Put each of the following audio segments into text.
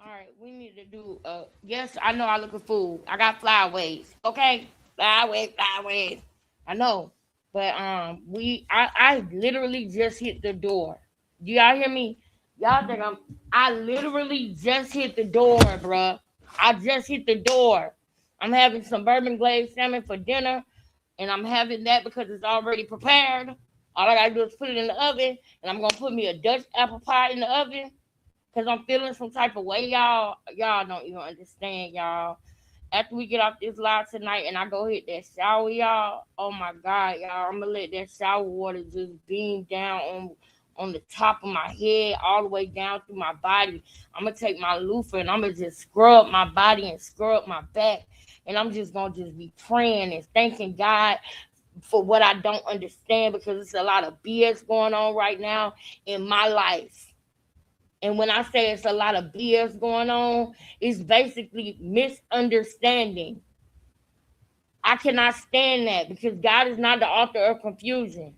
right, we need to do. Yes, I know I look a fool. I got flyaways. Okay, flyaways. I know, but I literally just hit the door. Do y'all hear me? Y'all think I literally just hit the door, bruh. I just hit the door. I'm having some bourbon glazed salmon for dinner, and I'm having that because it's already prepared. All I gotta do is put it in the oven, and I'm gonna put me a Dutch apple pie in the oven because I'm feeling some type of way, y'all. Y'all don't even understand, y'all. After we get off this live tonight and I go hit that shower, y'all. Oh my God, y'all. I'm gonna let that shower water just beam down on the top of my head, all the way down through my body. I'm gonna take my loofah and I'm gonna just scrub my body and scrub my back. And I'm just gonna just be praying and thanking God for what I don't understand because it's a lot of BS going on right now in my life. And when I say it's a lot of BS going on, it's basically misunderstanding. I cannot stand that because God is not the author of confusion.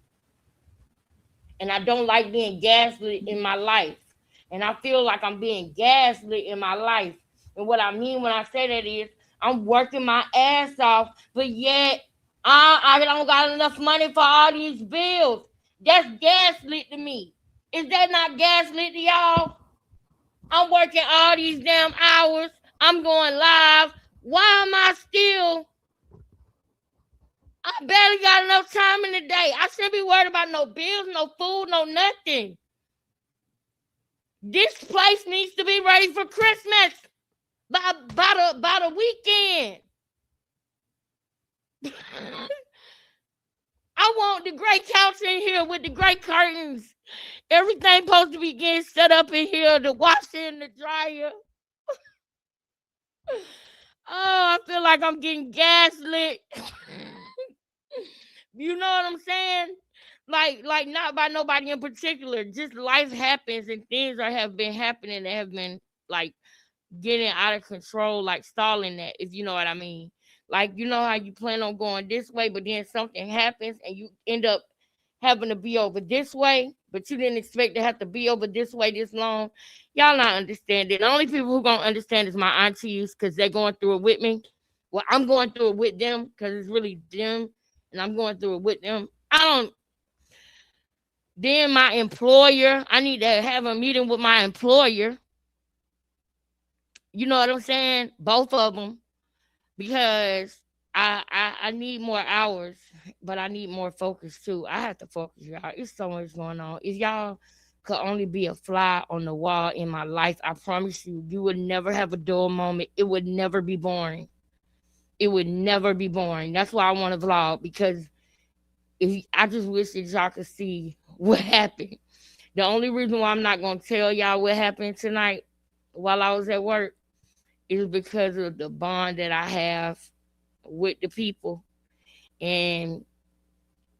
And I don't like being gaslit in my life. And I feel like I'm being gaslit in my life. And what I mean when I say that is I'm working my ass off, but yet I don't got enough money for all these bills. That's gaslit to me. Is that not gaslit to y'all? I'm working all these damn hours. I'm going live. Why am I still? I barely got enough time in the day. I shouldn't be worried about no bills, no food, no nothing. This place needs to be ready for Christmas by the weekend. I want the great couch in here with the great curtains. Everything supposed to be getting set up in here, the washer and the dryer. Oh, I feel like I'm getting gaslit. You know what I'm saying? Like not by nobody in particular. Just life happens and things have been happening that have been like getting out of control, like stalling that, if you know what I mean. Like you know how you plan on going this way, but then something happens and you end up having to be over this way, but you didn't expect to have to be over this way this long. Y'all not understanding. The only people who gonna understand is my aunties because they're going through it with me. Well, I'm going through it with them because it's really them, and I'm going through it with them. I don't. Then my employer, I need to have a meeting with my employer. You know what I'm saying? Both of them because I need more hours, but I need more focus too. I have to focus, y'all. It's so much going on. If y'all could only be a fly on the wall in my life, I promise you, you would never have a dull moment. It would never be boring. It would never be boring. That's why I want to vlog because if I just wish that y'all could see what happened. The only reason why I'm not gonna tell y'all what happened tonight while I was at work is because of the bond that I have with the people. And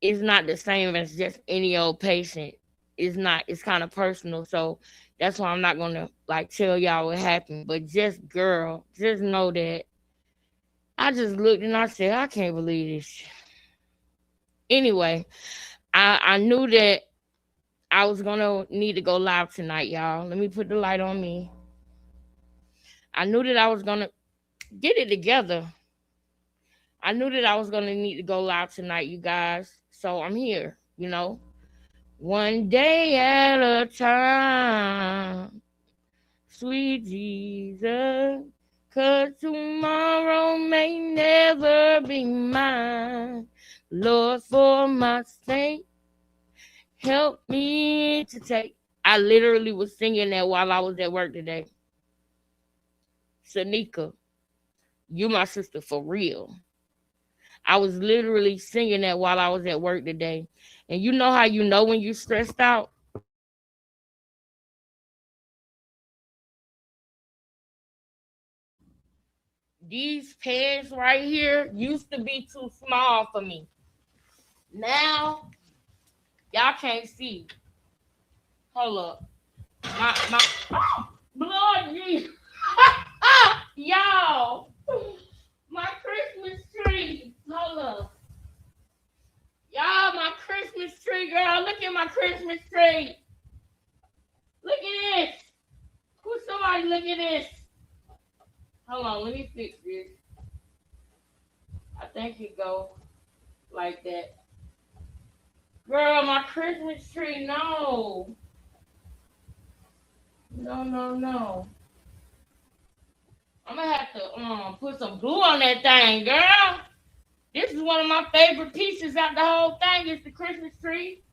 it's not the same as just any old patient. It's not, it's kind of personal. So that's why I'm not gonna like tell y'all what happened. But just girl, just know that I just looked and I said, I can't believe this. Anyway, I knew that I was gonna need to go live tonight, y'all. Let me put the light on me. I knew that I was gonna get it together. I knew that I was gonna need to go live tonight, you guys. So I'm here, you know. One day at a time, sweet Jesus. 'Cause tomorrow may never be mine. Lord, for my sake, help me to take. I literally was singing that while I was at work today. Sanika, you my sister for real. I was literally singing that while I was at work today. And you know how you know when you're stressed out? These pants right here used to be too small for me. Now, y'all can't see. Hold up. My Lord Jesus. Y'all. My Christmas tree. Hold up. Y'all, my Christmas tree, girl. Look at my Christmas tree. Look at this. Who somebody look at this? Hold on, let me fix this. I think it go like that. Girl, my Christmas tree, no. No, no, no. I'm gonna have to put some glue on that thing, girl. This is one of my favorite pieces out the whole thing. It's the Christmas tree.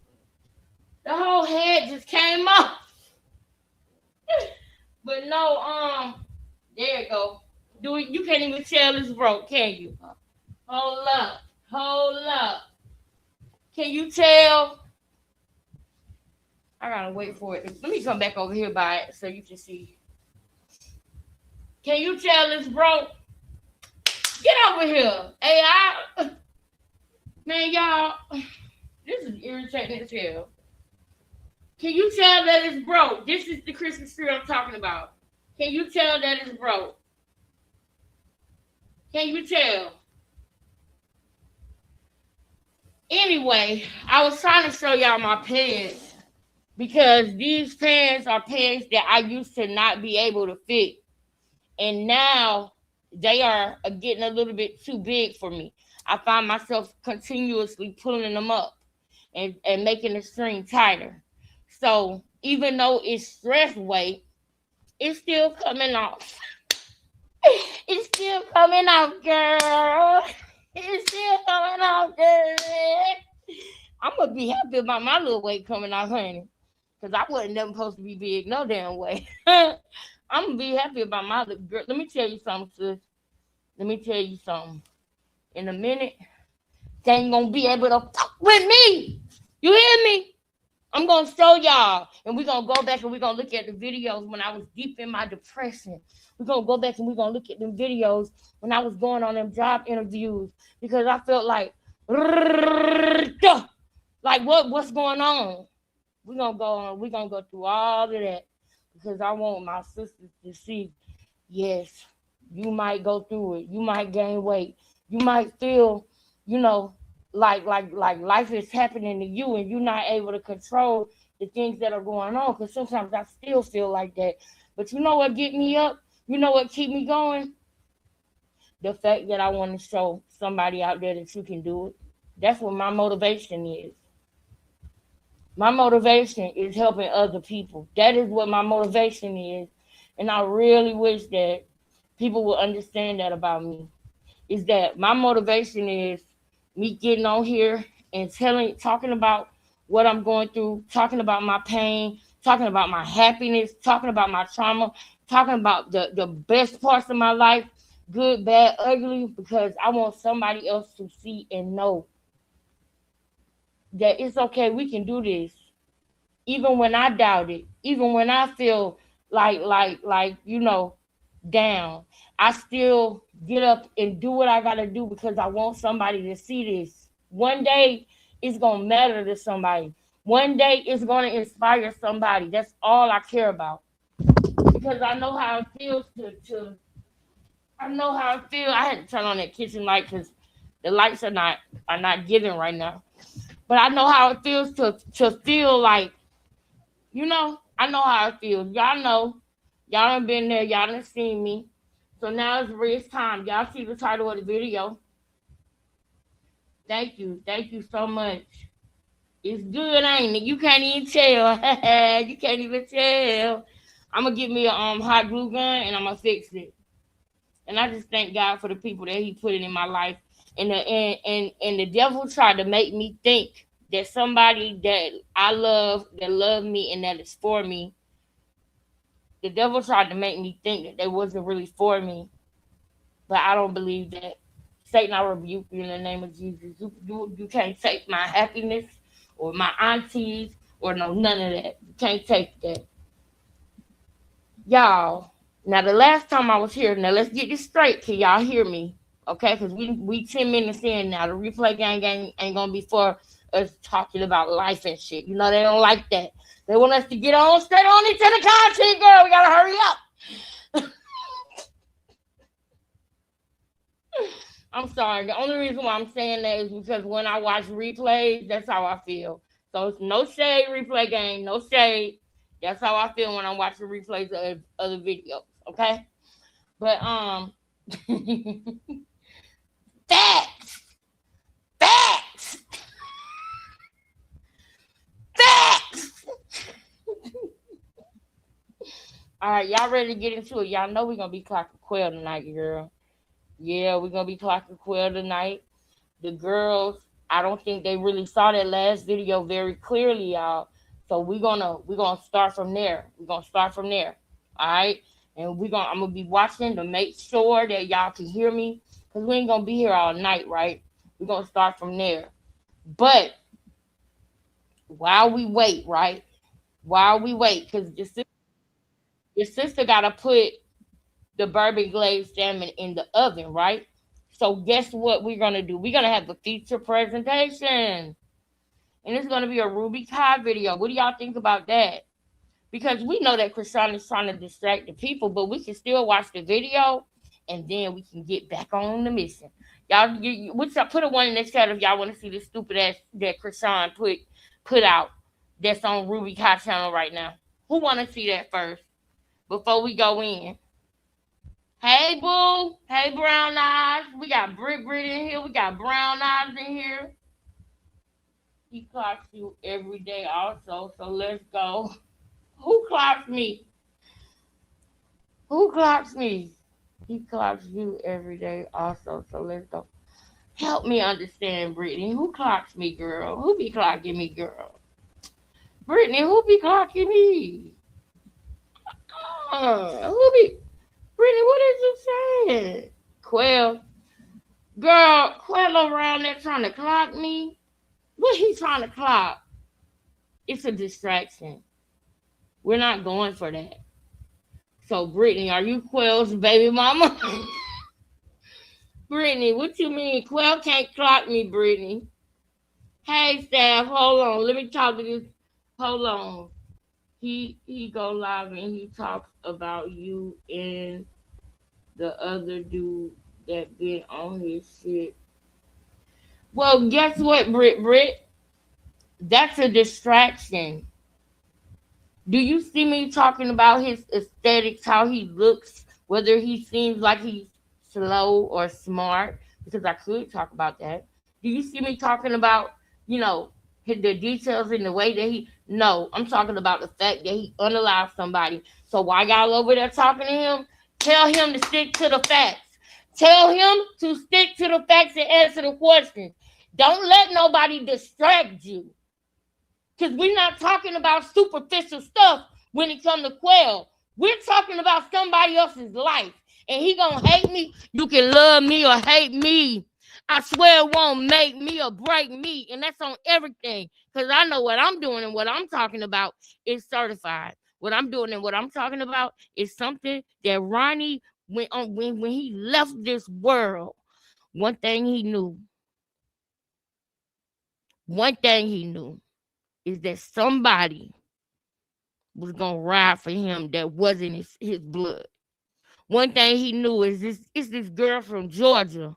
The whole head just came off. But no, there you go. Do it, you can't even tell it's broke, can you? Hold up. Hold up. Can you tell? I gotta wait for it. Let me come back over here by it so you can see. Can you tell it's broke? Get over here. Hey, man, y'all, this is irritating as hell. Can you tell that it's broke? This is the Christmas tree I'm talking about. Can you tell that it's broke? Can you tell? Anyway, I was trying to show y'all my pants because these pants are pants that I used to not be able to fit. And now they are getting a little bit too big for me. I find myself continuously pulling them up and making the string tighter. So even though it's stress weight, it's still coming off. It's still coming off, girl. It's still coming off, girl. I'm gonna be happy about my little weight coming off, honey. Cause I wasn't never supposed to be big no damn way. I'm gonna be happy about my little girl. Let me tell you something, sis. Let me tell you something. In a minute, they ain't gonna be able to fuck with me. You hear me? I'm gonna show y'all, and we're gonna go back and we're gonna look at the videos when I was deep in my depression. We're gonna go back and we're gonna look at them videos when I was going on them job interviews because I felt like what's going on? We're gonna go through all of that because I want my sisters to see, yes, you might go through it, you might gain weight, you might feel, you know, like life is happening to you and you're not able to control the things that are going on. Because sometimes I still feel like that. But you know what get me up? You know what keep me going? The fact that I want to show somebody out there that you can do it. That's what my motivation is. My motivation is helping other people. That is what my motivation is. And I really wish that people would understand that about me. Is that my motivation is me getting on here and talking about what I'm going through, talking about my pain, talking about my happiness, talking about my trauma, talking about the best parts of my life, good, bad, ugly, because I want somebody else to see and know that it's okay, we can do this. Even when I doubt it, even when I feel like down, I still get up and do what I gotta do because I want somebody to see this. One day it's gonna matter to somebody. One day it's gonna inspire somebody. That's all I care about. Because I know how it feels to I know how it feels. I had to turn on that kitchen light because the lights are not giving right now. But I know how it feels to feel like, I know how it feels. Y'all know. Y'all done been there. Y'all done seen me. So now it's time. Y'all see the title of the video. Thank you. Thank you so much. It's good, ain't it? You can't even tell. You can't even tell. I'm gonna get me a hot glue gun and I'm gonna fix it. And I just thank God for the people that He put in my life. And the devil tried to make me think that somebody that I love, that love me and that is for me, the devil tried to make me think that they wasn't really for me. But I don't believe that. Satan, I rebuke you in the name of Jesus. You can't take my happiness or my aunties or no none of that. You can't take that. Y'all, now the last time I was here, now let's get this straight. Can y'all hear me? Okay, because we 10 minutes in now. The replay gang ain't gonna be for us talking about life and shit. You know they don't like that. They want us to get on straight on into the content, girl. We gotta hurry up. I'm sorry. The only reason why I'm saying that is because when I watch replays, that's how I feel. So it's no shade, replay gang, no shade. That's how I feel when I'm watching replays of other videos. Okay. But Facts. Facts. Facts. All right, y'all ready to get into it? Y'all know we're gonna be clocking Quail tonight, girl. Yeah, we're gonna be clocking Quail tonight. The girls, I don't think they really saw that last video very clearly, y'all. So we're gonna start from there. We're gonna start from there. All right. And I'm gonna be watching to make sure that y'all can hear me. Cause we ain't gonna be here all night, right? We're gonna start from there. But while we wait, right? While we wait, because your sister gotta put the bourbon glazed salmon in the oven, right? So guess what we're gonna do? We're gonna have a feature presentation. And it's gonna be a Ruby Kai video. What do y'all think about that? Because we know that Krishan is trying to distract the people, but we can still watch the video and then we can get back on the mission. Put a one in the chat if y'all want to see this stupid ass that Krishan put out that's on Ruby Kai channel right now. Who want to see that first before we go in? Hey boo, hey brown eyes. We got Brit in here. We got brown eyes in here. He clocks you every day also, so let's go. Who clocks me? Who clocks me? He clocks you every day also, so let's go. Help me understand, Brittany. Who clocks me, girl? Who be clocking me, girl? Brittany, who be clocking me? Who be? Brittany, what is you saying? Quail. Girl, Quail around there trying to clock me. What he trying to clock? It's a distraction. We're not going for that. So, Brittany, are you Quail's baby mama? Brittany, what you mean? Quail can't clock me, Brittany. Hey, staff, hold on. Let me talk to this. Hold on. He go live and he talks about you and the other dude that been on his shit. Well, guess what, Brit? That's a distraction. Do you see me talking about his aesthetics, how he looks, whether he seems like he's slow or smart? Because I could talk about that. Do you see me talking about, the details in the way that he? No, I'm talking about the fact that he unalived somebody. So why y'all over there talking to him? Tell him to stick to the facts. Tell him to stick to the facts and answer the questions. Don't let nobody distract you. Because we're not talking about superficial stuff when it comes to Quail. We're talking about somebody else's life. And he gonna hate me. You can love me or hate me. I swear it won't make me or break me. And that's on everything. Because I know what I'm doing and what I'm talking about is certified. What I'm doing and what I'm talking about is something that Ronnie went on when he left this world. One thing he knew. One thing he knew is that somebody was gonna ride for him that wasn't his blood. One thing he knew is this girl from Georgia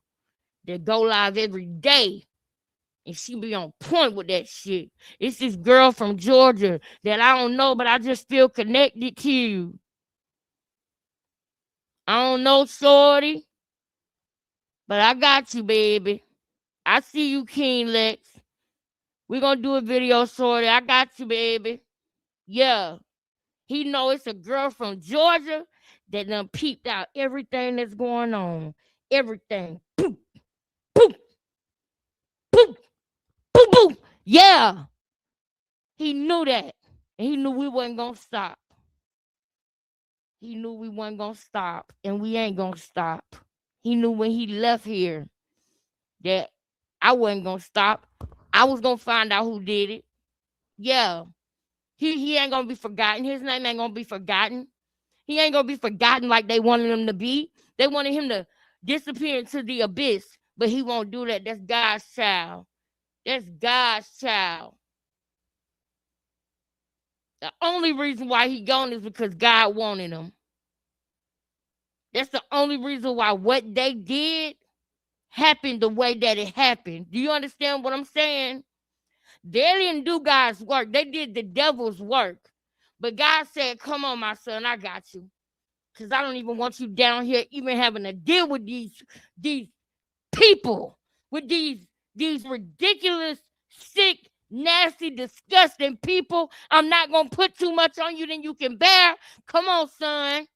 that go live every day and she be on point with that shit. It's this girl from Georgia that I don't know, but I just feel connected to you. I don't know, shorty, but I got you, baby. I see you, King Lex. We gonna do a video, shorty. I got you, baby. Yeah. He know it's a girl from Georgia that done peeped out everything that's going on. Everything. Boop, boop, boop, boop, boop. Yeah. He knew that. And he knew we wasn't going to stop. He knew we wasn't going to stop. And we ain't going to stop. He knew when he left here that I wasn't going to stop. I was going to find out who did it. Yeah. He ain't going to be forgotten. His name ain't going to be forgotten. He ain't going to be forgotten like they wanted him to be. They wanted him to disappear into the abyss, but he won't do that. That's God's child. That's God's child. The only reason why he gone is because God wanted him. That's the only reason why what they did happened the way that it happened. Do you understand what I'm saying? They didn't do God's work. They did the devil's work. But God said, come on, my son, I got you. Because I don't even want you down here even having to deal with these people, with these ridiculous, sick, nasty, disgusting people. I'm not gonna put too much on you than you can bear. Come on, son.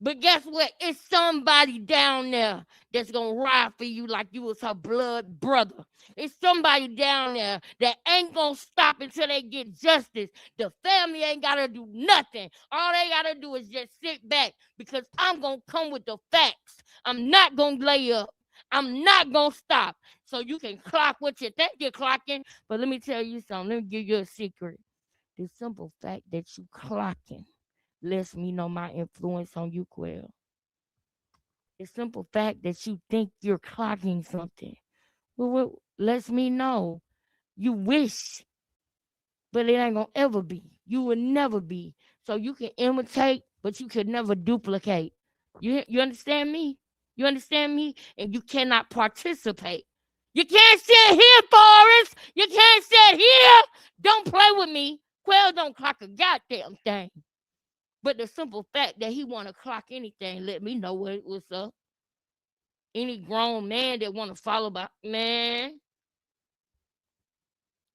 But guess what? It's somebody down there that's gonna ride for you like you was her blood brother. It's somebody down there that ain't gonna stop until they get justice. The family ain't gotta do nothing. All they gotta do is just sit back because I'm gonna come with the facts. I'm not gonna lay up. I'm not gonna stop. So you can clock what you think you're clocking. But let me tell you something. Let me give you a secret. The simple fact that you clocking lets me know my influence on you, Quill. The simple fact that you think you're clocking something, well, lets me know you wish, but it ain't gonna ever be. You will never be. So you can imitate, but you can never duplicate. You understand me? You understand me? And you cannot participate. You can't sit here, Forrest. You can't sit here. Don't play with me. Quail don't clock a goddamn thing. But the simple fact that he want to clock anything let me know what's up. Any grown man that want to follow by man,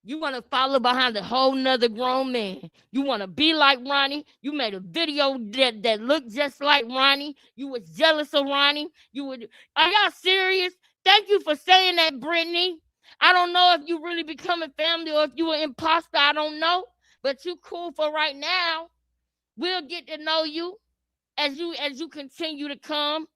you want to follow behind a whole nother grown man. You want to be like Ronnie. You made a video that looked just like Ronnie. You was jealous of Ronnie. You would. Are y'all serious? Thank you for saying that, Brittany. I don't know if you really becoming family or if you an imposter. I don't know, but you cool for right now. We'll get to know you as you continue to come.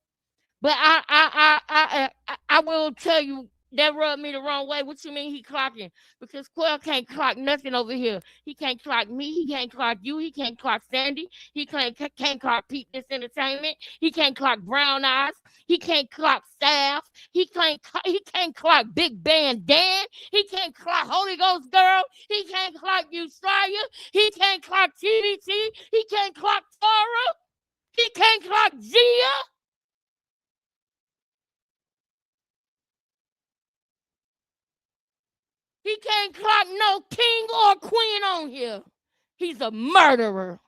But I will tell you that rubbed me the wrong way. What you mean he clocking? Because Quell can't clock nothing over here. He can't clock me. He can't clock you. He can't clock Sandy. He can't clock Pete This Entertainment. He can't clock Brown Eyes. He can't clock Staff. He can't clock Big Band Dan. He can't clock Holy Ghost Girl. He can't clock you Stryer. He can't clock TBT. He can't clock Tara. He can't clock Gia. He can't clock no king or queen on here. He's a murderer.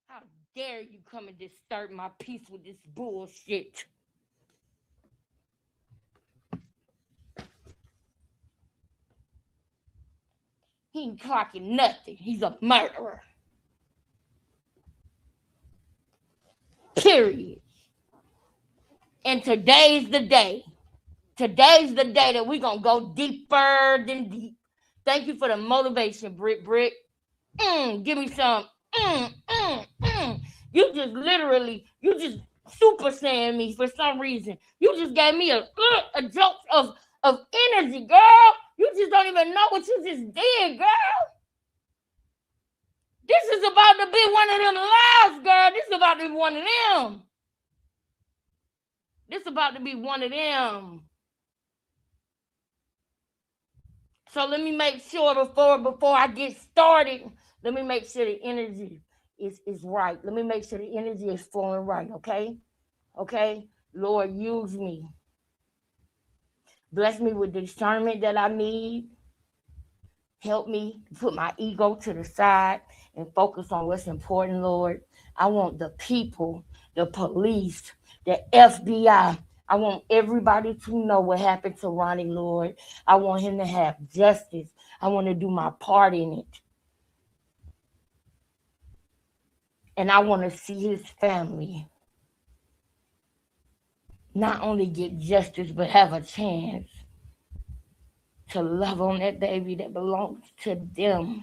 How dare you come and disturb my peace with this bullshit? He ain't clocking nothing. He's a murderer. Period. And today's the day. Today's the day that we're going to go deeper than deep. Thank you for the motivation, Brick. Give me some. Mm, mm, mm. You just super saying me for some reason. You just gave me a jolt of energy, girl. You just don't even know what you just did, girl. This is about to be one of them lives, girl. This is about to be one of them. This is about to be one of them. So let me make sure before I get started, let me make sure the energy is right. Let me make sure the energy is flowing right, okay? Okay? Lord, use me. Bless me with the discernment that I need. Help me put my ego to the side and focus on what's important, Lord. I want the people, the police, the FBI. I want everybody to know what happened to Ronnie, Lord. I want him to have justice. I want to do my part in it. And I want to see his family not only get justice, but have a chance to love on that baby that belongs to them.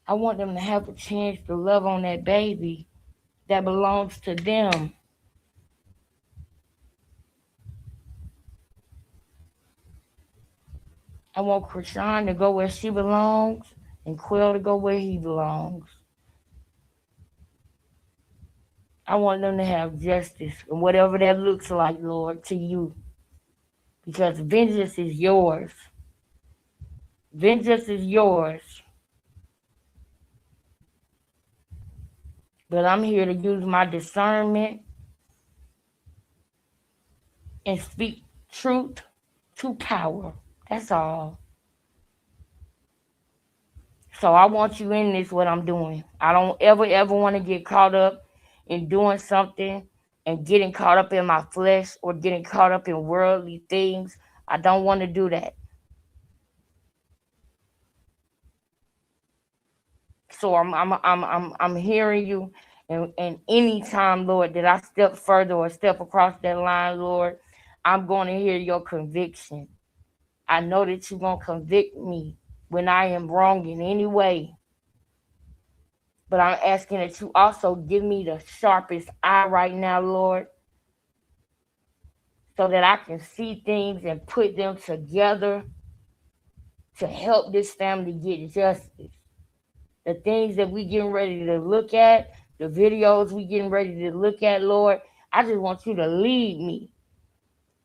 I want them to have a chance to love on that baby that belongs to them. I want Krishan to go where she belongs and Quill to go where he belongs. I want them to have justice and whatever that looks like, Lord, to you. Because vengeance is yours. Vengeance is yours. But I'm here to use my discernment and speak truth to power. That's all. So I want you in this, what I'm doing. I don't ever want to get caught up in doing something and getting caught up in my flesh or getting caught up in worldly things. I don't want to do that. So I'm hearing you, and anytime, Lord, that I step further or step across that line, Lord, I'm going to hear your conviction. I know that you're going to convict me when I am wrong in any way. But I'm asking that you also give me the sharpest eye right now, Lord, so that I can see things and put them together to help this family get justice. The things that we getting ready to look at, the videos we getting ready to look at, Lord, I just want you to lead me.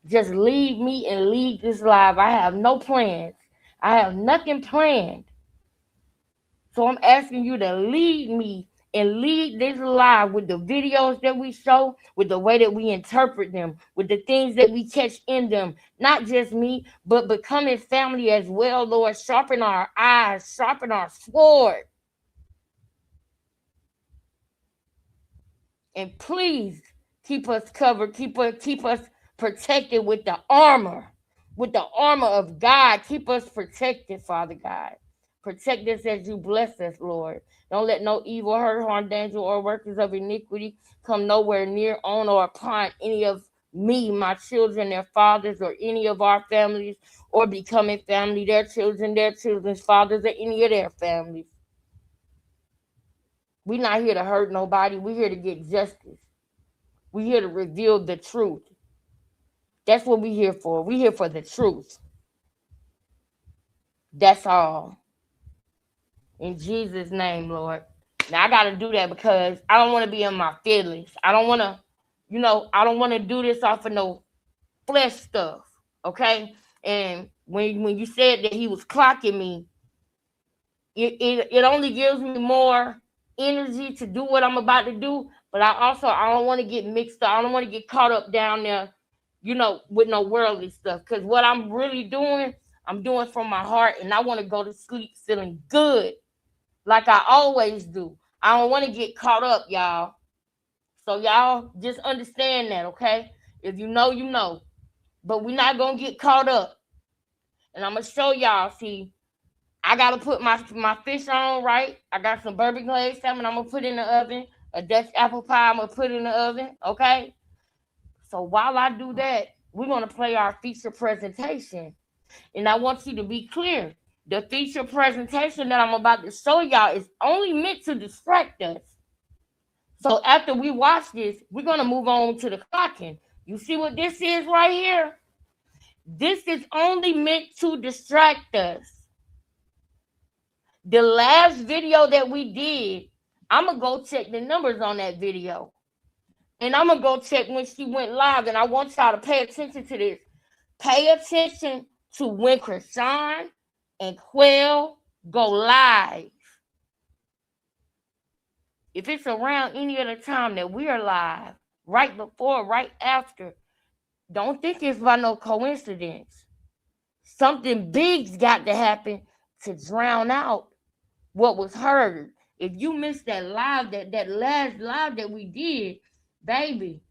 Just lead me and lead this live. I have no plans. I have nothing planned. So I'm asking you to lead me and lead this live with the videos that we show, with the way that we interpret them, with the things that we catch in them. Not just me, but becoming family as well, Lord. Sharpen our eyes, sharpen our sword. And please keep us covered, keep us protected with the armor of God. Keep us protected, Father God. Protect us as you bless us, Lord. Don't let no evil, hurt, harm, danger, or workers of iniquity come nowhere near, on, or upon any of me, my children, their fathers, or any of our families, or becoming family, their children, their children's fathers, or any of their families. We're not here to hurt nobody. We're here to get justice. We're here to reveal the truth. That's what we're here for. We're here for the truth. That's all. In Jesus' name, Lord. Now I gotta do that because I don't want to be in my feelings. I don't want to, I don't want to do this off of no flesh stuff. Okay. And when you said that he was clocking me, it only gives me more energy to do what I'm about to do. But I don't want to get mixed up. I don't want to get caught up down there, with no worldly stuff. Because what I'm really doing, I'm doing from my heart, and I want to go to sleep feeling good, like I always do. I don't want to get caught up, y'all. So y'all just understand that, okay? If you know, you know. But we're not gonna get caught up. And I'm gonna show y'all. See, I gotta put my fish on right. I got some bourbon glazed salmon. I'm gonna put in the oven. A Dutch apple pie. I'm gonna put in the oven. Okay. So while I do that, we're gonna play our feature presentation. And I want you to be clear. The feature presentation that I'm about to show y'all is only meant to distract us. So after we watch this, we're gonna move on to the clocking. You see what this is right here? This is only meant to distract us. The last video that we did, I'm gonna go check the numbers on that video. And I'm gonna go check when she went live. And I want y'all to pay attention to this. Pay attention to when Krishan and Quell go live. If it's around any other time that we are live, right before, right after, don't think it's by no coincidence. Something big's got to happen to drown out what was heard. If you missed that live, that last live that we did, baby,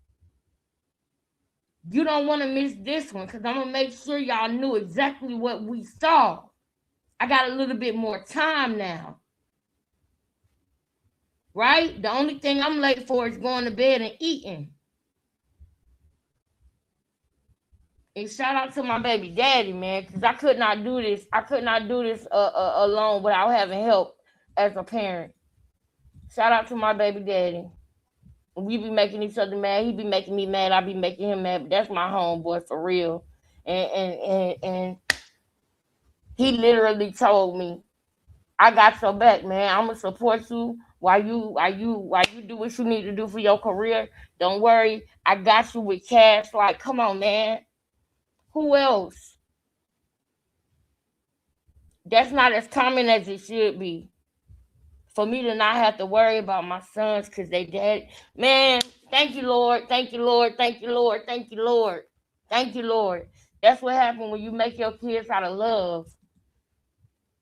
you don't want to miss this one, because I'm going to make sure y'all knew exactly what we saw. I got a little bit more time now. Right? The only thing I'm late for is going to bed and eating. And shout out to my baby daddy, man, because I could not do this. I could not do this alone without having help as a parent. Shout out to my baby daddy. We be making each other mad. He be making me mad. I be making him mad. But that's my homeboy for real. And he literally told me, "I got your back, man. I'm gonna support you while you do what you need to do for your career. Don't worry, I got you with cash." Like, come on, man. Who else? That's not as common as it should be. For me to not have to worry about my sons because they dead. Man, thank you, Lord. Thank you, Lord. Thank you, Lord. Thank you, Lord. Thank you, Lord. That's what happens when you make your kids out of love.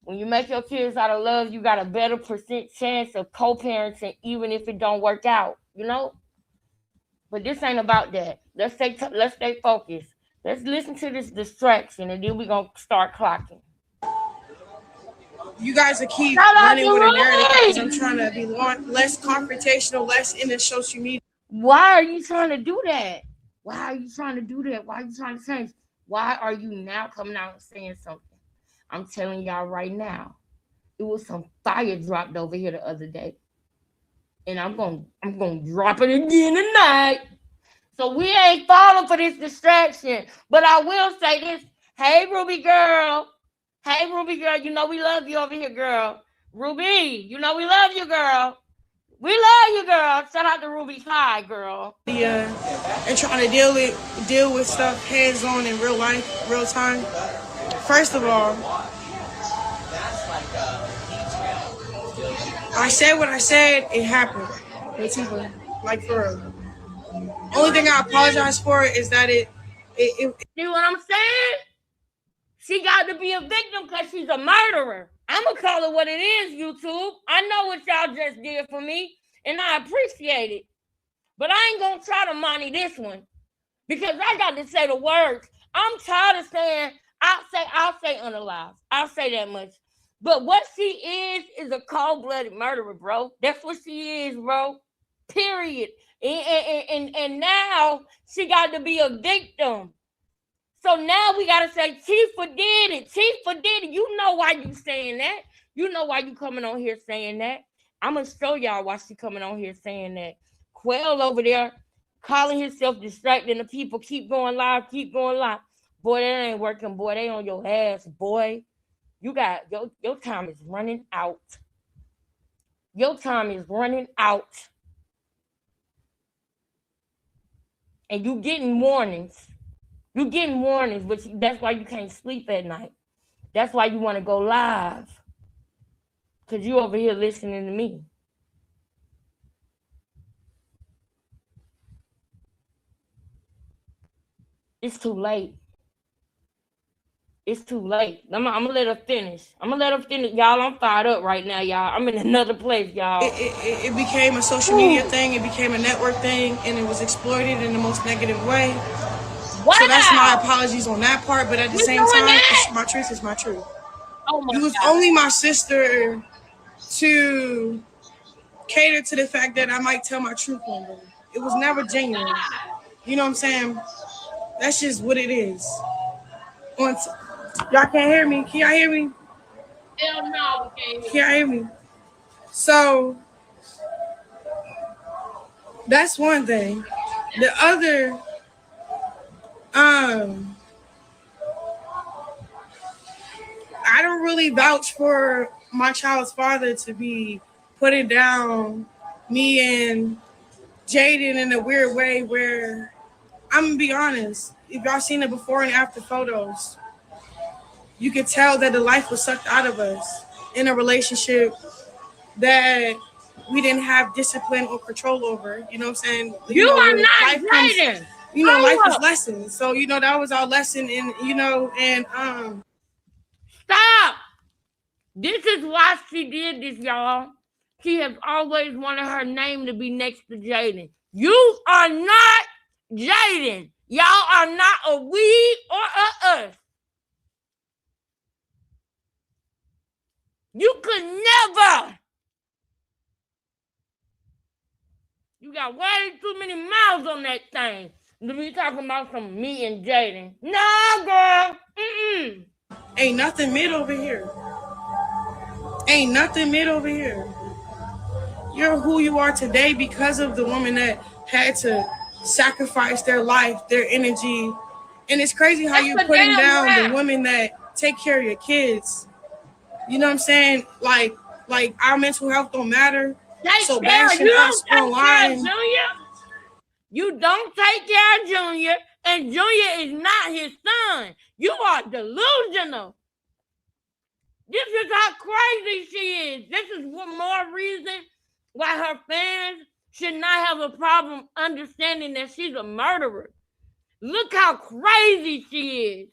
When you make your kids out of love, you got a better percent chance of co-parenting, even if it don't work out. You know. But this ain't about that. Let's stay focused. Let's listen to this distraction, and then we gonna start clocking. You guys will keep Shout out to running with a narrative because I'm Ruby. trying to be less confrontational, less in the social media. Why are you trying to do that? Why are you trying to do that? Why are you trying to change? Why are you now coming out and saying something? I'm telling y'all right now, it was some fire dropped over here the other day, and I'm gonna drop it again tonight. So we ain't falling for this distraction. But I will say this. Hey, Ruby girl. Hey, Ruby girl. You know we love you over here, girl. Ruby, you know we love you, girl. We love you, girl. Shout out to Ruby. Hi, girl. And trying to deal with stuff hands on in real life, real time. First of all, I said what I said. It happened. Like for real. Only thing I apologize for is that it See what I'm saying? She got to be a victim because she's a murderer. I'm going to call it what it is, YouTube. I know what y'all just did for me, and I appreciate it. But I ain't going to try to money this one because I got to say the words. I'm tired of saying, I'll say unalived. I'll say that much. But what she is a cold-blooded murderer, bro. That's what she is, bro. Period. And now she got to be a victim. So now we got to say, Tifa did it. Tifa did it. You know why you saying that. You know why you coming on here saying that. I'm going to show y'all why she coming on here saying that. Quell over there calling himself distracting the people. Keep going live. Keep going live. Boy, that ain't working. Boy, they on your ass, boy. You got, your time is running out. Your time is running out. And you getting warnings. You getting warnings, but that's why you can't sleep at night. That's why you want to go live. Because you over here listening to me. It's too late. It's too late. I'm going to let her finish. Y'all, I'm fired up right now, y'all. I'm in another place, y'all. It became a social media thing. It became a network thing, and it was exploited in the most negative way. Wow. So that's my apologies on that part. But at the same time, my truth is my truth. Oh my it was God. only my sister to cater to the fact that I might tell my truth one day. It was never genuine. You know what I'm saying? That's just what it is. Y'all can't hear me. Can y'all hear me? Hell no, we can't hear y'all hear me? So that's one thing. The other, I don't really vouch for my child's father to be putting down me and Jaden in a weird way where I'm gonna be honest. If y'all seen the before and after photos, you could tell that the life was sucked out of us in a relationship that we didn't have discipline or control over. You know what I'm saying? You are not Jaden. Life is lessons. So, that was our lesson and Stop. This is why she did this, y'all. She has always wanted her name to be next to Jaden. You are not Jaden. Y'all are not a we or a us. You could never. You got way too many mouths on that thing to be talking about some me and Jaden. No, girl. Mm-mm. Ain't nothing mid over here. Ain't nothing mid over here. You're who you are today because of the woman that had to sacrifice their life, their energy. And it's crazy how you're putting down the women that take care of your kids. You know what I'm saying? Like our mental health don't matter. So bashing us online. You don't take care of Junior, and Junior is not his son. You are delusional. This is how crazy she is. This is one more reason why her fans should not have a problem understanding that she's a murderer. Look how crazy she is.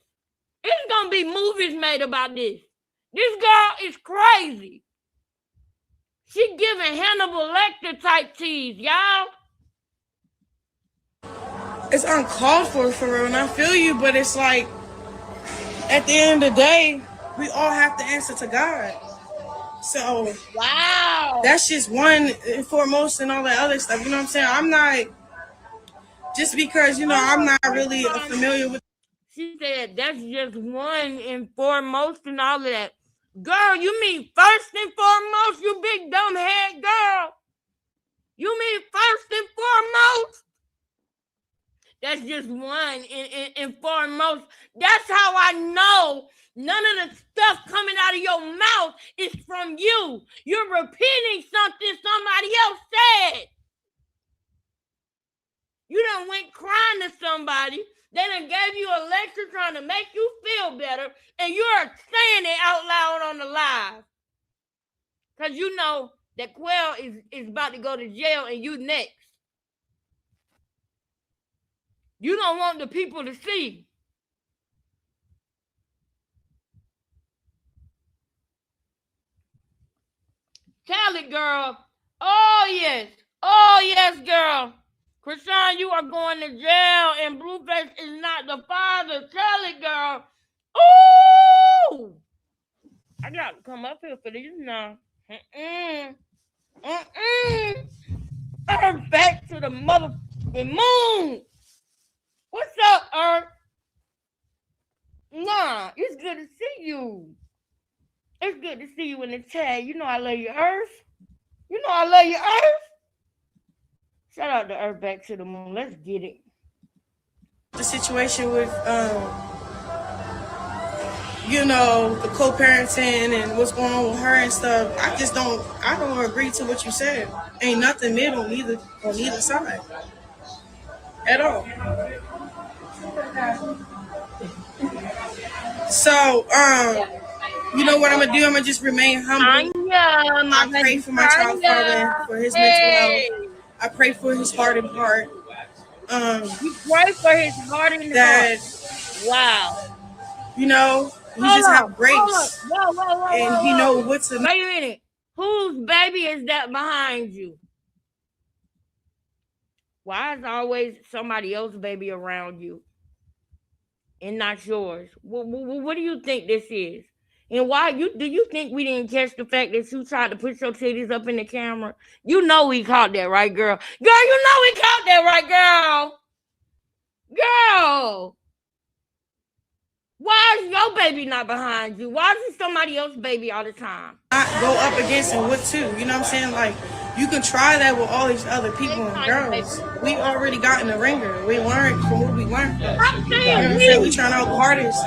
It's going to be movies made about this. This girl is crazy. She giving Hannibal Lecter type tease, y'all. It's uncalled for real, and I feel you, but it's like at the end of the day, we all have to answer to God. So Wow. that's just one and foremost and all that other stuff. You know what I'm saying? I'm not just because I'm not really familiar with. She said that's just one and foremost and all of that. Girl, you mean first and foremost, you big dumb head girl? You mean first and foremost? That's just one and foremost. That's how I know none of the stuff coming out of your mouth is from you. You're repeating something somebody else said. You done went crying to somebody. They done gave you a lecture trying to make you feel better, and you're saying it out loud on the live. Because you know that Quell is about to go to jail and you next. You don't want the people to see. Tell it, girl. Oh, yes. Oh, yes, girl. Krishan, you are going to jail, and Blueface is not the father. Tell it, girl. Ooh! I got to come up here for this now. Earth back to the motherfucking moon. What's up, Earth? Nah, it's good to see you. It's good to see you in the chat. You know I love you, Earth. You know I love you, Earth. Shout out to Earth back to the moon. Let's get it. The situation with the co-parenting and what's going on with her and stuff. I don't agree to what you said. Ain't nothing mid on either side at all. So you know what I'm gonna do? I'm gonna just remain humble. I pray for my child's father, for his mental health. I pray for his heart and heart. You pray for his heart and heart. Wow. He just have grace. Whoa. And he know what's the. Wait a minute. Whose baby is that behind you? Why is always somebody else's baby around you and not yours? What do you think this is? And why do you think we didn't catch the fact that you tried to put your titties up in the camera? You know we caught that, right, girl? Girl, you know we caught that, right, girl? Girl. Why is your baby not behind you? Why is it somebody else's baby all the time? Not go up against and what too? You know what I'm saying? Like, you can try that with all these other people and girls. We already got in the ringer. We learned from what we learned. You know what I'm saying? We trying out the hardest.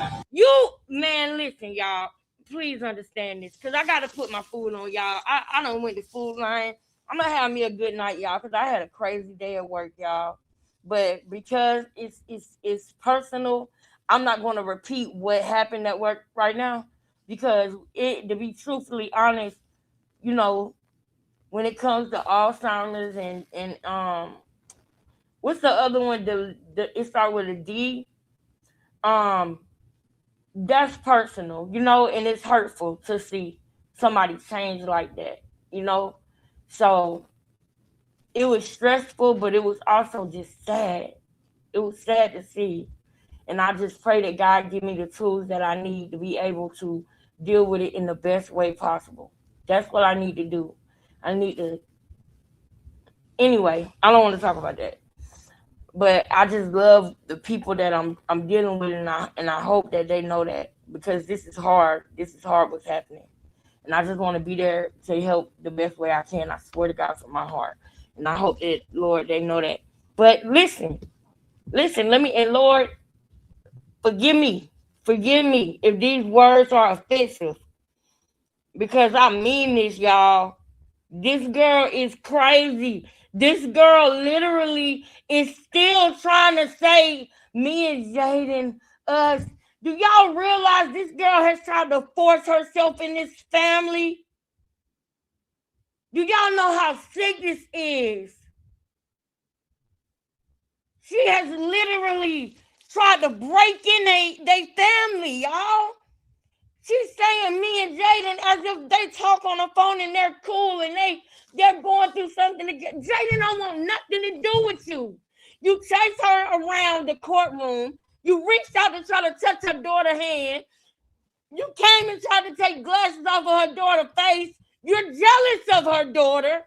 Man, listen, y'all. Please understand this, because I got to put my food on, y'all. I done went to food line. I'm going to have me a good night, y'all, because I had a crazy day at work, y'all. But because it's personal, I'm not going to repeat what happened at work right now, because to be truthfully honest, when it comes to Alzheimer's and what's the other one? It starts with a D. That's personal, and it's hurtful to see somebody change like that, So it was stressful, but it was also just sad. It was sad to see. And I just pray that God give me the tools that I need to be able to deal with it in the best way possible. That's what I need to do. I need to. Anyway, I don't want to talk about that. But I just love the people that I'm dealing with, and I hope that they know that, because this is hard. This is hard what's happening. And I just want to be there to help the best way I can. I swear to God from my heart. And I hope that, Lord, they know that. But listen, and Lord, forgive me if these words are offensive, because I mean this, y'all. This girl is crazy. This girl literally is still trying to say me and Jaden, us. Do y'all realize this girl has tried to force herself in this family? Do y'all know how sick this is? She has literally tried to break in their family, y'all. She's saying me and Jaden as if they talk on the phone and they're cool and they're going through something together. Jaden don't want nothing to do with you. You chase her around the courtroom. You reached out to try to touch her daughter's hand. You came and tried to take glasses off of her daughter's face. You're jealous of her daughter.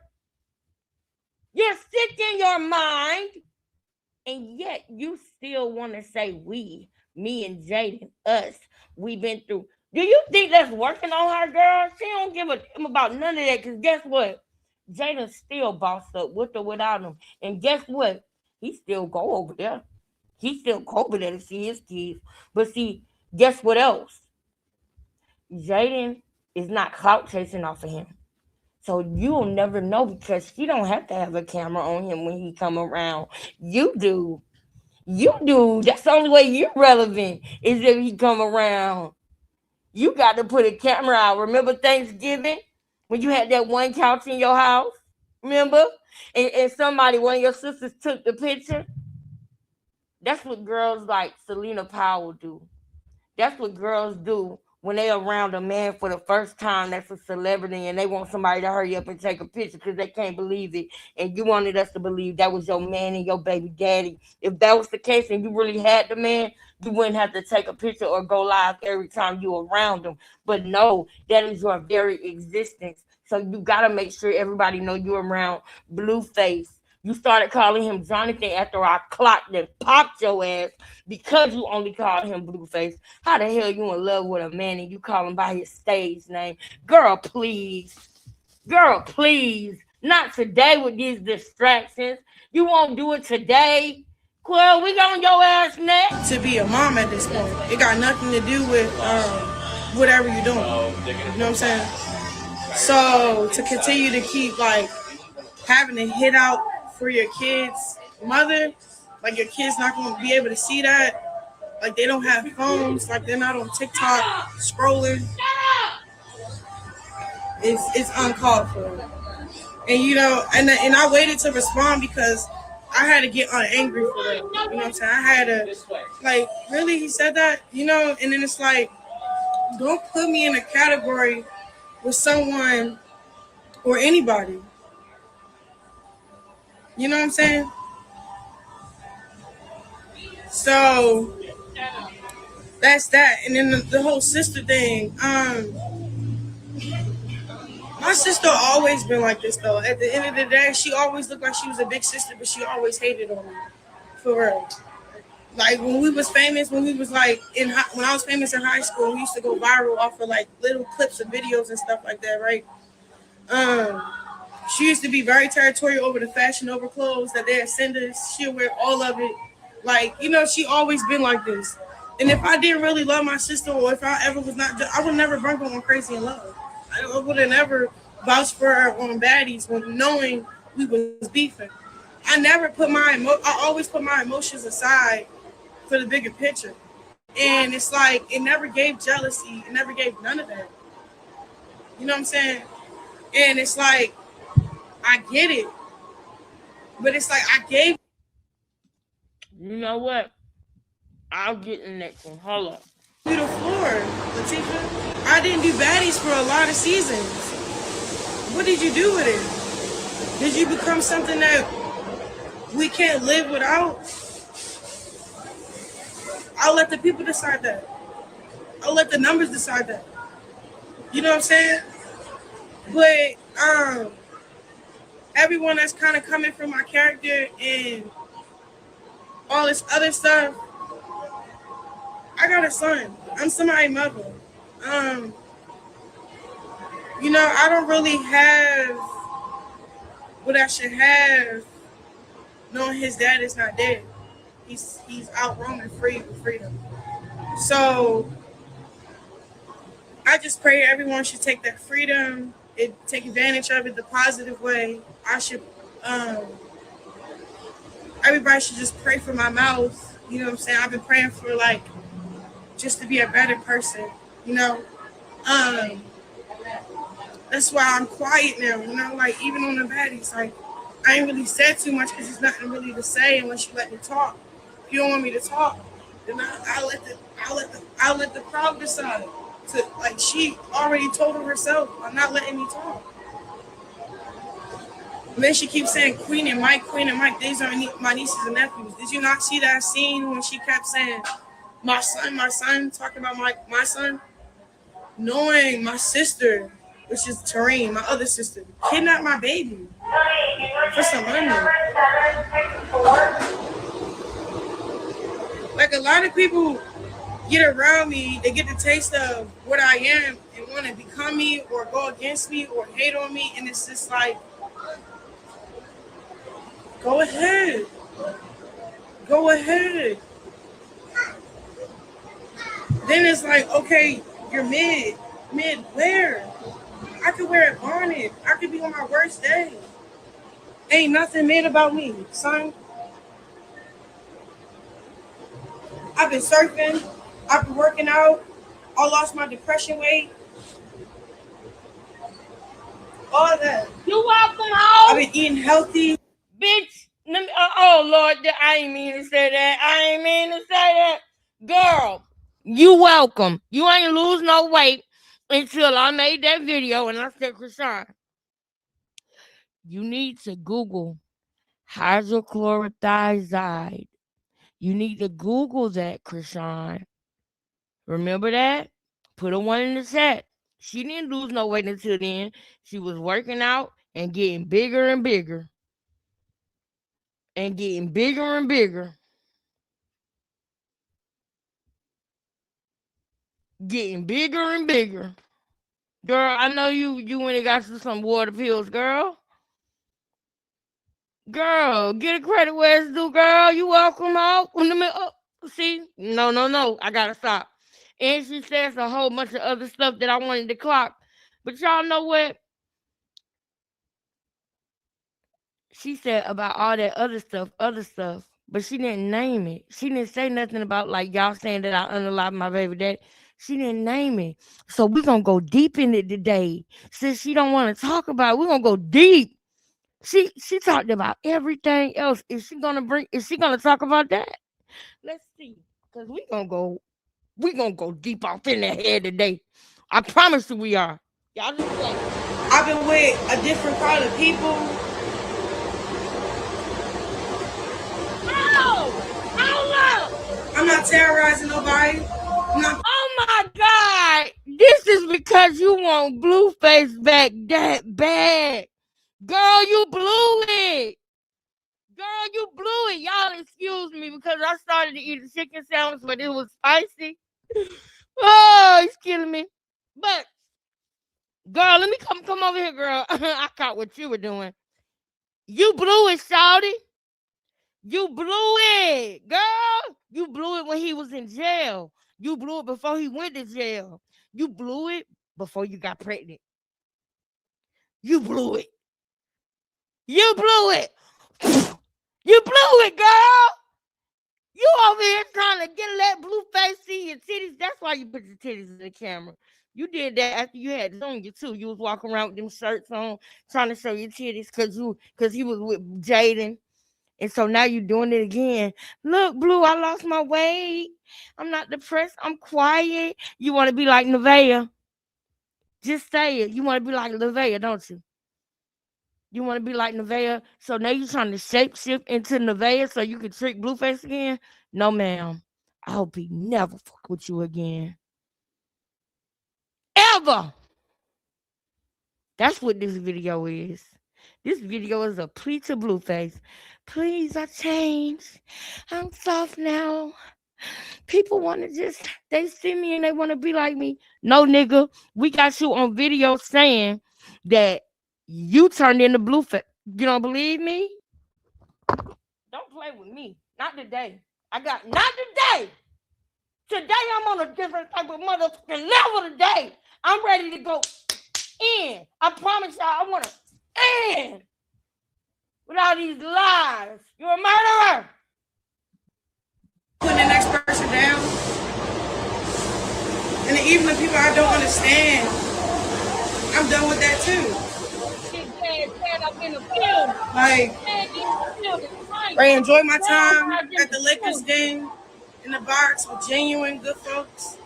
You're sick in your mind. And yet you still want to say we, me and Jaden, us, we've been through. Do you think that's working on her, girl? She don't give a damn about none of that. Because guess what? Jaden still bossed up with or without him. And guess what? He still go over there. He still go over there to see his kids. But see, guess what else? Jaden is not clout chasing off of him. So you'll never know because she don't have to have a camera on him when he come around. You do. You do. That's the only way you're relevant is if he come around. You got to put a camera out. Remember Thanksgiving when you had that one couch in your house? Remember? And somebody, one of your sisters took the picture. That's what girls like Selena Powell do. That's what girls do when they around a man for the first time that's a celebrity and they want somebody to hurry up and take a picture because they can't believe it. And you wanted us to believe that was your man and your baby daddy. If that was the case and you really had the man, you wouldn't have to take a picture or go live every time you around him. But no, that is your very existence. So you got to make sure everybody know you around Blueface. You started calling him Jonathan after I clocked and popped your ass because you only called him Blueface. How the hell you in love with a man and you call him by his stage name? Girl, please. Girl, please. Not today with these distractions. You won't do it today. Quill, we on your ass next. To be a mom at this point. It got nothing to do with whatever you're doing. You know what I'm saying? So to continue to keep like having to hit out for your kid's mother, like your kid's not going to be able to see that. Like they don't have phones, like they're not on TikTok scrolling. It's uncalled for. And you know, and I waited to respond because I had to get angry for it. You know what I'm saying? I had to like, really, he said that, you know, and then it's like, don't put me in a category with someone or anybody. You know what I'm saying? So that's that. And then the whole sister thing. My sister always been like this though. At the end of the day, she always looked like she was a big sister, but she always hated on me. For real. Like when we was famous, when we was like when I was famous in high school, we used to go viral off of like little clips of videos and stuff like that, right? She used to be very territorial over the Fashion Over clothes that they'd send us. She'll wear all of it. Like, you know, she always been like this. And if I didn't really love my sister, or if I ever was not, I would never bring her on Crazy in Love. I would have never vouched for her on Baddies when knowing we was beefing. I always put my emotions aside for the bigger picture. And it's like, it never gave jealousy. It never gave none of that. You know what I'm saying? And it's like, I get it. But it's like, I gave. You know what? I'll get the next one. Hold up. You the floor, Latifah. I didn't do Baddies for a lot of seasons. What did you do with it? Did you become something that we can't live without? I'll let the people decide that. I'll let the numbers decide that. You know what I'm saying? But everyone that's kind of coming from my character and all this other stuff, I got a son. I'm somebody's mother. You know, I don't really have what I should have knowing his dad is not dead. He's out roaming free with freedom. So I just pray everyone should take that freedom and take advantage of it the positive way. Everybody should just pray for my mouth. You know what I'm saying? I've been praying for like just to be a better person, you know. That's why I'm quiet now, you know, like even on the Baddies, like I ain't really said too much because there's nothing really to say unless you let me talk. If you don't want me to talk, then I'll let the crowd decide. to like she already told her herself, I'm not letting me talk. And then she keeps saying Queen and Mike, Queen and Mike. These are my nieces and nephews. Did you not see that scene when she kept saying my son, talking about my son? Knowing my sister, which is Tareen, my other sister, kidnapped my baby for some money. Like a lot of people get around me, they get the taste of what I am and want to become me or go against me or hate on me, and it's just like, go ahead. Go ahead. Then it's like, okay, you're mid. Mid where? I could wear a bonnet. I could be on my worst day. Ain't nothing mid about me, son. I've been surfing. I've been working out. I lost my depression weight. All that. You welcome home. I've been eating healthy. Bitch. Oh, Lord. I ain't mean to say that. Girl, you welcome. You ain't lose no weight until I made that video and I said, Krishan, you need to Google hydrochlorothiazide. You need to Google that, Krishan. Remember that? Put a one in the chat. She didn't lose no weight until then. She was working out and getting bigger and bigger. And getting bigger and bigger. Getting bigger and bigger. Girl, I know you went and got you some water pills, girl. Girl, get a credit where it's due, girl. You welcome home. See? No. I gotta stop. And she says a whole bunch of other stuff that I wanted to clock. But y'all know what? She said about all that other stuff. But she didn't name it. She didn't say nothing about like y'all saying that I unalived my baby daddy. She didn't name it. So we're gonna go deep in it today. Since she don't want to talk about it, we're gonna go deep. She talked about everything else. Is she gonna talk about that? Let's see. Cause we're gonna go deep off in that head today. I promise you we are. Y'all just wait. I've been with a different crowd of people. I'm not terrorizing nobody. Oh my God. This is because you want Blueface back that bad. Girl, you blew it. Y'all excuse me because I started to eat a chicken sandwich, but it was spicy. Oh, it's killing me. But, girl, let me come over here, girl. I caught what you were doing. You blew it, shawty. You blew it, girl. You blew it when he was in jail. You blew it before he went to jail. You blew it before you got pregnant. You blew it. You blew it. You blew it, girl. You over here trying to let Blueface see your titties. That's why you put your titties in the camera. You did that after you had it on you too. You was walking around with them shirts on, trying to show your titties because he was with Jaden. And so now you're doing it again. Look, Blue, I lost my weight. I'm not depressed. I'm quiet. You want to be like Nevaeh. Just say it. You want to be like Nevaeh, don't you? You want to be like Nevaeh. So now you're trying to shapeshift into Nevaeh so you can trick Blueface again? No, ma'am. I hope he never fuck with you again. Ever. That's what this video is. This video is a plea to Blueface. Please, I changed. I'm soft now. People want to they see me and they want to be like me. No, nigga. We got you on video saying that you turned into Blueface. You don't believe me? Don't play with me. Not today. Not today. Today I'm on a different type of motherfucking level today. I'm ready to go in. I promise y'all I want to end with all these lies. You're a murderer. Putting the next person down. And even the people I don't understand, I'm done with that too. Like, I enjoy my time at the Lakers game in the box with genuine good folks.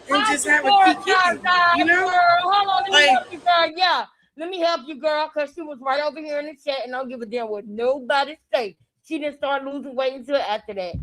Enjoy just have a kiki, you know? Hold on, let me help you, girl. Yeah, let me help you, girl, because she was right over here in the chat, and I don't give a damn what nobody say. She didn't start losing weight until after that.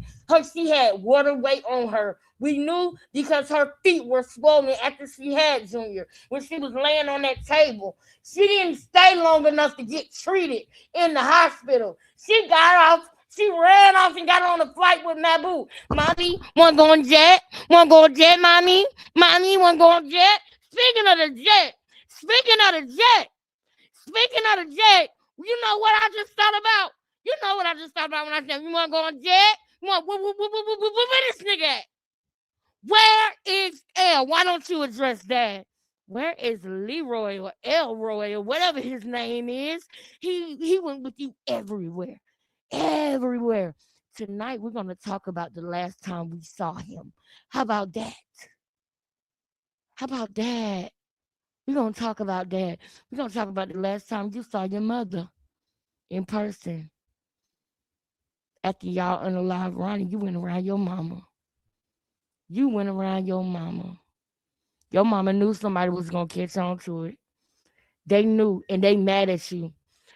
She had water weight on her. We knew because her feet were swollen after she had Junior. When she was laying on that table, she didn't stay long enough to get treated in the hospital. She got off. She ran off and got on a flight with Mabu. Mommy, want to go on jet? Want to go on jet, mommy? Mommy, want to go on jet? Speaking of the jet, speaking of the jet, you know what I just thought about? You know what I just thought about when I said, you want to go on jet? You want, where this nigga at? Where is L? Why don't you address that? Where is Leroy or Elroy or whatever his name is? He went with you everywhere. Everywhere. Tonight we're going to talk about the last time we saw him. How about that? How about that? We're going to talk about that. We're going to talk about the last time you saw your mother in person. After y'all unalive Ronnie, you went around your mama. You went around your mama. Your mama knew somebody was going to catch on to it. They knew, and they mad at you.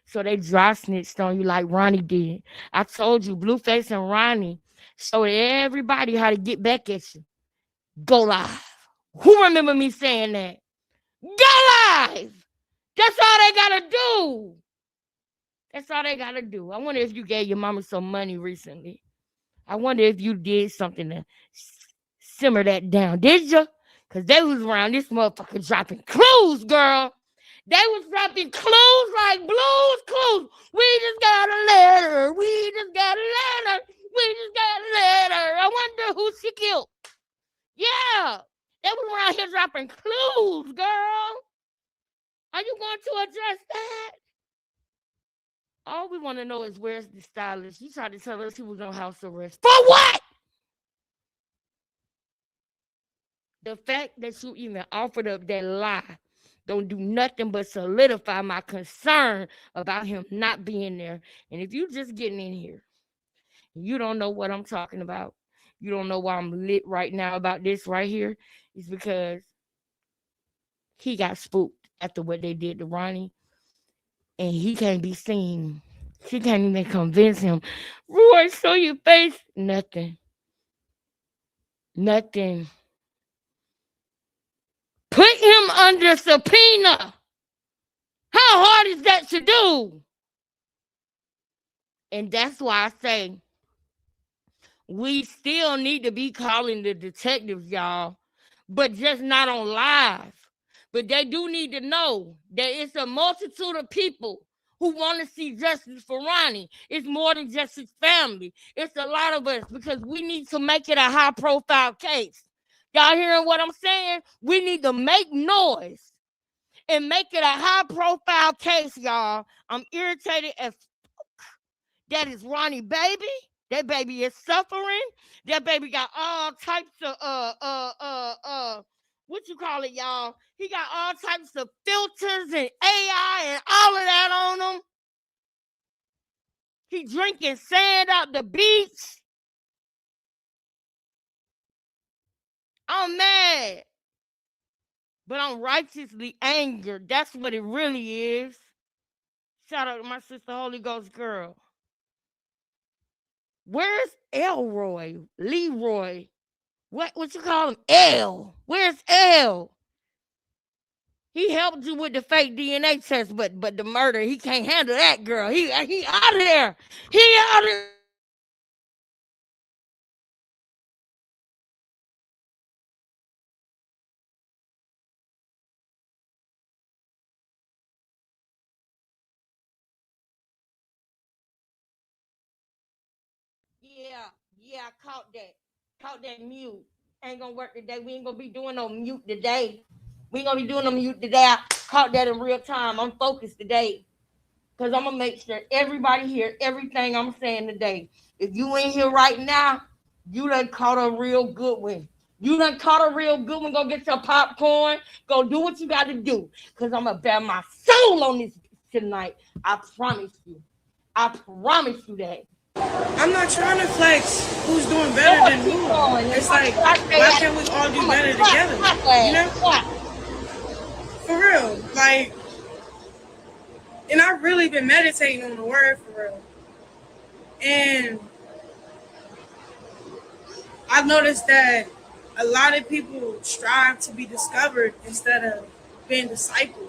So they dry snitched on you like Ronnie did. I told you, Blueface and Ronnie showed everybody how to get back at you. Go live. Who remember me saying that? Go live. That's all they got to do. That's all they got to do. I wonder if you gave your mama some money recently. I wonder if you did something to simmer that down. Did you? Because they was around this motherfucker dropping clues, girl. They was dropping clues like Blues Clues. We just got a letter. We just got a letter. We just got a letter. I wonder who she killed. Yeah. They was around here dropping clues, girl. Are you going to address that? All we want to know is where's the stylist. You tried to tell us he was on house arrest. For what? The fact that you even offered up that lie don't do nothing but solidify my concern about him not being there. And if you just getting in here, you don't know what I'm talking about. You don't know why I'm lit right now about this right here. It's because he got spooked after what they did to Ronnie. And he can't be seen. She can't even convince him. Roy, show your face. Nothing. Nothing. Put him under subpoena. How hard is that to do? And that's why I say we still need to be calling the detectives, y'all, but just not on live. But they do need to know that it's a multitude of people who want to see justice for Ronnie. It's more than just his family. It's a lot of us because we need to make it a high-profile case. Y'all hearing what I'm saying? We need to make noise and make it a high-profile case, y'all. I'm irritated as that is Ronnie baby. That baby is suffering. That baby got all types of what you call it, y'all? He got all types of filters and AI and all of that on him. He drinking sand out the beach. I'm mad. But I'm righteously angered. That's what it really is. Shout out to my sister Holy Ghost girl. Where's Elroy? Leroy? What you call him? L. Where's L? He helped you with the fake DNA test, but the murder, he can't handle that, girl. He out of there. He out of Yeah, I caught that. Caught that mute. Ain't gonna work today. We ain't gonna be doing no mute today. We ain't gonna be doing no mute today. I caught that in real time. I'm focused today. Because I'm gonna make sure everybody hear everything I'm saying today. If you ain't here right now, you done caught a real good one. You done caught a real good one. Go get your popcorn. Go do what you gotta do. Because I'm gonna bear my soul on this tonight. I promise you. I promise you that. I'm not trying to flex who's doing Know better what than keep who. going. And It's like, what I say, why can't we all do I'm a better clap, together? clap You ass, know? clap. For real. Like, and I've really been meditating on the word for real. And I've noticed that a lot of people strive to be discovered instead of being discipled.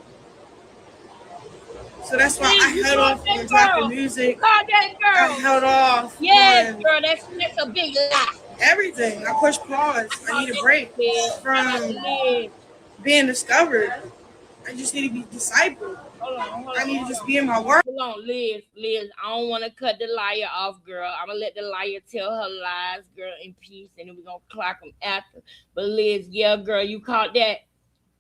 So that's why See, I you held caught off that on dropping girl. You music. caught that I girl. held off Yes, on girl, that's a big lie. everything. I pushed pause. I Caught need a that break Liz. Shout out to from Liz. being discovered. I just need to be discipled. Hold on, hold I on, need to hold just on. be in my word. Hold on, Liz. I don't want to cut the liar off, girl. I'm gonna let the liar tell her lies, girl, in peace, and then we're gonna clock them after. But Liz, yeah, girl, you caught that.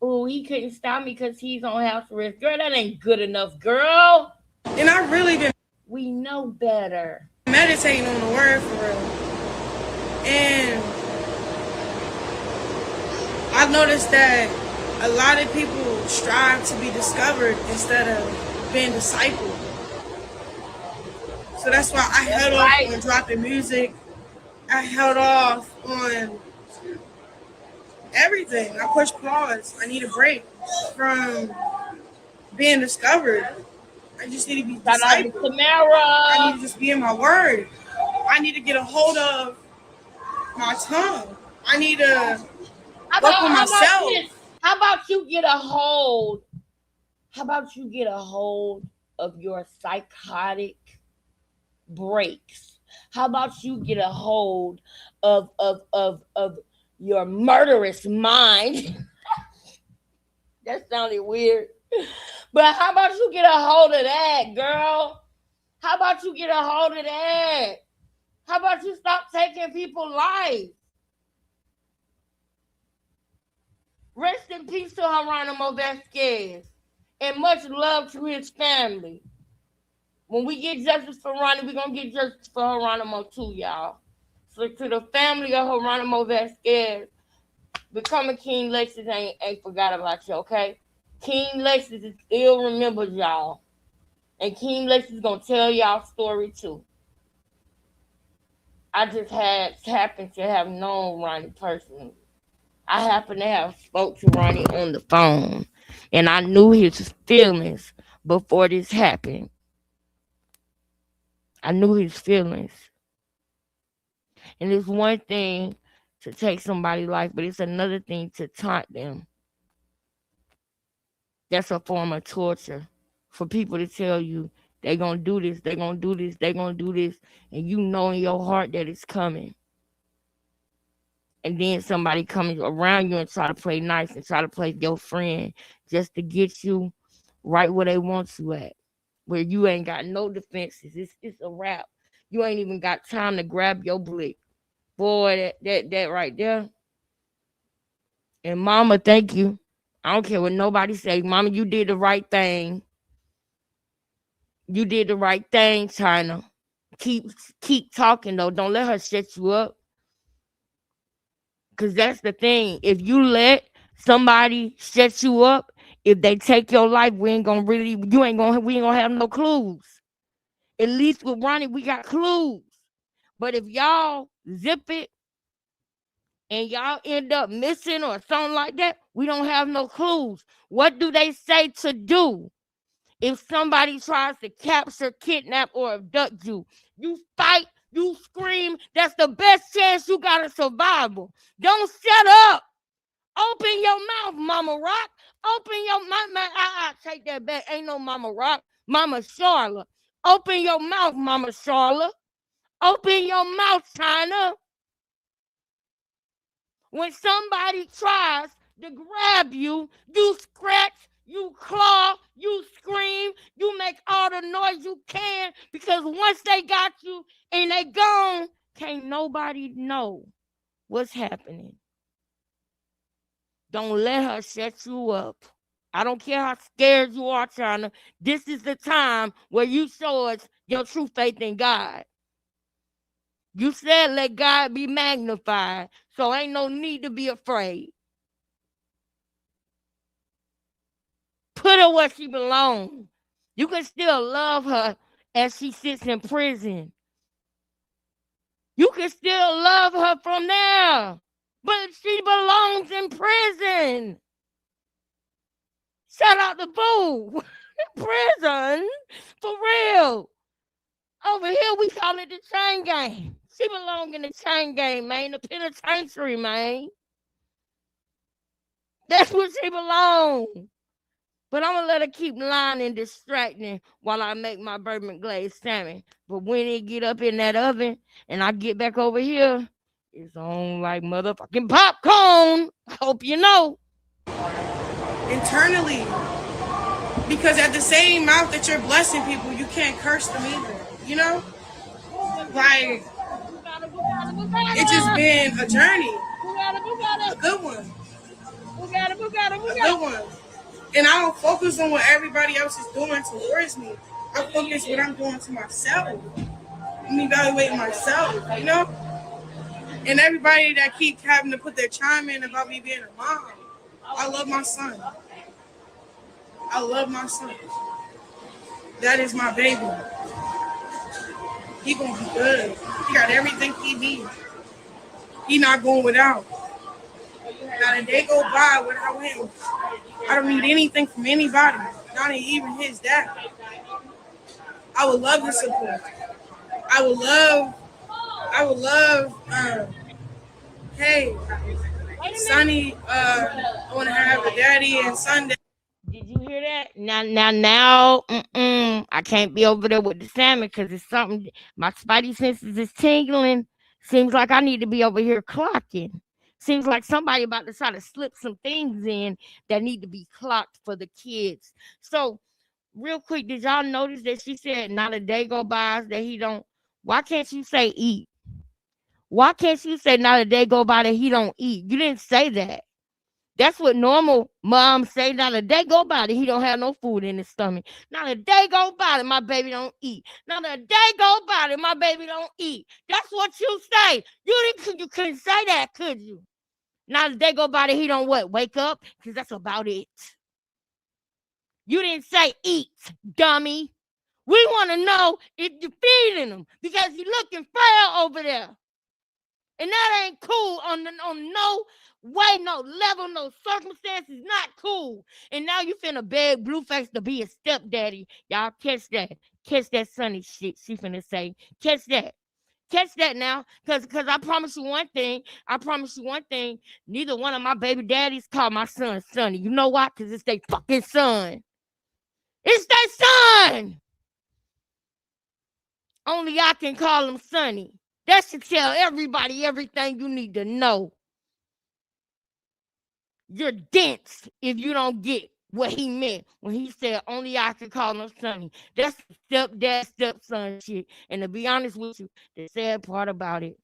Oh, he couldn't stop me because he's on house arrest. Girl, that ain't good enough, girl. And I've really been We know better. meditating on the word for real. And I've noticed that a lot of people strive to be discovered instead of being discipled. So that's why I That's held off right. on dropping music. I held off on everything. I pushed pause. I need a break from being discovered. I just need to be Shout out to discipled. I need Tamara. to just be in my word. I need to get a hold of my tongue. I need to work on How about myself. this? How about you get a hold? How about you get a hold of your psychotic breaks? How about you get a hold of your murderous mind? That sounded weird. But how about you get a hold of that, girl? How about you get a hold of that? How about you stop taking people's life? Rest in peace to Geronimo Vasquez. And much love to his family. When we get justice for Ronnie, we're going to get justice for Geronimo too, y'all. So to the family of Geronimo Vasquez, becoming King Lexus ain't forgot about you, okay? King Lexus is still remembered, y'all. And King Lexus is going to tell y'all story too. I just happened to have known Ronnie personally. I happened to have spoke to Ronnie on the phone, and I knew his feelings before this happened. I knew his feelings, and it's one thing to take somebody's life, but it's another thing to taunt them. That's a form of torture for people to tell you they're gonna do this, they're gonna do this, they're gonna do this, and you know in your heart that it's coming. And then somebody comes around you and try to play nice and try to play your friend just to get you right where they want you at, where you ain't got no defenses. It's a wrap. You ain't even got time to grab your blick. Boy, that right there. And mama, thank you. I don't care what nobody say. Mama, you did the right thing. You did the right thing, China. Keep keep talking though. Don't let her shut you up. Cause that's the thing. If you let somebody shut you up, if they take your life, we ain't gonna have no clues. At least with Ronnie, we got clues. But if y'all zip it and y'all end up missing or something like that, we don't have no clues. What do they say to do if somebody tries to capture, kidnap, or abduct you? You fight, you scream. That's the best chance you got of survival. Don't shut up. Open your mouth, Mama Rock. Open your mouth. I take that back. Ain't no Mama Rock. Mama Charlotte. Open your mouth, Mama Charlotte. Open your mouth, China. When somebody tries to grab you, you scratch, you claw, you scream, you make all the noise you can because once they got you and they gone, can't nobody know what's happening. Don't let her shut you up. I don't care how scared you are, China. This is the time where you show us your true faith in God. You said let God be magnified, so ain't no need to be afraid. Put her where she belongs. You can still love her as she sits in prison. You can still love her from there, but she belongs in prison. Shout out to Boo. Prison, for real. Over here, we call it the chain gang. She belong in the chain gang, man. The penitentiary, man. That's where she belong. But I'm gonna let her keep lying and distracting while I make my bourbon glazed salmon. But when it get up in that oven and I get back over here, it's on like motherfucking popcorn. I hope you know. Internally, because at the same mouth that you're blessing people, you can't curse them either. You know, like it's just been a journey, a good one, a good one. And I don't focus on what everybody else is doing towards me. I focus what I'm doing to myself. I'm evaluating myself, you know? And everybody that keeps having to put their chime in about me being a mom. I love my son. I love my son. That is my baby. He gonna be good. He got everything he needs. He not going without. Not a day go by without him. I don't need anything from anybody, not even his dad. I would love the support. I would love, hey, Sonny, I want to have a daddy and Sunday. Did you hear that? Now, I can't be over there with the salmon because it's something. My spidey senses is tingling. Seems like I need to be over here clocking. Seems like somebody about to try to slip some things in that need to be clocked for the kids. So, real quick, did y'all notice that she said not a day go by that he don't? Why can't you say eat? Why can't you say not a day go by that he don't eat? You didn't say that. That's what normal moms say. Not a day go by that he don't have no food in his stomach. Not a day go by that my baby don't eat. Not a day go by that my baby don't eat. That's what you say. You couldn't say that, could you? Not a day go by that he don't what? Wake up? Because that's about it. You didn't say eat, dummy. We want to know if you're feeding him because you're looking frail over there. And that ain't cool on no way, no level, no circumstances, not cool. And now you finna beg Blueface to be a stepdaddy. Y'all catch that. Catch that Sunny shit she finna say. Catch that. Catch that now. Cause I promise you one thing. Neither one of my baby daddies call my son Sonny. You know why? Cause it's their fucking son. It's their son. Only I can call him Sonny. That should tell everybody everything you need to know. You're dense if you don't get what he meant when he said only I can call him Sonny. That's stepdad, stepson shit. And to be honest with you, the sad part about it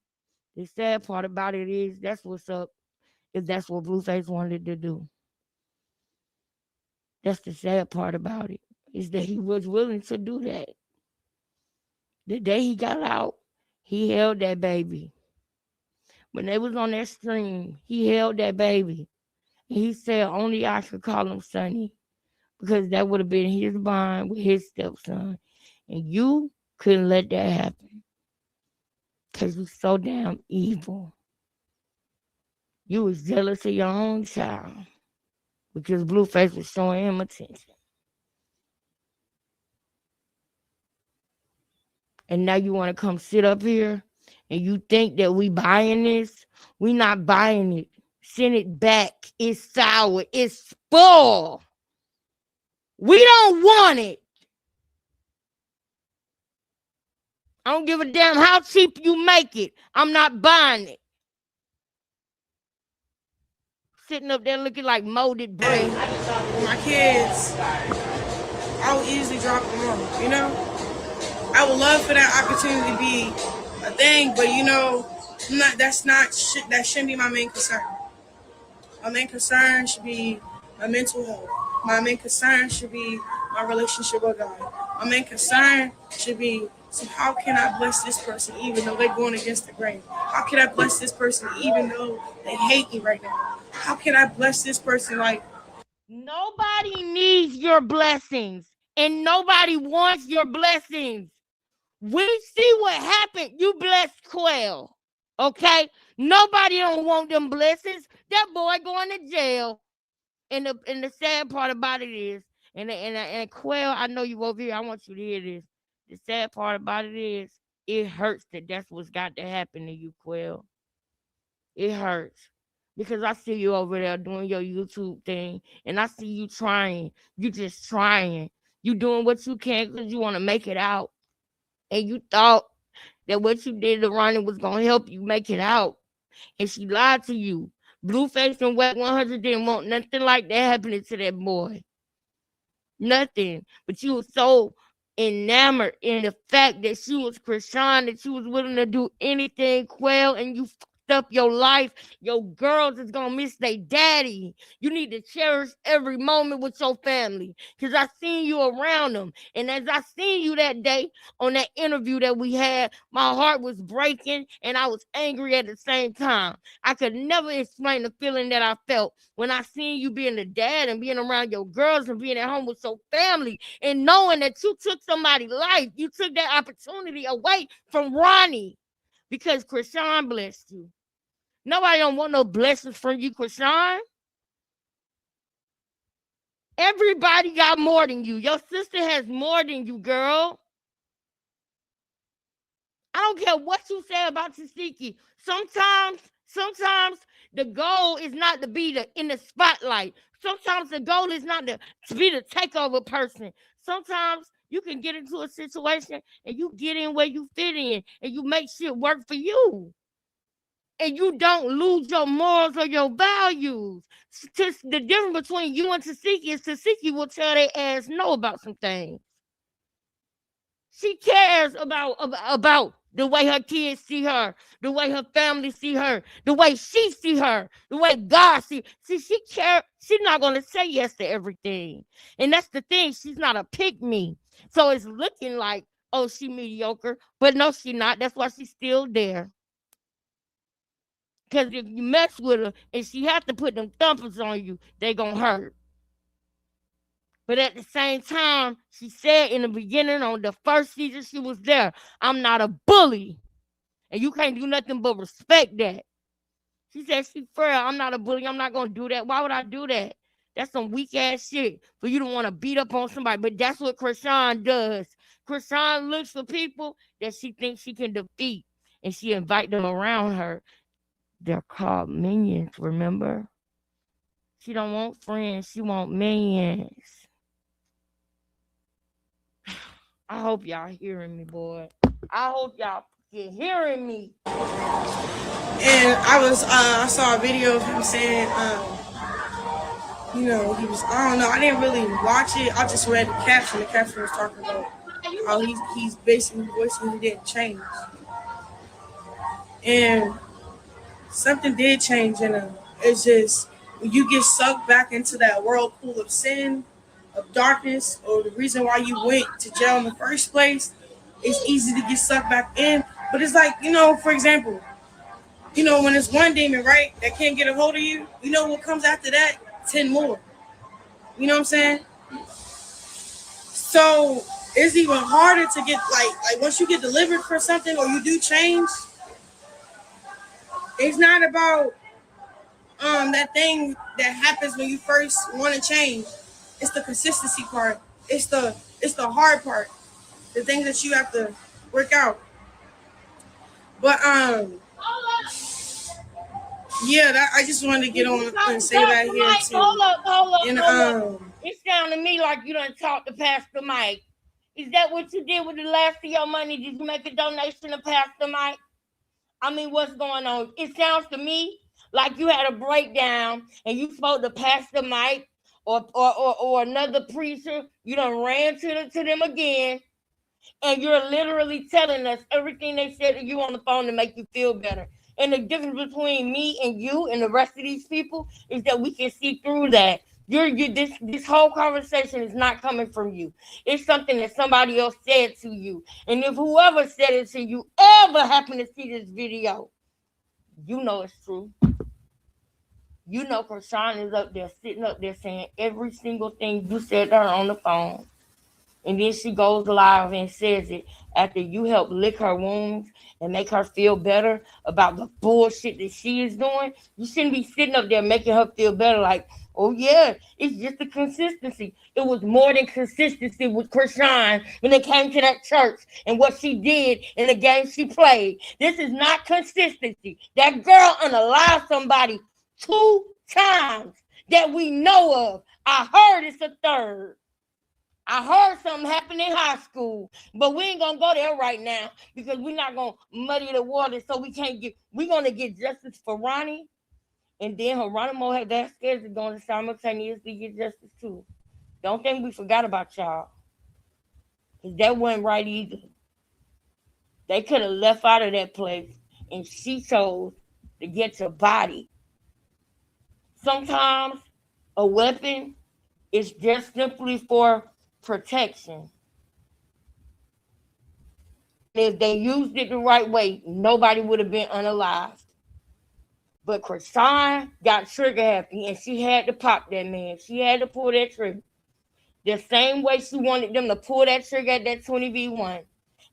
is that's what's up if that's what Blueface wanted to do. That's the sad part about it, is that he was willing to do that. The day he got out, he held that baby. When they was on that stream, he held that baby. And he said only I could call him Sonny because that would have been his bond with his stepson. And you couldn't let that happen because you're so damn evil. You was jealous of your own child because Blueface was showing him attention. And now you want to come sit up here and you think that we buying this? We not buying it. Send it back. It's sour. It's full. We don't want it. I don't give a damn how cheap you make it. I'm not buying it. Sitting up there looking like molded bread. My kids, I will easily drop them off, you know? I would love for that opportunity to be a thing, but you know, that shouldn't be my main concern. My main concern should be my mental health. My main concern should be my relationship with God. My main concern should be, so how can I bless this person even though they're going against the grain? How can I bless this person even though they hate me right now? How can I bless this person like... Nobody needs your blessings and nobody wants your blessings. We see what happened. You blessed Quell. Okay? Nobody don't want them blessings. That boy going to jail. And the sad part about it is, and Quell, I know you over here. I want you to hear this. The sad part about it is, it hurts that that's what's got to happen to you, Quell. It hurts because I see you over there doing your YouTube thing, and I see you trying. You just trying. You doing what you can because you want to make it out, and you thought that what you did to Ronnie was gonna help you make it out, and she lied to you. Blueface and Wet 100 didn't want nothing like that happening to that boy. Nothing. But you was so enamored in the fact that she was Krishan that you was willing to do anything, Quell, and you fucked up your life. Your girls is gonna miss their daddy. You need to cherish every moment with your family. Cause I seen you around them. And as I seen you that day on that interview that we had, my heart was breaking and I was angry at the same time. I could never explain the feeling that I felt when I seen you being a dad and being around your girls and being at home with your family and knowing that you took somebody's life. You took that opportunity away from Ronnie because Krishan blessed you. Nobody don't want no blessings from you, Krishan. Everybody got more than you. Your sister has more than you, girl. I don't care what you say about Tasiki. Sometimes the goal is not to be in the spotlight. Sometimes the goal is not to be the takeover person. Sometimes you can get into a situation and you get in where you fit in and you make shit work for you. And you don't lose your morals or your values. The difference between you and Tasiki is Tasiki will tell their ass no about some things. She cares about the way her kids see her, the way her family see her, the way she see her, the way God see. See, she care. She's not gonna say yes to everything, and that's the thing. She's not a pick me, so it's looking like, oh, she mediocre, but no, she not. That's why she's still there. Because if you mess with her and she have to put them thumpers on you, they gonna hurt. But at the same time, she said in the beginning on the first season she was there, I'm not a bully. And you can't do nothing but respect that. She said she frail. I'm not a bully. I'm not gonna do that. Why would I do that? That's some weak ass shit for you to want to beat up on somebody. But that's what Krishan does. Krishan looks for people that she thinks she can defeat. And she invite them around her. They're called minions, remember? She don't want friends. She want minions. I hope y'all hearing me, boy. I hope y'all get hearing me. And I saw a video of him saying, he was, I don't know, I didn't really watch it. I just read the caption. The caption was talking about how he's basically voicing he didn't change. And something did change in him. It's just when you get sucked back into that whirlpool of sin, of darkness, or the reason why you went to jail in the first place, it's easy to get sucked back in. But it's like, for example, when it's one demon, right, that can't get a hold of you, what comes after that? 10 more. You know what I'm saying? So it's even harder to get, like once you get delivered for something or you do change, it's not about that thing that happens when you first want to change. It's the consistency part. It's the hard part. The things that you have to work out. But yeah, I just wanted to get on and say that here too. Hold up. It sounded to me like you done talked to Pastor Mike. Is that what you did with the last of your money? Did you make a donation to Pastor Mike? I mean, what's going on? It sounds to me like you had a breakdown and you spoke to Pastor Mike or another preacher. You done ran to them again, and you're literally telling us everything they said to you on the phone to make you feel better. And the difference between me and you and the rest of these people is that we can see through that. This whole conversation is not coming from you. It's something that somebody else said to you. And if whoever said it to you ever happened to see this video, you know it's true. You know Krishan is up there, sitting up there saying every single thing you said to her on the phone. And then she goes live and says it after you help lick her wounds and make her feel better about the bullshit that she is doing. You shouldn't be sitting up there making her feel better like, oh yeah, it's just the consistency. It was more than consistency with Krishan when it came to that church and what she did in the game she played. This is not consistency. That girl unalived somebody 2 times that we know of. I heard it's a third. I heard something happened in high school, but we ain't gonna go there right now because we're not gonna muddy the water. So we're gonna get justice for Ronnie, and then Geronimo had that scared is gonna simultaneously get justice too. Don't think we forgot about y'all, cause that wasn't right either. They could have left out of that place, and she chose to get your body. Sometimes a weapon is just simply for protection. And if they used it the right way, nobody would have been unalived. But Krishan got trigger happy and she had to pop that man. She had to pull that trigger. The same way she wanted them to pull that trigger at that 20v1.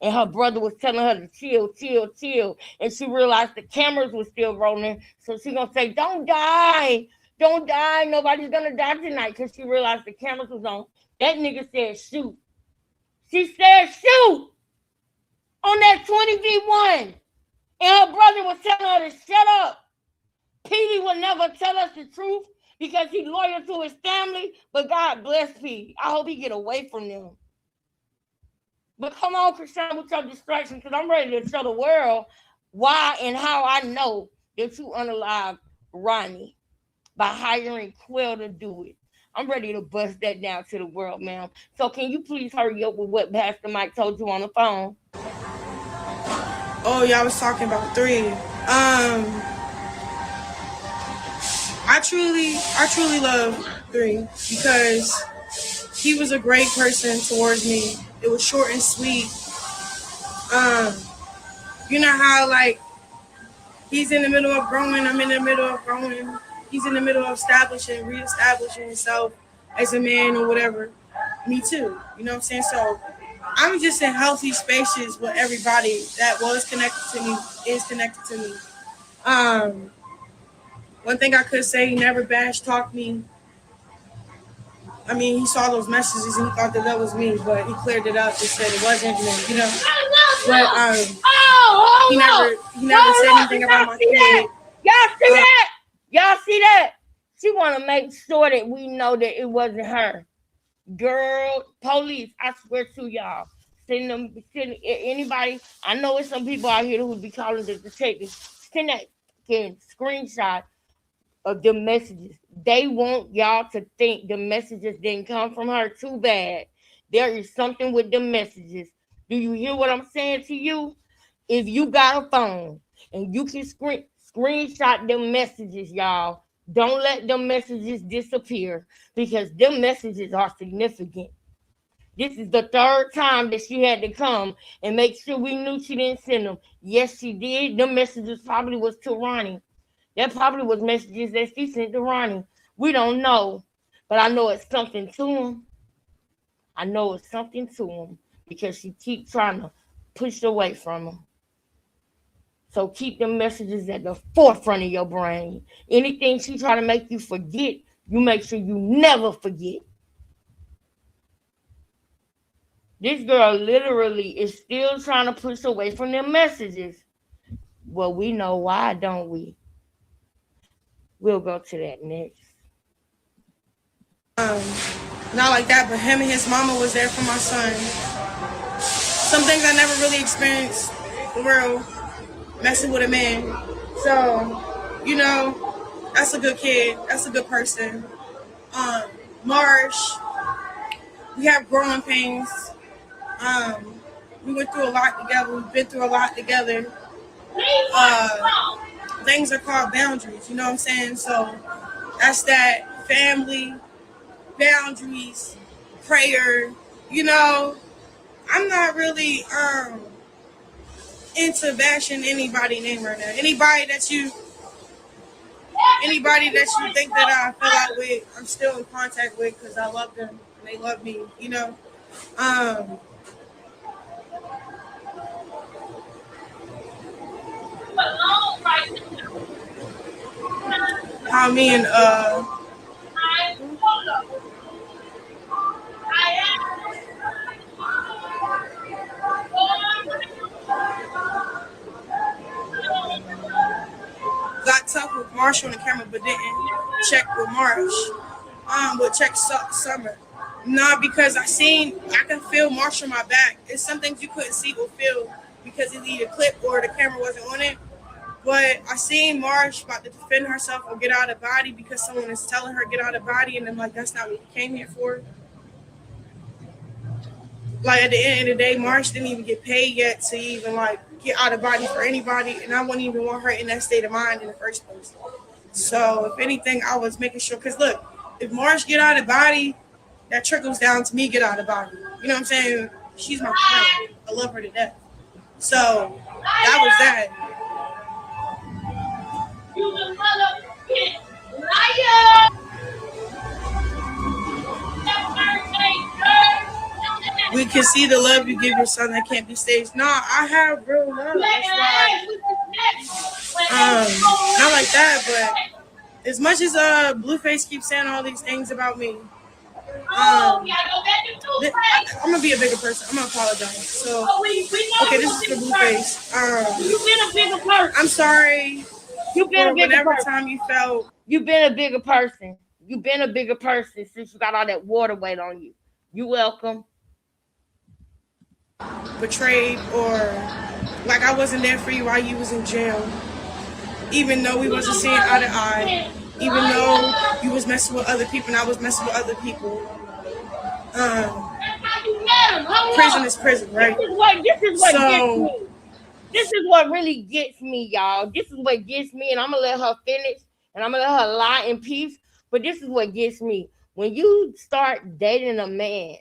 And her brother was telling her to chill, chill, chill. And she realized the cameras were still rolling. So she gonna say, don't die. Don't die. Nobody's gonna die tonight. Because she realized the cameras was on. That nigga said shoot. She said shoot on that 20v1. And her brother was telling her to shut up. Petey will never tell us the truth because he's loyal to his family, but God bless Petey. I hope he get away from them. But come on, Krishan, with your distraction, because I'm ready to show the world why and how I know that you unalived Ronnie by hiring Quill to do it. I'm ready to bust that down to the world, ma'am. So can you please hurry up with what Pastor Mike told you on the phone? Oh, y'all was talking about 3. I truly love 3 because he was a great person towards me. It was short and sweet. You know how like he's in the middle of growing, I'm in the middle of growing. He's in the middle of reestablishing himself as a man or whatever. Me too. You know what I'm saying? So I'm just in healthy spaces with everybody that was connected to me, is connected to me. One thing I could say, he never bash talked me. I mean, he saw those messages and he thought that was me, but he cleared it up and said it wasn't me, you know. But he never said anything about my kid. Y'all see that? Y'all see that? She want to make sure that we know that it wasn't her. Girl, police, I swear to y'all. Send anybody. I know it's some people out here who would be calling the detectives. Send that screenshot of the messages. They want y'all to think the messages didn't come from her. Too bad. There is something with the messages. Do you hear what I'm saying to you? If you got a phone and you can screenshot them messages, y'all, don't let them messages disappear because them messages are significant. This is the 3rd time that she had to come and make sure we knew she didn't send them. Yes, she did. Them messages probably was to Ronnie. That probably was messages that she sent to Ronnie. We don't know, but I know it's something to him. I know it's something to him because she keep trying to push away from him. So keep the messages at the forefront of your brain. Anything she try to make you forget, you make sure you never forget. This girl literally is still trying to push away from them messages. Well, we know why, don't we? We'll go to that next. Not like that, but him and his mama was there for my son. Some things I never really experienced for real, messing with a man. So, you know, that's a good kid. That's a good person. Marsh, we have growing pains. We went through a lot together. We've been through a lot together. Things are called boundaries, you know what I'm saying? So that's that family, boundaries, prayer, you know. I'm not really into bashing anybody's name right now. Anybody that you think that I fell out with, I'm still in contact with because I love them and they love me, you know. Um, how me and got tough with Marshall on the camera, but didn't check with Marsh. But check Summer. Nah, because I can feel Marsh on my back. It's some things you couldn't see or feel because it's either clip or the camera wasn't on it. But I seen Marsh about to defend herself or get out of body because someone is telling her get out of body, and I'm like, that's not what we came here for. Like at the end of the day, Marsh didn't even get paid yet to even like get out of body for anybody, and I wouldn't even want her in that state of mind in the first place. So if anything, I was making sure because look, if Marsh get out of body, that trickles down to me get out of body. You know what I'm saying? She's my friend. I love her to death. So that was that. We can see the love you give your son that can't be staged. No, I have real love. That's why, not like that, but as much as Blueface keeps saying all these things about me, I'm gonna be a bigger person. I'm gonna apologize. So, okay, this is for Blueface. You've been a bigger person. I'm sorry. You've been a bigger whenever person. time you felt. You've been a bigger person. You've been a bigger person since you got all that water weight on you. You welcome. Betrayed or like I wasn't there for you while you was in jail. Even though we wasn't seeing eye to eye. Even though you was messing with other people and I was messing with other people. Prison is prison, right? This is what gets me. This is what really gets me, y'all. This is what gets me, and I'm gonna let her finish, and I'm gonna let her lie in peace. But this is what gets me. When you start dating a man,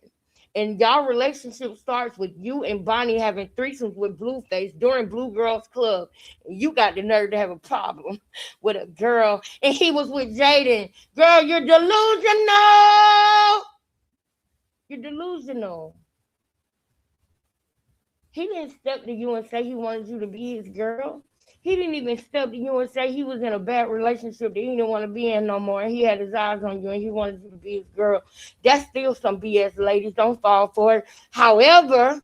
and y'all relationship starts with you and Bonnie having threesomes with Blueface during Blue Girls Club, and you got the nerve to have a problem with a girl, and he was with Jaden. Girl, you're delusional. You're delusional. He didn't step to you and say he wanted you to be his girl. He didn't even step to you and say he was in a bad relationship that he didn't want to be in no more. And he had his eyes on you and he wanted you to be his girl. That's still some BS, ladies. Don't fall for it. However,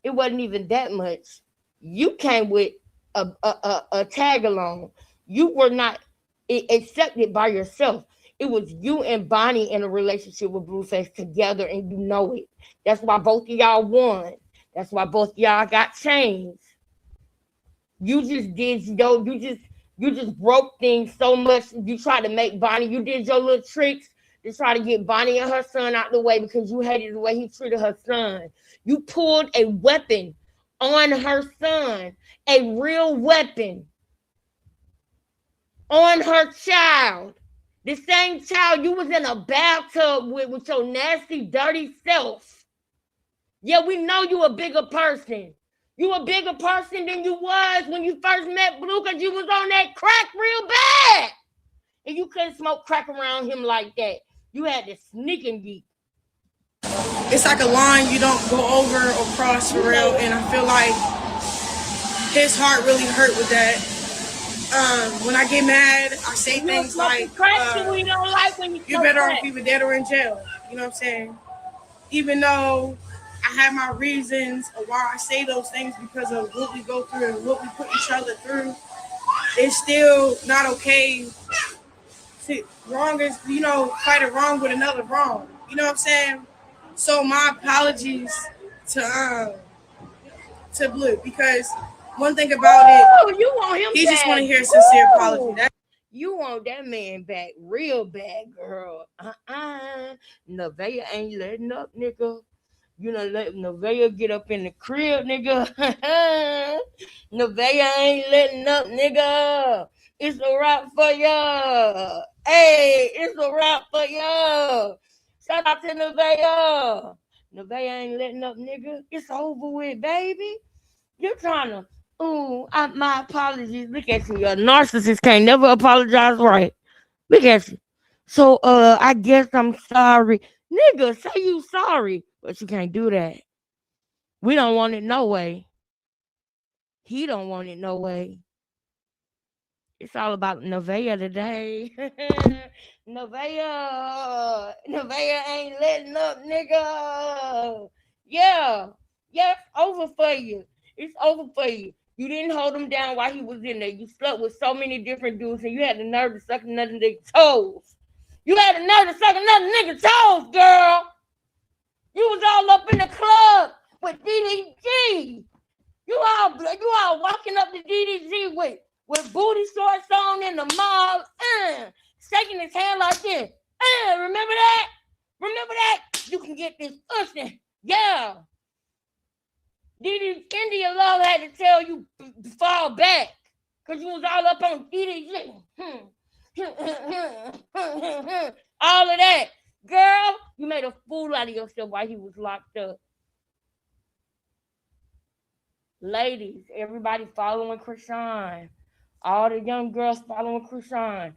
it wasn't even that much. You came with a tag along. You were not accepted by yourself. It was you and Bonnie in a relationship with Blueface together, and you know it. That's why both of y'all won. That's why both of y'all got changed. You just did you just broke things so much. You tried to make Bonnie. You did your little tricks to try to get Bonnie and her son out the way because you hated the way he treated her son. You pulled a weapon on her son, a real weapon on her child. The same child you was in a bathtub with your nasty, dirty self. Yeah, we know you a bigger person. You a bigger person than you was when you first met Blue because you was on that crack real bad. And you couldn't smoke crack around him like that. You had to sneak and geek. It's like a line you don't go over or cross for real. And I feel like his heart really hurt with that. When I get mad, I say things like, you're better off either dead or in jail. You know what I'm saying? Even though I have my reasons of why I say those things because of what we go through and what we put each other through, it's still not okay to wrong is, fight a wrong with another wrong. You know what I'm saying? So my apologies to Blue because one thing about it, you want him he back. just want to hear a sincere apology. You want that man back real bad, girl. Nevaeh ain't letting up, nigga. You know, let Nevaeh get up in the crib, nigga. Nevaeh ain't letting up, nigga. It's a wrap for ya. Hey, it's a wrap for ya. Shout out to Nevaeh. Nevaeh ain't letting up, nigga. It's over with, baby. You're trying to. My apologies. Look at you. A narcissist can't never apologize right. Look at you. So I guess I'm sorry. Nigga, say you sorry. But you can't do that. We don't want it no way. He don't want it no way. It's all about Nevaeh today. Nevaeh ain't letting up, nigga. Yeah. Yeah, it's over for you. It's over for you. You didn't hold him down while he was in there. You slept with so many different dudes and you had the nerve to suck another nigga's toes. You had the nerve to suck another nigga's toes, girl. You was all up in the club with DDG. You all walking up to DDG with booty shorts on in the mall, shaking his hand like this. Remember that? Remember that? You can get this pussy. Yeah. India Love had to tell you fall back. Cause you was all up on DDG. All of that. Girl, you made a fool out of yourself while he was locked up. Ladies, everybody following Krishan. All the young girls following Krishan.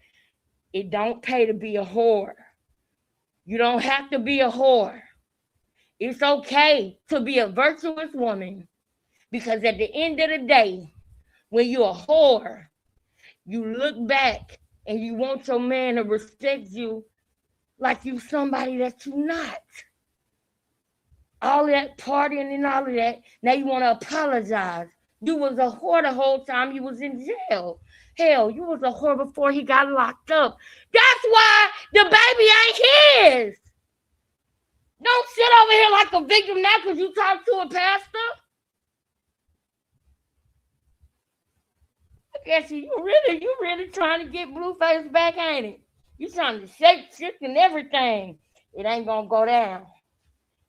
It don't pay to be a whore. You don't have to be a whore. It's okay to be a virtuous woman. Because at the end of the day, when you're a whore, you look back and you want your man to respect you like you somebody that you not. All that partying and all of that. Now you want to apologize. You was a whore the whole time you was in jail. Hell, you was a whore before he got locked up. That's why the baby ain't his. Don't sit over here like a victim now because you talk to a pastor. I guess you really trying to get Blueface back, ain't it? You trying to shake and everything. It ain't gonna go down.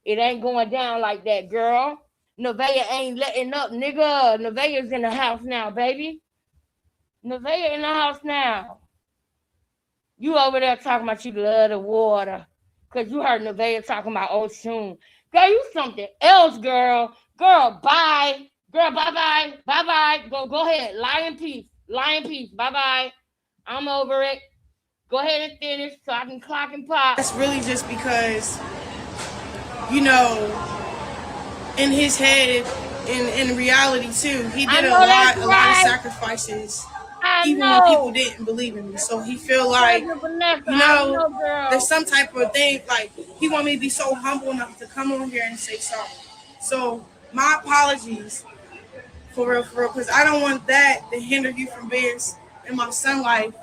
It ain't going down like that, girl. Nevaeh ain't letting up, nigga. Nevaeh's in the house now, baby. Nevaeh in the house now. You over there talking about you love the water. Because you heard Nevaeh talking about Oshun. Girl, you something else, girl. Girl, bye. Girl, bye-bye. Bye-bye. Go ahead. Lie in peace. Lie in peace. Bye-bye. I'm over it. Go ahead and finish so I can clock and pop. That's really just because, you know, in his head, in reality too, he did a lot of sacrifices, even when people didn't believe in me. So he feel like, there's some type of thing, like he want me to be so humble enough to come on here and say sorry. So my apologies, for real, because I don't want that to hinder you from being in my son life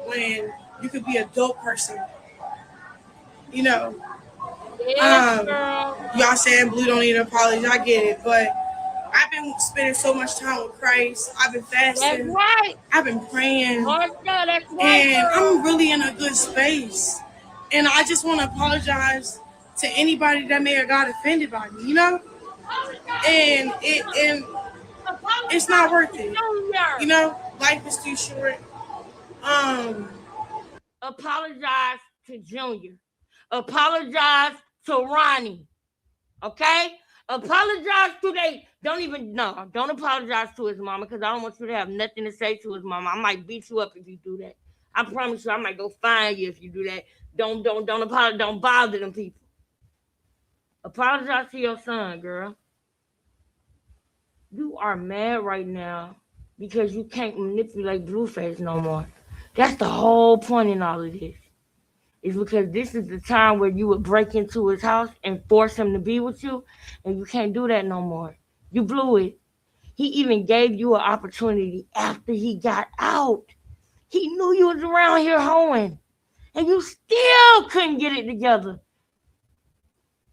when you could be a dope person. You know, y'all saying Blue don't need an apology. I get it, but I've been spending so much time with Christ. I've been fasting. That's right. I've been praying. That's right, and I'm really in a good space. And I just want to apologize to anybody that may have got offended by me, you know? And it's not worth it. You know, life is too short. Apologize to Junior. Apologize to Ronnie. Okay? Apologize to don't apologize to his mama because I don't want you to have nothing to say to his mama. I might beat you up if you do that. I promise you I might go find you if you do that. Don't apologize. Don't bother them people. Apologize to your son, girl. You are mad right now because you can't manipulate Blueface no more. That's the whole point in all of this. Is because this is the time where you would break into his house and force him to be with you, and you can't do that no more. You blew it. He even gave you an opportunity after he got out. He knew you was around here hoeing, and you still couldn't get it together.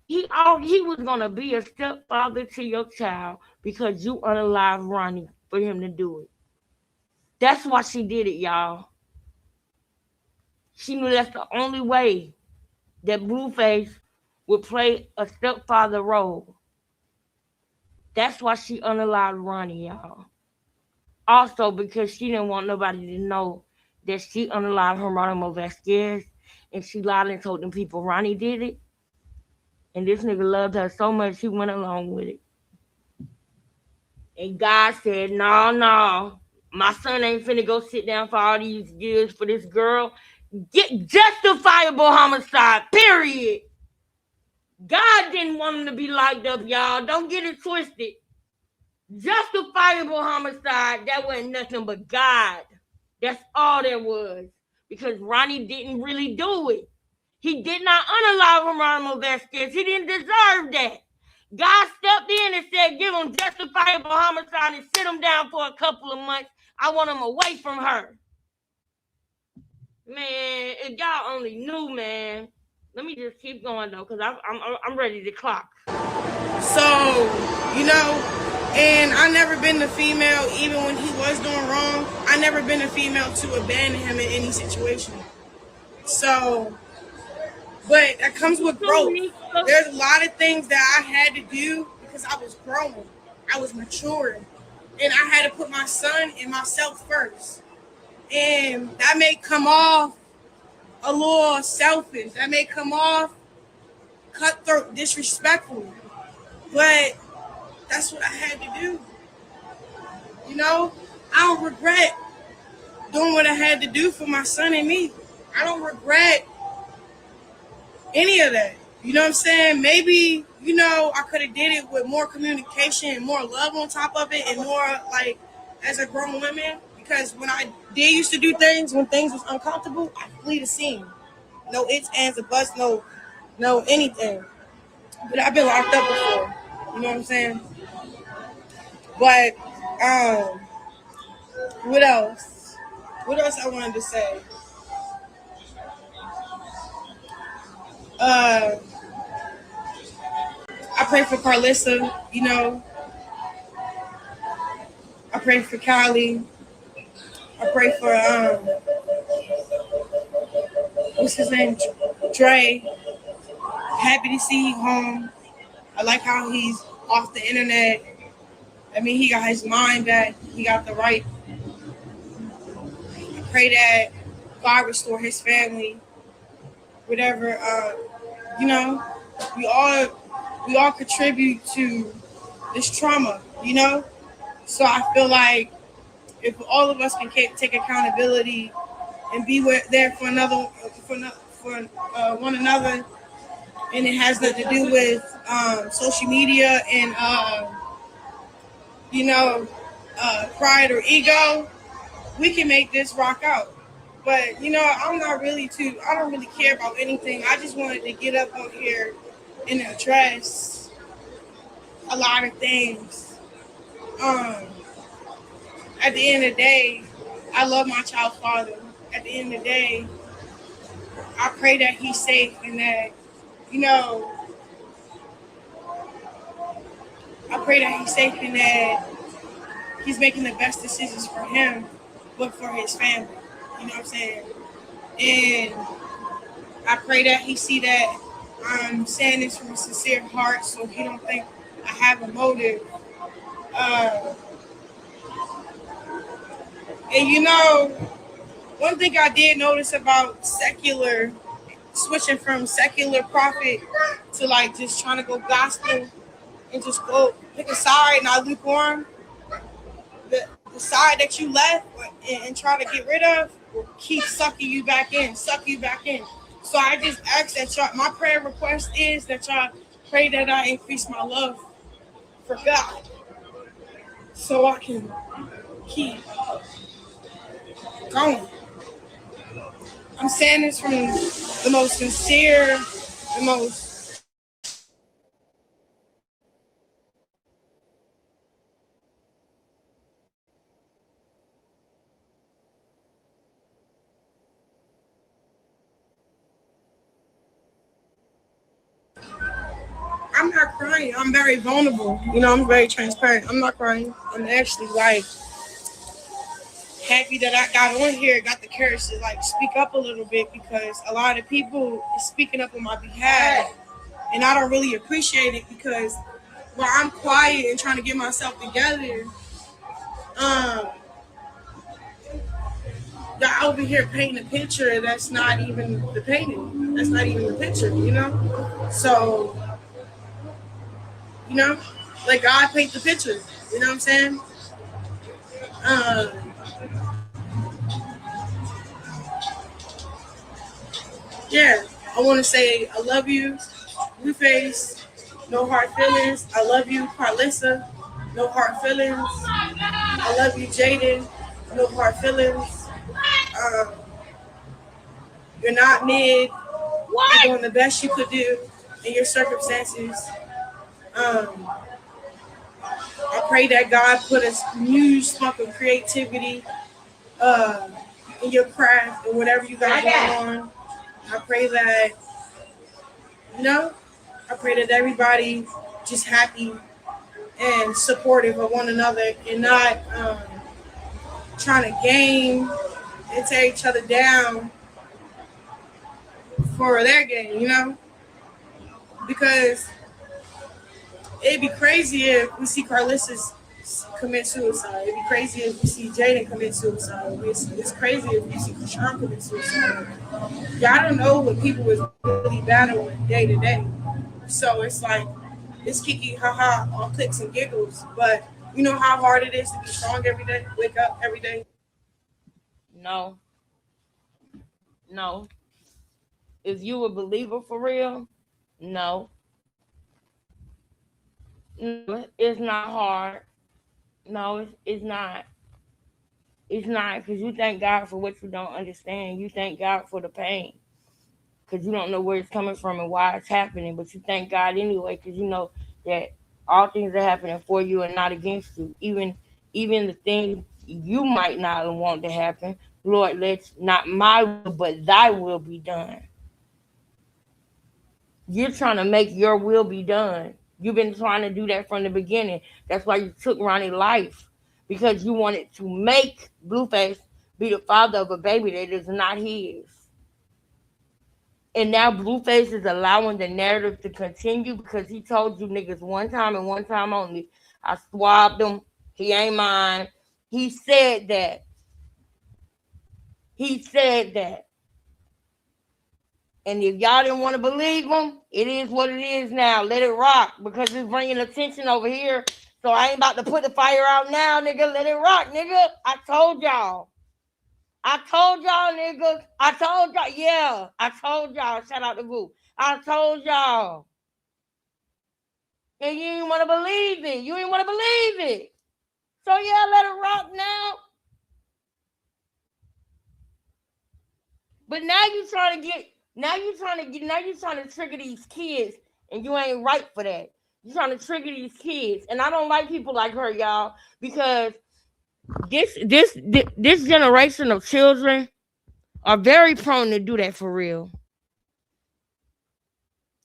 He was gonna be a stepfather to your child because you unalived Ronnie for him to do it. That's why she did it, y'all. She knew that's the only way that Blueface would play a stepfather role. That's why she unalived Ronnie, y'all. Also, because she didn't want nobody to know that she unalived Geronimo Vasquez and she lied and told them people Ronnie did it. And this nigga loved her so much he went along with it. And God said, no, my son ain't finna go sit down for all these years for this girl. Justify justifiable homicide, period. God didn't want him to be locked up, y'all. Don't get it twisted. Justifiable homicide, that wasn't nothing but God. That's all there was. Because Ronnie didn't really do it. He did not unalive Geronimo Vasquez. He didn't deserve that. God stepped in and said, give him justifiable homicide and sit him down for a couple of months. I want him away from her. Man, if y'all only knew, man. Let me just keep going, though, because I'm ready to clock. So, and I never been the female, even when he was doing wrong, I never been a female to abandon him in any situation. So, but that comes with growth. There's a lot of things that I had to do because I was growing. I was maturing. And I had to put my son and myself first. And that may come off a little selfish. That may come off cutthroat, disrespectful. But that's what I had to do. I don't regret doing what I had to do for my son and me. I don't regret any of that. You know what I'm saying? Maybe, I could have did it with more communication and more love on top of it and more like as a grown woman. Because when I did used to do things, when things was uncomfortable, I flee the scene. No ifs, ands, or buts, no anything. But I've been locked up before. You know what I'm saying? But, what else? What else I wanted to say? I pray for Carlissa, I pray for Kylie. I pray for, what's his name? Dre. Happy to see him home. I like how he's off the internet. I mean, he got his mind back. He got the right. I pray that God restore his family. Whatever, we all contribute to this trauma, So I feel like if all of us can take accountability and be there for one another, and it has nothing to do with social media and pride or ego, we can make this rock out. But I don't really care about anything. I just wanted to get up on here and address a lot of things. At the end of the day, I love my child's father. At the end of the day, I pray that he's safe and that, I pray that he's safe and that he's making the best decisions for him, but for his family. You know what I'm saying? And I pray that he see that I'm saying this from a sincere heart so he don't think I have a motive. And one thing I did notice about switching from secular prophet to like just trying to go gospel and just go pick a side, not lukewarm. The side that you left and try to get rid of will keep sucking you back in. So I just ask that y'all, my prayer request is that y'all pray that I increase my love for God so I can keep going. I'm saying this from the most sincere, the most I'm not crying. I'm very vulnerable. I'm very transparent. I'm not crying. I'm actually happy that I got on here, got the courage to speak up a little bit because a lot of people is speaking up on my behalf and I don't really appreciate it because while I'm quiet and trying to get myself together, y'all over here painting a picture that's not even the painting. That's not even the picture, So, God paint the picture. You know what I'm saying? Yeah, I want to say I love you, Blueface. No hard feelings. I love you, Carlissa. No hard feelings. I love you, Jaden. No hard feelings. Um, you're not mid. You're What? doing the best you could do in your circumstances. Um, I pray that God put a new spark of creativity uh, in your craft and whatever you got going on. I pray that, you know, I pray that everybody just happy and supportive of one another and not trying to game and tear each other down for their game, you know? Because it'd be crazy if we see Carlissus commit suicide. It'd be crazy if we see Jaden commit suicide. It's crazy if we see Krishan commit suicide. Y'all don't know what people is really battling day to day. So it's like, it's kiki haha on clicks and giggles. But you know how hard it is to be strong every day, wake up every day. No, no. Is you a believer for real? No, no. It's not hard. No, it's not. It's not because you thank God for what you don't understand. You thank God for the pain because you don't know where it's coming from and why it's happening. But you thank God anyway because you know that all things are happening for you and not against you. Even the things you might not want to happen. Lord, let not my will but thy will be done. You're trying to make your will be done. You've been trying to do that from the beginning. That's why you took Ronnie's life because you wanted to make Blueface be the father of a baby that is not his. And now Blueface is allowing the narrative to continue because he told you niggas one time and one time only. I swabbed him. He ain't mine. He said that. He said that. And if y'all didn't want to believe him, it is what it is now. Let it rock because it's bringing attention over here. So I ain't about to put the fire out now, nigga. Let it rock, nigga. I told y'all. I told y'all, nigga. I told y'all. Yeah, I told y'all. Shout out to Boo. I told y'all. And you didn't want to believe it. You didn't want to believe it. So yeah, let it rock now. But now you trying to get, now you trying to trigger these kids, and you ain't right for that. You trying to trigger these kids, and I don't like people like her, y'all, because this generation of children are very prone to do that for real.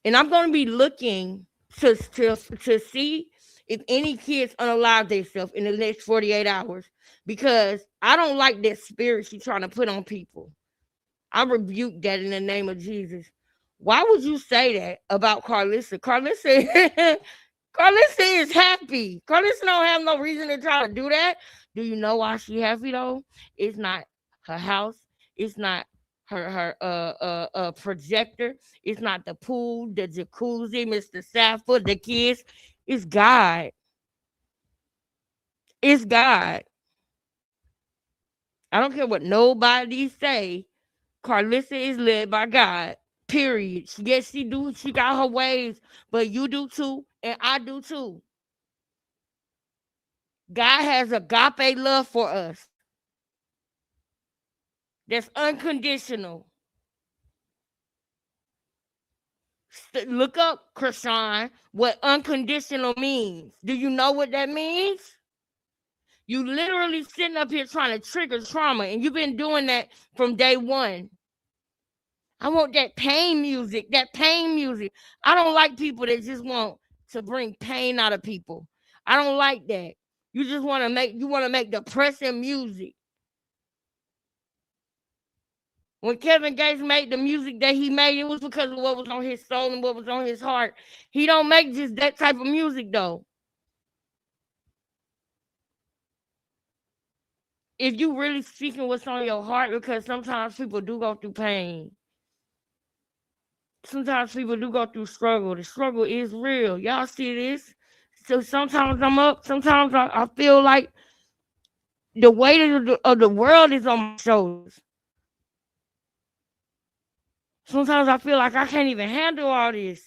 And I'm gonna be looking to see if any kids unalive themselves in the next 48 hours because I don't like that spirit she's trying to put on people. I rebuke that in the name of Jesus. Why would you say that about Carlissa? Carlissa, Carlissa is happy. Carlissa don't have no reason to try to do that. Do you know why she happy though? It's not her house. It's not her projector. It's not the pool, the jacuzzi, Mr. Safford, the kids. It's God. It's God. I don't care what nobody say. Carlissa is led by God. Period. Yes, she do. She got her ways, but you do too, and I do too. God has agape love for us. That's unconditional. Look up, Krishan, what unconditional means. Do you know what that means? You literally sitting up here trying to trigger trauma, and you've been doing that from day one. I want that pain music, that pain music. I don't like people that just want to bring pain out of people. I don't like that. You want to make depressing music. When Kevin Gates made the music that he made, it was because of what was on his soul and what was on his heart. He don't make just that type of music though. If you really speaking what's on your heart, because sometimes people do go through pain. Sometimes people do go through struggle. The struggle is real. Y'all see this? So sometimes I'm up. Sometimes I feel like the weight of the world is on my shoulders. Sometimes I feel like I can't even handle all this.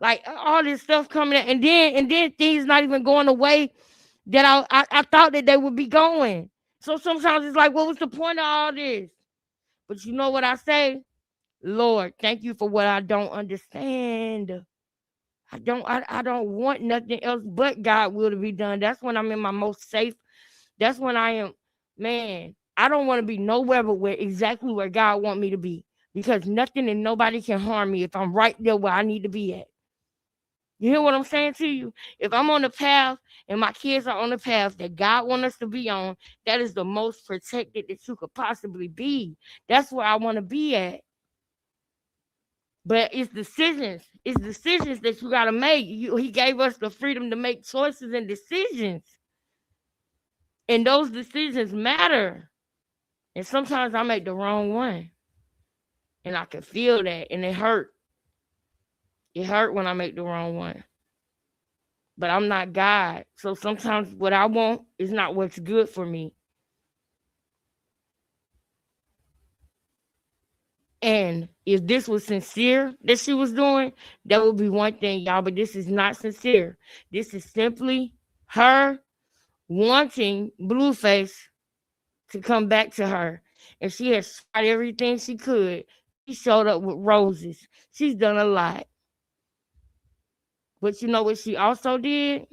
Like all this stuff coming in, and then things not even going the way that I thought that they would be going. So sometimes it's like, what was the point of all this? But you know what I say? Lord, thank you for what I don't understand. I don't want nothing else but God will to be done. That's when I'm in my most safe. That's when I am, man. I don't want to be nowhere but where exactly where God want me to be. Because nothing and nobody can harm me if I'm right there where I need to be at. You hear what I'm saying to you? If I'm on the path and my kids are on the path that God wants us to be on, that is the most protected that you could possibly be. That's where I want to be at. But it's decisions. It's decisions that you gotta make. He gave us the freedom to make choices and decisions. And those decisions matter. And sometimes I make the wrong one. And I can feel that. And it hurt. It hurt when I make the wrong one. But I'm not God. So sometimes what I want is not what's good for me. And if this was sincere that she was doing, that would be one thing, y'all. But this is not sincere. This is simply her wanting Blueface to come back to her. And she has tried everything she could. She showed up with roses. She's done a lot. But you know what she also did?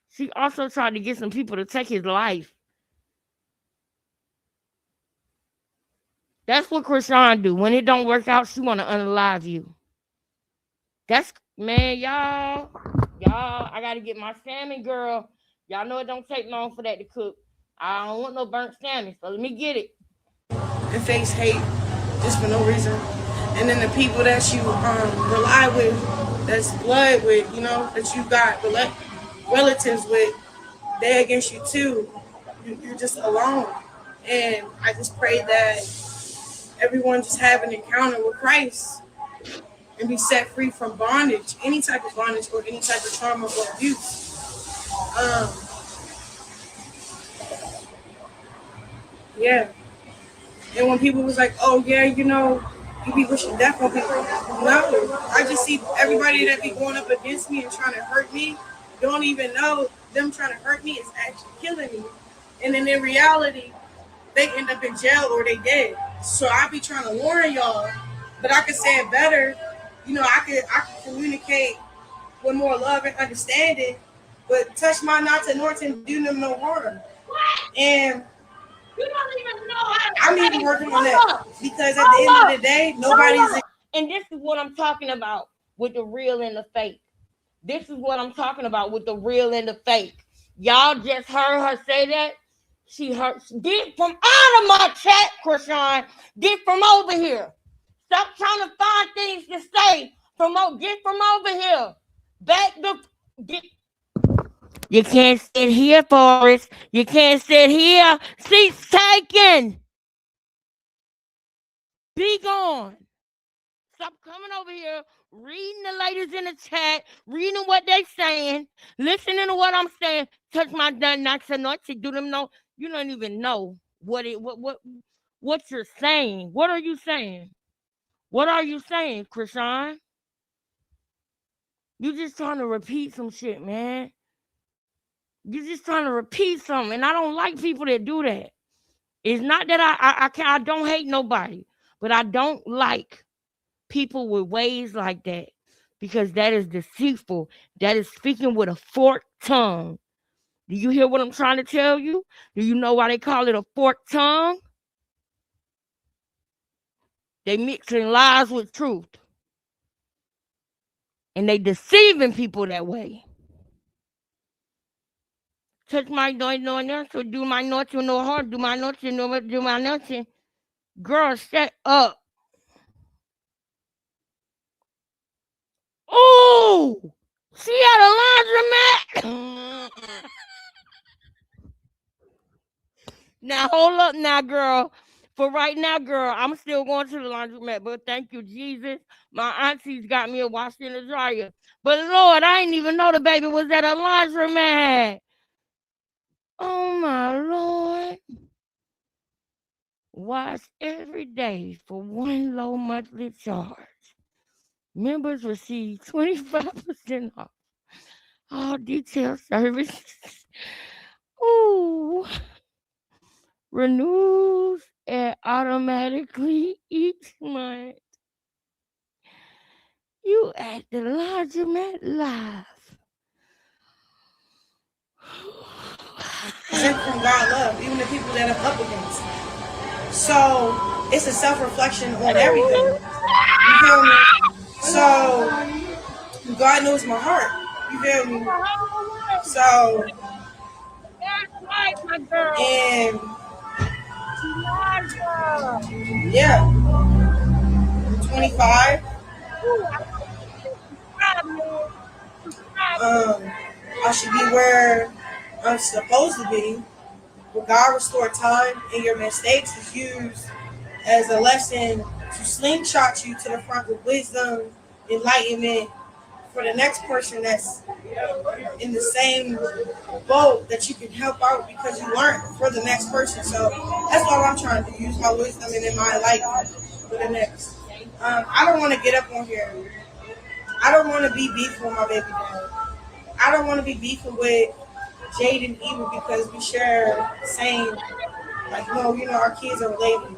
She also tried to get some people to take his life. That's what Krishan do. When it don't work out, she want to unalive you. That's, man, y'all, I gotta get my salmon, girl. Y'all know it don't take long for that to cook. I don't want no burnt salmon, so let me get it. And face hate just for no reason. And then the people that you rely with, that's blood with, that you got relatives with, they against you too. You're just alone. And I just pray that everyone just have an encounter with Christ and be set free from bondage, any type of bondage or any type of trauma or abuse. Um, yeah. And when people was like, "Oh yeah, you be wishing death on people," no, I just see everybody that be going up against me and trying to hurt me. Don't even know them trying to hurt me is actually killing me. And then in reality, they end up in jail or they dead. So I be trying to warn y'all, but I could say it better. I could communicate with more love and understanding. But touch my not to Norton, do them no harm. And You don't even know how to I'm even working on that because at the end of the day, nobody's. And this is what I'm talking about with the real and the fake. This is what I'm talking about with the real and the fake. Y'all just heard her say that. She heard. Get from out of my chat, Krishan. Get from over here. Stop trying to find things to say. Get from over here. Back the. Get. You can't sit here, Forrest. You can't sit here. Seat's taken. Be gone. Stop coming over here, reading the ladies in the chat, reading what they saying, listening to what I'm saying. Touch my done not to not to do them no. You don't even know what you're saying. What are you saying? What are you saying, Krishan? You just trying to repeat some shit, man. You're just trying to repeat something, and I don't like people that do that. It's not that I don't hate nobody, but I don't like people with ways like that because that is deceitful. That is speaking with a forked tongue. Do you hear what I'm trying to tell you? Do you know why they call it a forked tongue? They mixing lies with truth. And they deceiving people that way. Touch my nothing, do my nothing no harm, do my nothing, no do my nothing. Girl, shut up. Oh, she had a laundromat. Now hold up now, girl. For right now, girl, I'm still going to the laundromat, but thank you, Jesus. My aunties got me a washer and a dryer. But Lord, I didn't even know the baby was at a laundromat. Oh my Lord. Watch every day for one low monthly charge. Members receive 25% off all detailed services. Ooh, renews and automatically each month. You at the laundromat live. Drink from God love, even the people that I'm up against. So it's a self-reflection on everything. You feel me? So God knows my heart. You feel me? So That's right, my girl. and Yolanda. yeah, 25. Ooh, I know you subscribe, man. Subscribe. Um, I should be where I'm supposed to be. When God restore time and your mistakes is used as a lesson to slingshot you to the front with wisdom, enlightenment for the next person that's in the same boat that you can help out because you learned for the next person. So that's all I'm trying to use my wisdom and in my enlightenment for the next. I don't want to get up on here. I don't want to be beefing with my baby dad. I don't want to be beefing with Jaden either because we share the same, like, no, our kids are related.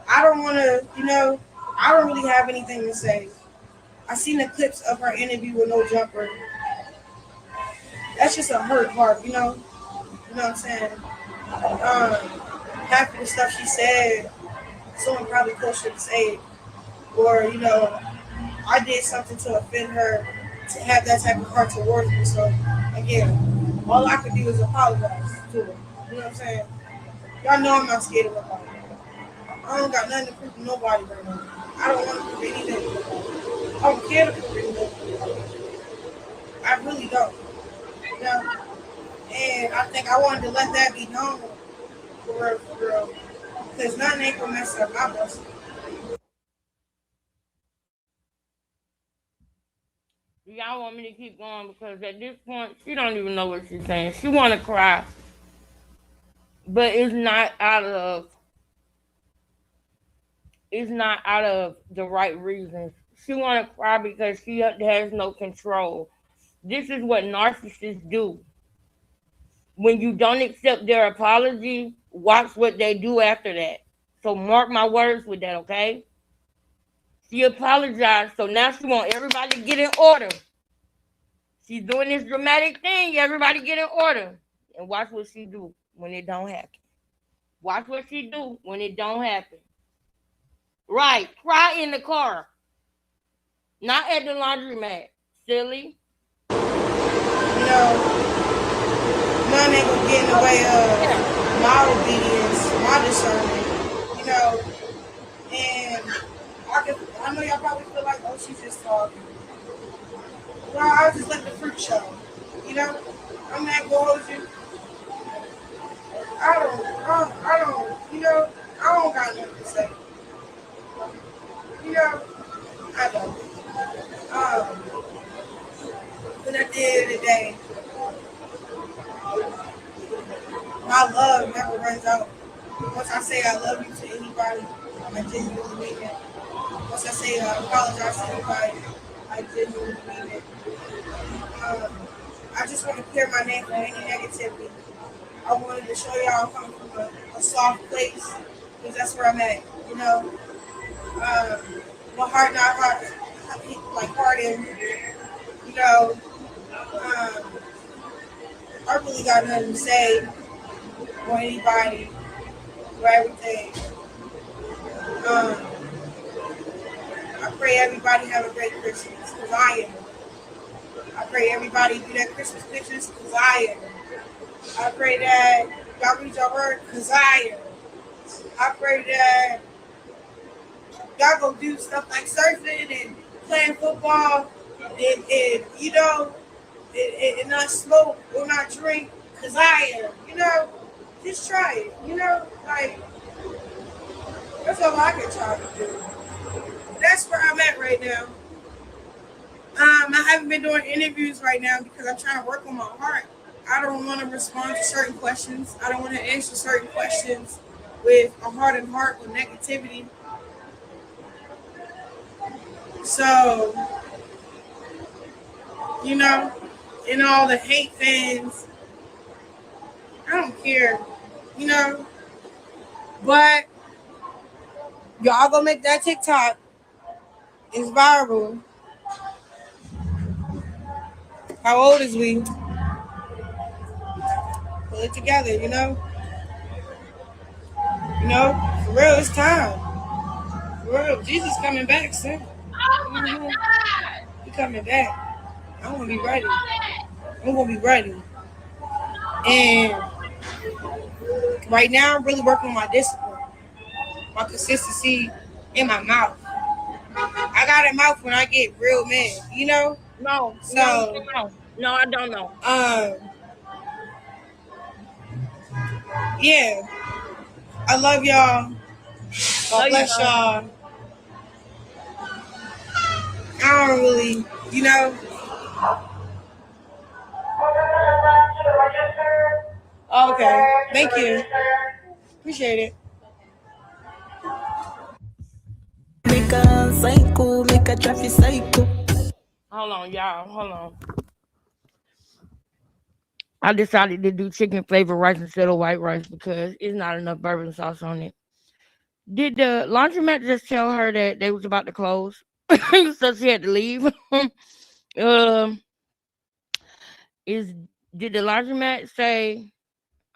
I don't want to, I don't really have anything to say. I seen the clips of her interview with No Jumper. That's just a hurt heart, You know what I'm saying? Half of the stuff she said, someone probably close to say it. Or, I did something to offend her to have that type of heart towards me. So, again, all I could do is apologize to her. You know what I'm saying? Y'all know I'm not scared of nobody. I don't got nothing to prove to nobody right now. I don't want to prove anything. I don't care to prove anything. I really don't. You know? And I think I wanted to let that be known for real, for real. Because nothing ain't gonna mess up my blessing. Y'all want me to keep going because at this point she don't even know what she's saying. She want to cry, but it's not out of the right reasons. She want to cry because she has no control. This is what narcissists do. When you don't accept their apology, watch what they do after that. So mark my words with that, okay? She apologized, so now she want everybody to get in order. She's doing this dramatic thing. Everybody get in order, and watch what she do when it don't happen. Watch what she do when it don't happen. Right, cry in the car, not at the laundromat. Silly. You know, none ain't gonna get in the way of my obedience, my discernment. And I know y'all probably feel like, oh, she's just talking. Well, I'll just let the fruit show. You know, I'm not gonna hold you. I don't got nothing to say. I don't. But at the end of the day, my love never runs out. Once I say I love you to anybody, I genuinely mean it. Once I say I apologize to anybody, I genuinely mean it. Um, I just want to clear my name from any negativity. I wanted to show y'all I'm coming from a soft place because that's where I'm at. My heart not hard, like hardened. You know, um, I really got nothing to say or anybody or everything. Um, I pray everybody have a great Christmas because I am. I pray everybody do that Christmas pictures because I am. I pray that y'all read your word because I am. I pray that y'all go do stuff like surfing and playing football and not smoke or not drink because I am. Just try it. Like that's all I can try to do. That's where I'm at right now. I haven't been doing interviews right now because I'm trying to work on my heart. I don't want to respond to certain questions. I don't want to answer certain questions with a hardened heart with negativity. So, you know, and all the hate fans, I don't care, you know. But y'all go make that TikTok. It's viral. How old is we? Pull it together, you know. You know, for real, it's time. For real, Jesus coming back soon. Oh my Mm-hmm. God. He coming back. I'm gonna be ready. I'm gonna be ready. And right now, I'm really working on my discipline, my consistency in my mouth. I got a mouth when I get real mad, you know. No, no, So, no, no, I don't know. yeah, I love y'all. No, God you bless don't. y'all. I don't really, you know. Okay, thank you. Appreciate it. Make a psycho, make a traffic psycho. Hold on, y'all. Hold on. I decided to do chicken flavored rice instead of white rice because it's not enough bourbon sauce on it. Did the laundromat just tell her that they was about to close, so she had to leave? um, is did the laundromat say,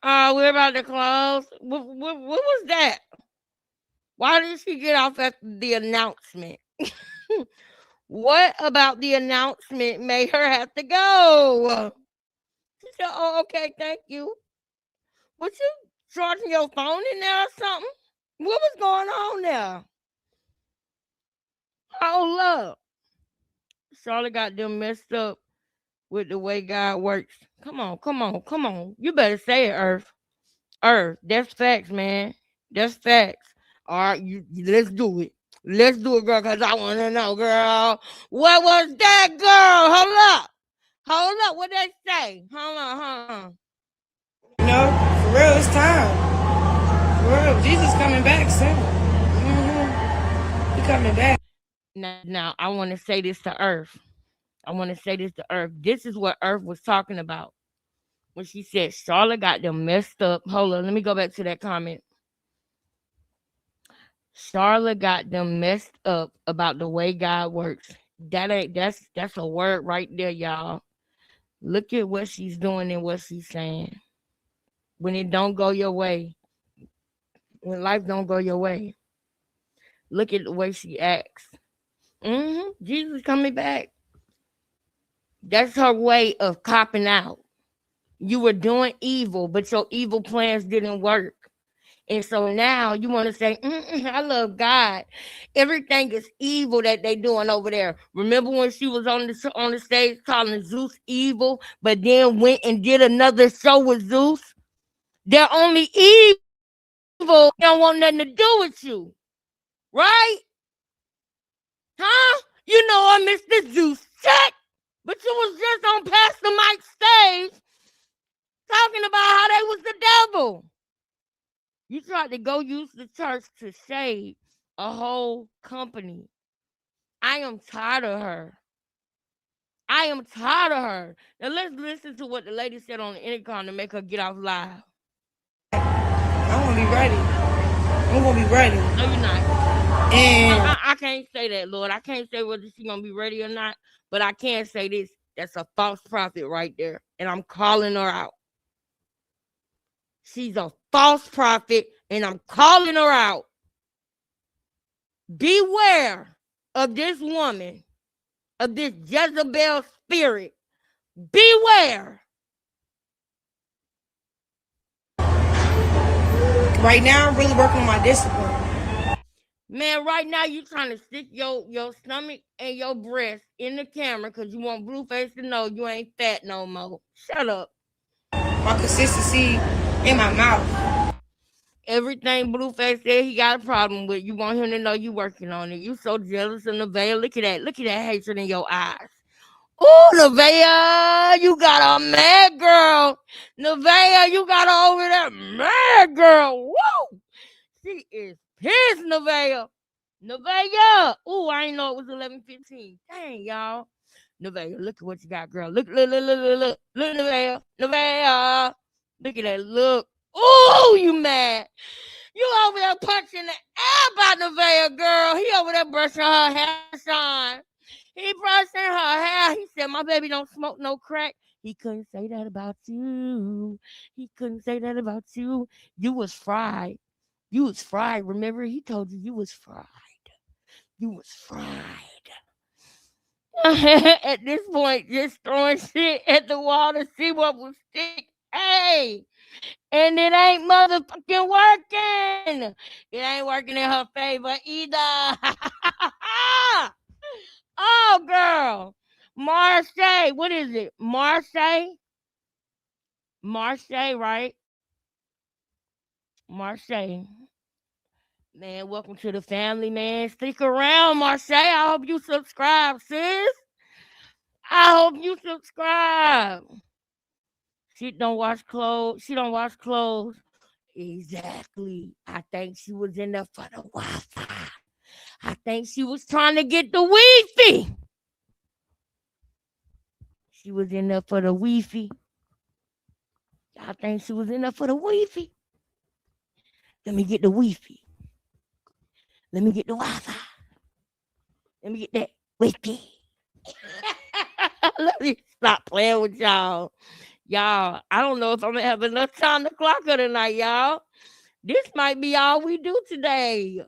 "Oh, we're about to close"? What was that? Why did she get off at the announcement? What about the announcement made her have to go? She said, "Oh, okay, thank you." Was you charging your phone in there or something? What was going on there? Hold up. Charlotte got them messed up with the way God works. Come on, come on, come on. You better say it, Earth. Earth. That's facts, man. That's facts. All right, let's do it. Let's do it, girl, because I want to know, girl. What was that, girl? Hold up. Hold up. What they say? Hold on, hold on. You know, for real, it's time. For real, Jesus coming back soon. He coming back. Now, I want to say this to Earth. I want to say this to Earth. This is what Earth was talking about when she said Charlotte got them messed up. Hold on, let me go back to that comment. Charlotte got them messed up about the way God works. That's a word right there, y'all. Look at what she's doing and what she's saying. When it don't go your way, when life don't go your way, look at the way she acts. Jesus coming back. That's her way of copping out. You were doing evil, but your evil plans didn't work. And so now you want to say, I love God. Everything is evil that they doing over there. Remember when she was on the stage calling Zeus evil, but then went and did another show with Zeus? They're only evil. They don't want nothing to do with you, right? Huh? You know I miss the Zeus check, but you was just on Pastor Mike's stage talking about how they was the devil. You tried to go use the church to shade a whole company. I am tired of her. I am tired of her. Now let's listen to what the lady said on the intercom to make her get off live. I'm gonna be ready. I'm gonna be ready. No, you're not. And I can't say that, Lord. I can't say whether she's gonna be ready or not, but I can say this. That's a false prophet right there. And I'm calling her out. She's a false prophet, and I'm calling her out. Beware of this woman, of this Jezebel spirit. Beware. right now, I'm really working on my discipline. Man, right now you trying to stick your stomach and your breast in the camera because you want Blueface to know you ain't fat no more. Shut up. My consistency in my mouth. Everything Blueface said he got a problem with, you want him to know you working on it. You so jealous of Nevaeh. Look at that. Look at that hatred in your eyes. Oh, Nevaeh, you got a mad girl. Nevaeh, you got her over there mad girl. Woo! She is pissed, Nevaeh. Nevaeh. Ooh, I ain't know it was 11:15. Dang, y'all. Nevaeh, look at what you got, girl. Look, Nevaeh. Nevaeh. Look at that look. Ooh, you mad. You over there punching the air by Nevaeh, girl. He over there brushing her hair, Sean. He brushing her hair. He said, my baby don't smoke no crack. He couldn't say that about you. He couldn't say that about you. You was fried. You was fried. Remember, he told you was fried. You was fried. At this point, just throwing shit at the wall to see what will stick. Hey, and it ain't motherfucking working. It ain't working in her favor either. Oh, girl. Marseille. What is it? Marseille? Marseille, right? Marseille. Man, welcome to the family, man. Stick around, Marseille. I hope you subscribe, sis. I hope you subscribe. She don't wash clothes. She don't wash clothes. Exactly. I think she was in there for the Wi-Fi. I think she was trying to get the Wi-Fi. She was in there for the Wi-Fi. I think she was in there for the Wi-Fi. Let me get the Wi-Fi. Let me get the Wi-Fi. Let me get that Wi-Fi. Let me stop playing with y'all. Y'all, I don't know if I'm gonna have enough time to clock her tonight, y'all. This might be all we do today.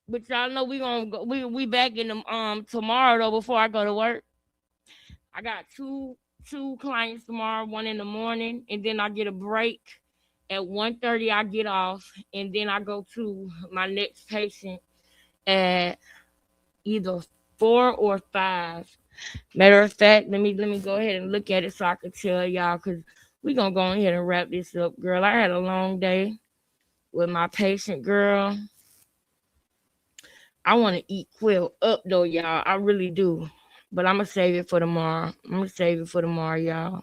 But y'all know we gonna go, we back in the tomorrow though before I go to work. I got two clients tomorrow, one in the morning, and then I get a break. At 1:30 I get off, and then I go to my next patient at either 4 or 5. Matter of fact, let me go ahead and look at it so I can tell y'all, because we gonna go ahead and wrap this up, girl. I had a long day with my patient, girl. I want to eat Quill up though, y'all. I really do. But I'm gonna save it for tomorrow. I'm gonna save it for tomorrow, y'all.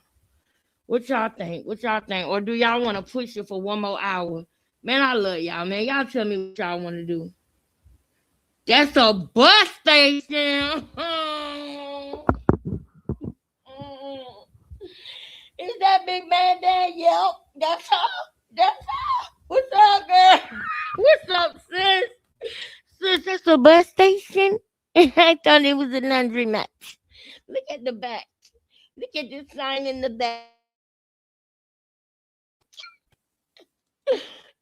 What y'all think? What y'all think? Or do y'all want to push it for one more hour? Man, I love y'all, man. Y'all tell me what y'all want to do. That's a bus station. Is that big man there? Yep. That's all. That's all. What's up, girl? What's up, sis? Sis, it's a bus station. I thought it was a laundromat. Look at the back. Look at this sign in the back.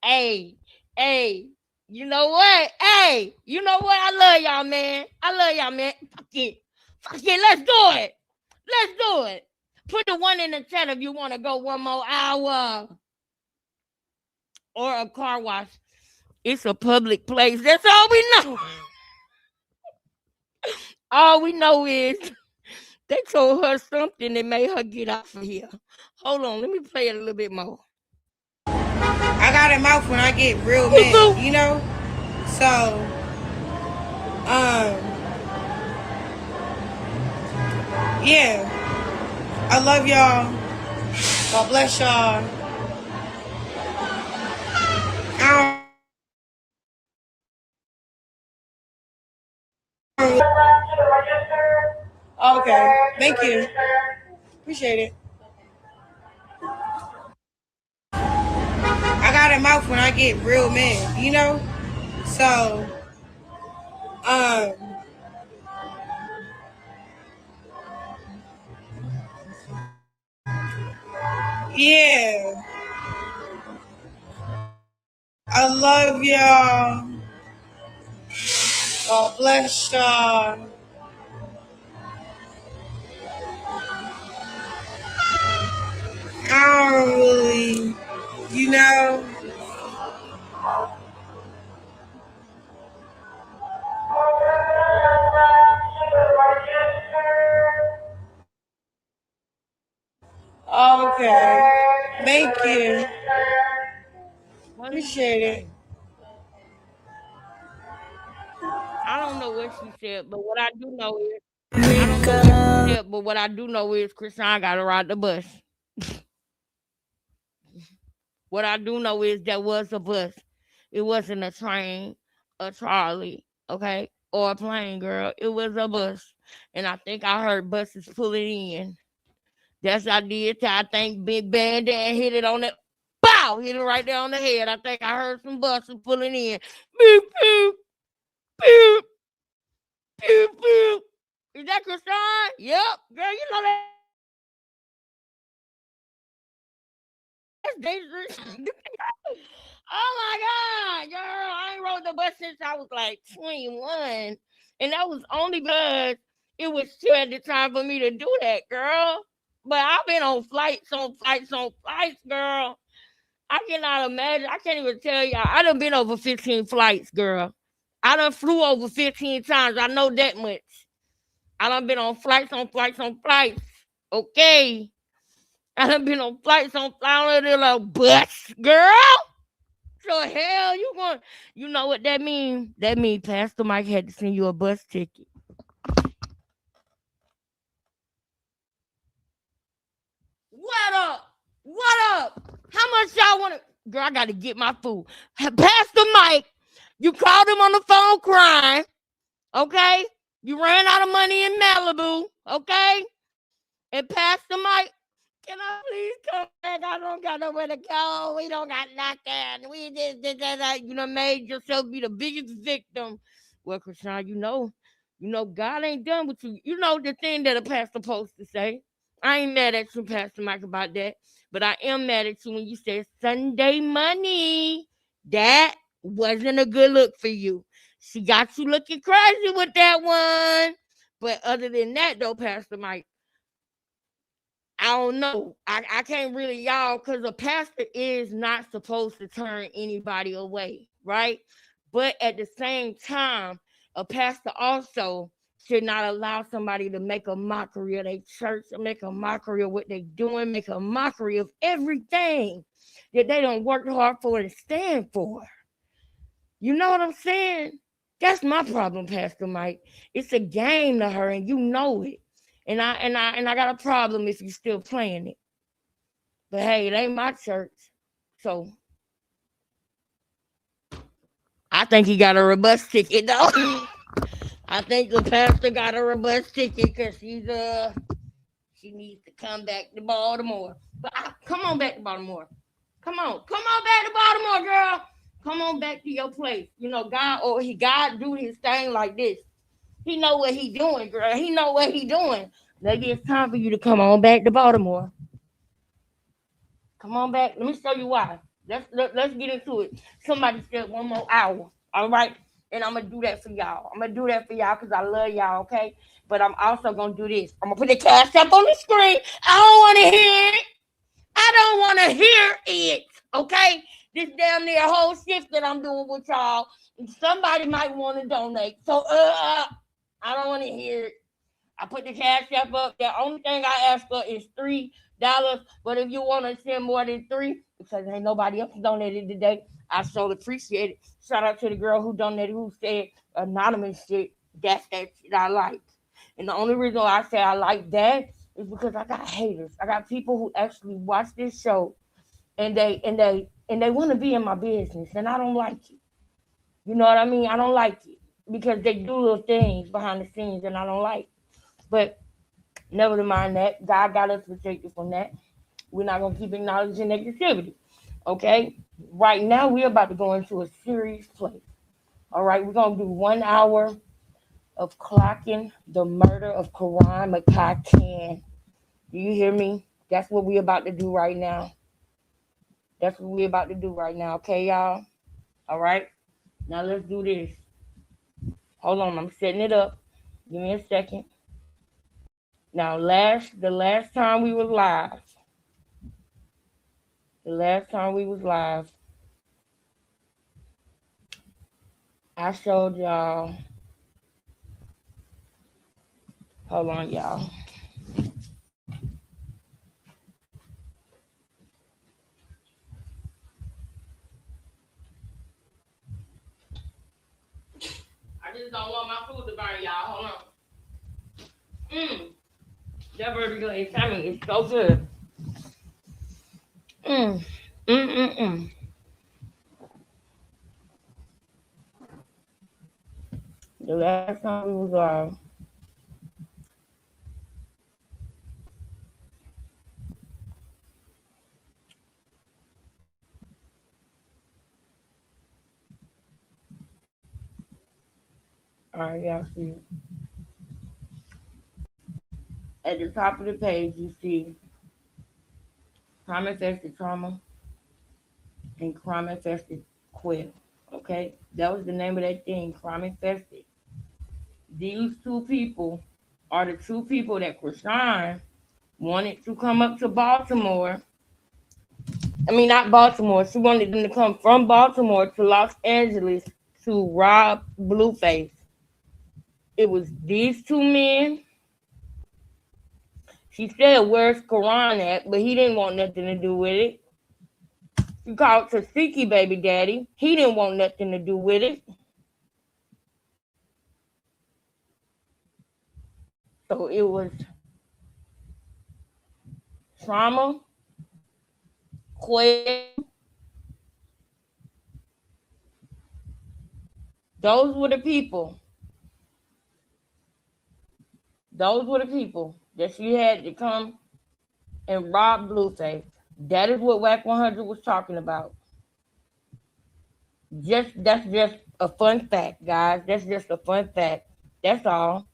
Hey, hey, you know what? Hey, you know what? I love y'all, man. I love y'all, man. Fuck it. Fuck it. Let's do it. Let's do it. Put the one in the chat if you want to go one more hour. Or a car wash. It's a public place. That's all we know. All we know is they told her something that made her get off of here. Hold on, let me play it a little bit more. I got a mouth when I get real mad, you know? So, yeah. I love y'all. God bless y'all. Okay. Thank you. Appreciate it. I got a mouth when I get real mad, you know? So, um, yeah. I love y'all. God bless y'all. I don't really, you know? Okay. Thank you. What did she Appreciate it. say? I don't know what she said, but what I do know is I don't know what she Nigga, said, but what I do know is Krishan got to ride the bus. What I do know is there was a bus. It wasn't a train, a trolley, okay, or a plane, girl. It was a bus. And I think I heard buses pulling in. That's what I did. I think Big Band Dan hit it on it. Bow! Hit it right there on the head. I think I heard some buses pulling in. Beep, beep, beep, beep, beep. Is that Krishan? Yep. Girl, you know that's dangerous. Oh my God, girl. I ain't rode the bus since I was like 21. And that was only because it was still at the time for me to do that, girl. But I've been on flights, on flights, on flights, girl. I cannot imagine. I can't even tell y'all. I done been over 15 flights, girl. I done flew over 15 times. I know that much. I done been on flights, on flights, on flights. Okay. I done been on flights, on a bus, girl. So hell, you know what that mean? That mean Pastor Mike had to send you a bus ticket. What up? What up? How much y'all want to? Girl, I got to get my food. Pastor Mike, you called him on the phone crying, okay? You ran out of money in Malibu, okay? And Pastor Mike, can I please come back? I don't got nowhere to go. We don't got nothing. We just, you know, made yourself be the biggest victim. Well, Krishan, God ain't done with you. You know the thing that a pastor supposed to say. I ain't mad at you, Pastor Mike, about that. But I am mad at you when you said Sunday money. That wasn't a good look for you. She got you looking crazy with that one. But other than that, though, Pastor Mike, I don't know. I can't really, y'all, because a pastor is not supposed to turn anybody away, right? But at the same time, a pastor also should not allow somebody to make a mockery of their church, or make a mockery of what they're doing, make a mockery of everything that they don't work hard for and stand for. You know what I'm saying? That's my problem, Pastor Mike. It's a game to her, and you know it. And I got a problem if you still playing it. But hey, it ain't my church. So I think he got a robust ticket though. I think the pastor got a robust ticket because she needs to come back to Baltimore. But come on back to Baltimore. Come on back to Baltimore, girl. Come on back to your place. You know, God do his thing like this. He know what he doing, girl. He know what he doing. Maybe it's time for you to come on back to Baltimore. Come on back. Let me show you why. Let's get into it. Somebody said 1 more hour. All right. And I'm gonna do that for y'all. I'm gonna do that for y'all because I love y'all, okay? But I'm also gonna do this. I'm gonna put the cash up on the screen. I don't wanna hear it. I don't wanna hear it. Okay? This damn near whole shift that I'm doing with y'all. Somebody might want to donate. So I don't want to hear it. I put the cash app up. The only thing I ask for is $3. But if you want to send more than three, because ain't nobody else donated today, I so appreciate it. Shout out to the girl who donated, who said anonymous shit. That's that shit I like. And the only reason why I say I like that is because I got haters. I got people who actually watch this show and they want to be in my business, and I don't like it. You know what I mean? I don't like it because they do little things behind the scenes, and I don't like. But never mind that. God got us protected from that. We're not gonna keep acknowledging negativity. Okay? Right now we're about to go into a serious place. All right, we're gonna do 1 hour of clocking the murder of Karan Makai Khan. Do you hear me? That's what we're about to do right now. That's what we're about to do right now, okay, y'all? All right? Now let's do this. Hold on, I'm setting it up. Give me a second. Now, the last time we was live, I showed y'all. Hold on, y'all. I just don't want my food to burn, y'all. Hold on. That vertical salmon is so good. Mmm. Mmm. Mmm. The last time we was all right, y'all see at the top of the page you see crime infested trauma and crime infested quill. Okay, that was the name of that thing, crime infested. These two people are the two people that Krishan wanted to come up to Baltimore. I mean, not Baltimore. She wanted them to come from Baltimore to Los Angeles to rob Blueface. It was these two men. She said, "Where's Karan at?" But he didn't want nothing to do with it. She called Tasiki baby daddy. He didn't want nothing to do with it. So it was trauma, Quail. Those were the people. Those were the people that she had to come and rob Blueface. That is what WAC 100 was talking about. That's just a fun fact, guys. That's just a fun fact. That's all.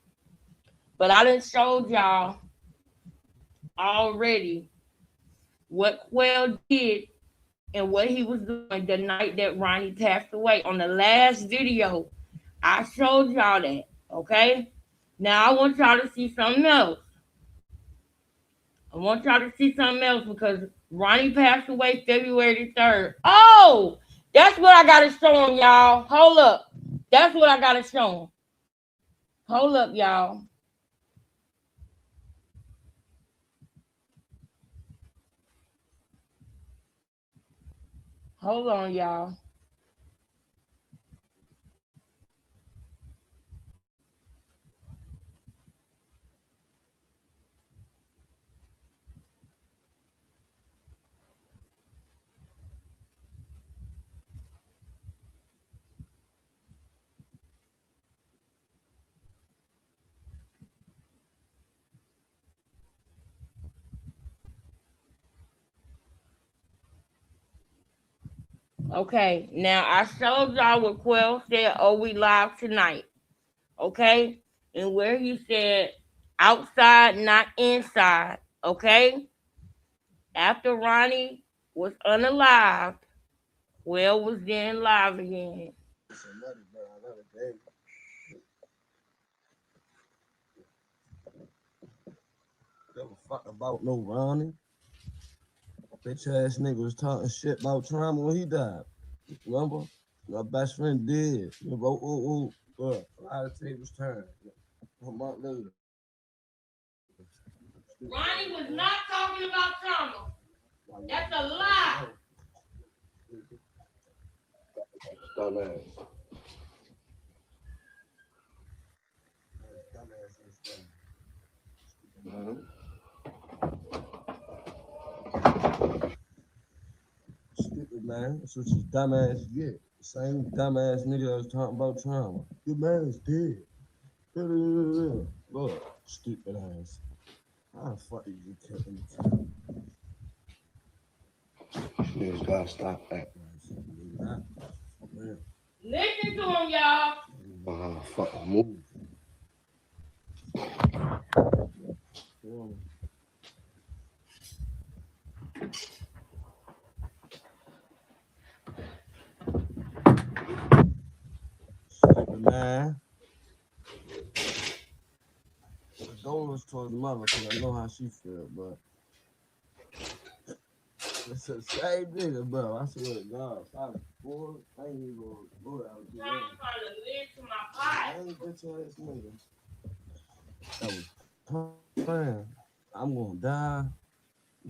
But I done showed y'all already what Quell did and what he was doing the night that Ronnie passed away. On the last video, I showed y'all that. Okay? Now I want y'all to see something else. I want y'all to see something else because Ronnie passed away February 3rd. Oh, that's what I gotta show him, y'all. Hold up. That's what I gotta show him. Hold up, y'all. Hold on, y'all. Okay, now I showed y'all what Quell said, oh, we live tonight. Okay? And where he said outside, not inside. Okay? After Ronnie was unalived, Quell was then live again. Give a fuck about no Ronnie. Bitch ass nigga was talking shit about trauma when he died. Remember? My best friend did. You know, but a lot of tables turned. A month later. Ronnie was not talking about trauma. That's a lie. Dumbass. Stupid man. That's what you dumbass get. Same dumbass nigga that was talking about trauma. Your man's dead. Look, stupid ass. How the fuck did you kill him? Niggas gotta stop that. Listen to him, y'all. Fucking move. Stupid man. Condolences towards the mother because I know how she feel, but it's the same nigga, bro. I swear to God. If I was bored, I ain't even gonna go out. I'm trying to live to my pot. I ain't bitch ass nigga. That was playing. I'm gonna die.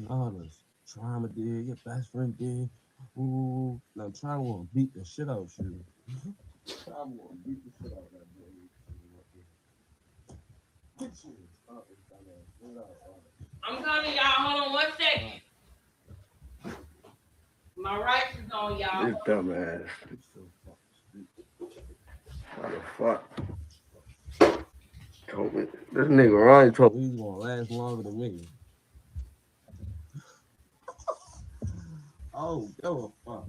All this trauma did, your best friend did. Ooh, now trauma gonna beat the shit out of you. Trauma gonna beat the shit out of that boy. Get you. I'm coming, y'all. Hold on 1 second. My rights is on, y'all. This dumbass. How the fuck? Told me this nigga Ronnie told me he's gonna last longer than me. Oh, give a fuck.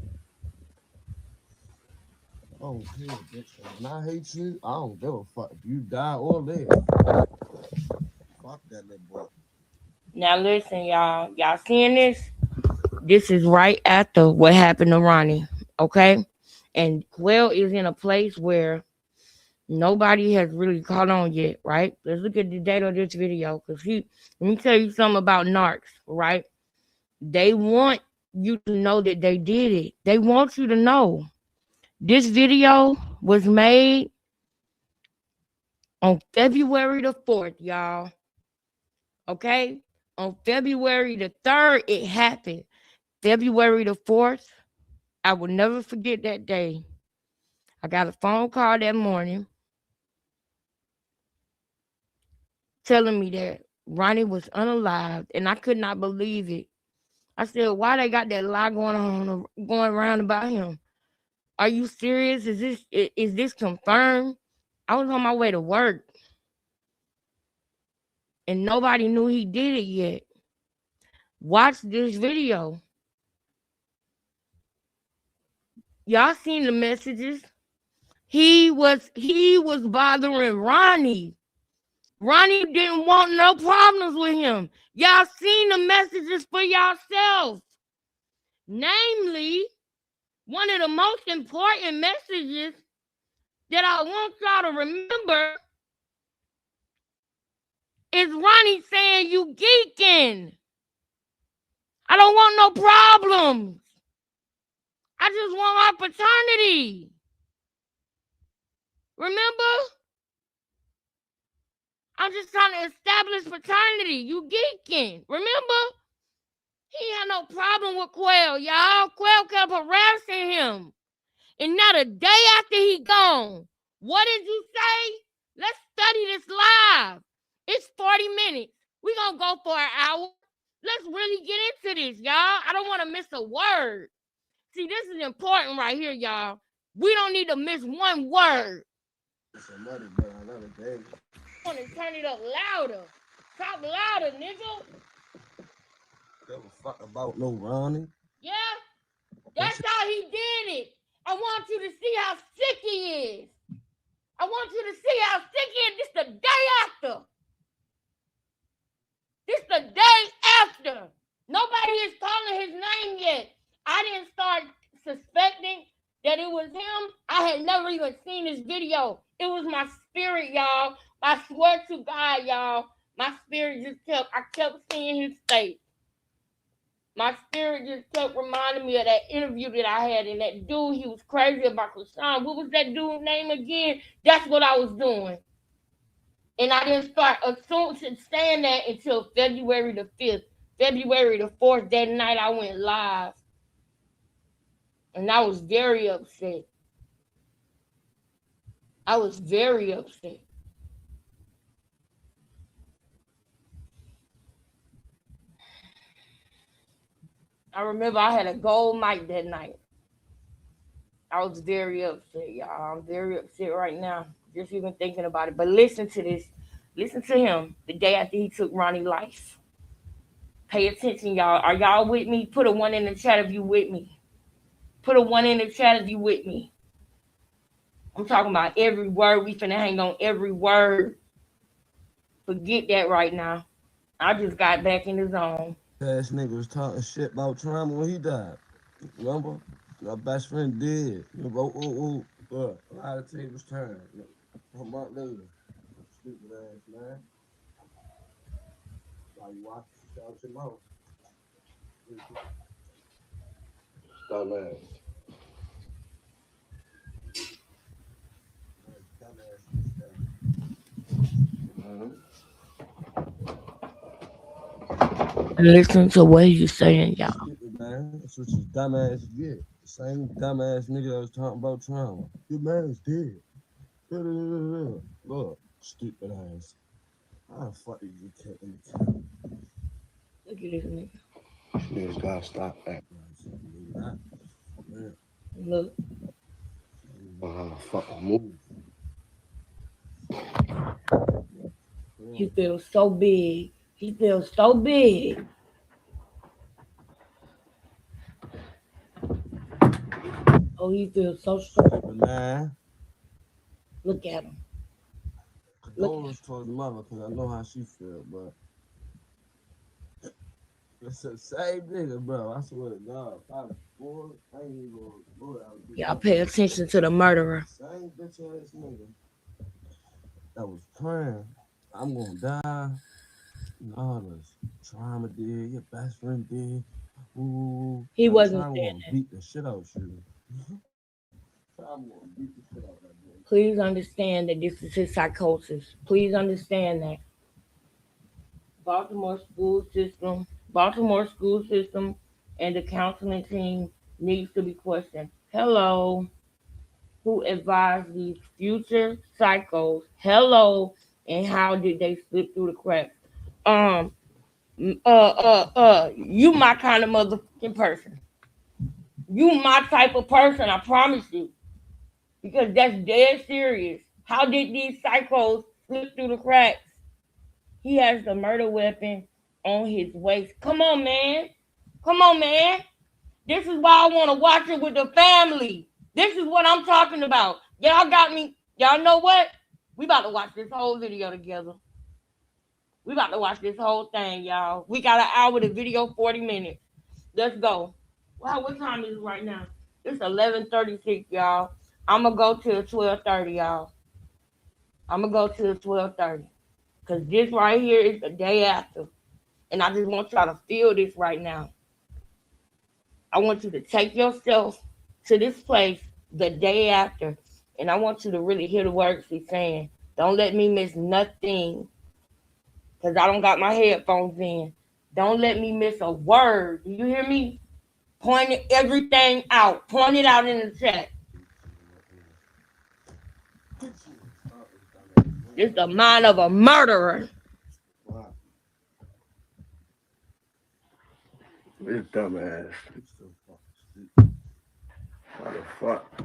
I don't care, bitch. When I hate you, I don't give a fuck if you die or live. Fuck that little boy. Now listen, y'all. Y'all seeing this? This is right after what happened to Ronnie. Okay? And Quell is in a place where nobody has really caught on yet, right? Let's look at the date of this video. Let me tell you something about narcs, right? They want you to know that they did it. They want you to know. This video was made on February the 4th, y'all. Okay? On February the 3rd, it happened. February the 4th, I will never forget that day. I got a phone call that morning telling me that Ronnie was unalived, and I could not believe it. I said, why they got that lie going around about him? Are you serious? Is this confirmed? I was on my way to work, and nobody knew he did it yet. Watch this video. Y'all seen the messages? He was bothering Ronnie. Ronnie didn't want no problems with him. Y'all seen the messages for yourself. Namely, one of the most important messages that I want y'all to remember is Ronnie saying you geeking. I don't want no problems. I just want opportunity. Remember? I'm just trying to establish paternity. You geeking. Remember? He had no problem with Quell, y'all. Quell kept harassing him. And now the day after he gone, what did you say? Let's study this live. It's 40 minutes. We're going to go for an hour. Let's really get into this, y'all. I don't want to miss a word. See, this is important right here, y'all. We don't need to miss one word. Somebody, but I love it, baby. I want to turn it up louder. Talk louder, nigga. Give a fuck about no Ronnie. Yeah? That's how he did it. I want you to see how sick he is. I want you to see how sick he is. This the day after. This the day after. Nobody is calling his name yet. I didn't start suspecting that it was him. I had never even seen this video. It was my spirit, y'all. I swear to God, y'all. My spirit I kept seeing his face. My spirit just kept reminding me of that interview that I had, and that dude, he was crazy about Krishan. What was that dude's name again? That's what I was doing. And I didn't start saying that until February the 5th. February the 4th, that night I went live. And I was very upset. I was very upset. I remember I had a gold mic that night. I was very upset, y'all. I'm very upset right now, just even thinking about it. But listen to this. Listen to him the day after he took Ronnie's life. Pay attention, y'all. Are y'all with me? Put a 1 in the chat if you with me. Put a 1 in the chat if you with me. I'm talking about every word. We finna hang on every word. Forget that right now. I just got back in the zone. Ass nigga was talking shit about trauma when he died. Remember? My best friend did. But a lot of tables turned. A month later. Stupid ass, man. Why you watch out your mouth? Dumbass. Listen to what he's saying, y'all. Stupid, man. That's what you dumbass get. The same dumbass nigga that was talking about trauma. Your man's dead. Look, stupid ass. How the fuck did you take in the camera? Look at this nigga. Niggas gotta stop that. Look. How the fuck move? He feels so big. He feels so big. Oh, he feels so strong. But man, Look at him. Look at him. condolence towards the mother because I know how she feel, but it's the same nigga, bro. I swear to God. Probably four, I ain't even gonna go out and do Y'all that. pay attention to the murderer. Same bitch ass nigga that was praying, I'm gonna die. And all this trauma did, your best friend did. Ooh, He now wasn't trauma saying gonna that. beat the shit out you. Trauma gonna beat the shit out that boy. Please understand that this is his psychosis. Please understand that. Baltimore school system, Baltimore school system, and the counseling team needs to be questioned. Hello, who advised these future psychos? Hello, and how did they slip through the cracks? Um, you my kind of motherfucking person. You my type of person, I promise you. Because that's dead serious. How did these psychos slip through the cracks? He has the murder weapon on his waist. Come on, man. Come on, man. This is why I want to watch it with the family. This is what I'm talking about. Y'all got me. Y'all know what? We about to watch this whole video together. We about to watch this whole thing, y'all. We got an hour to video, 40 minutes. Let's go. Wow, what time is it right now? It's 11:36, y'all. I'm gonna go till 12:30, y'all. I'm gonna go till 12:30. Cause this right here is the day after. And I just want y'all to feel this right now. I want you to take yourself to this place the day after. And I want you to really hear the words he's saying. Don't let me miss nothing. Because I don't got my headphones in. Don't let me miss a word. Do you hear me? Point everything out. Point it out in the chat. It's the mind of a murderer. Wow. This dumbass. He's so fucking stupid. How the fuck?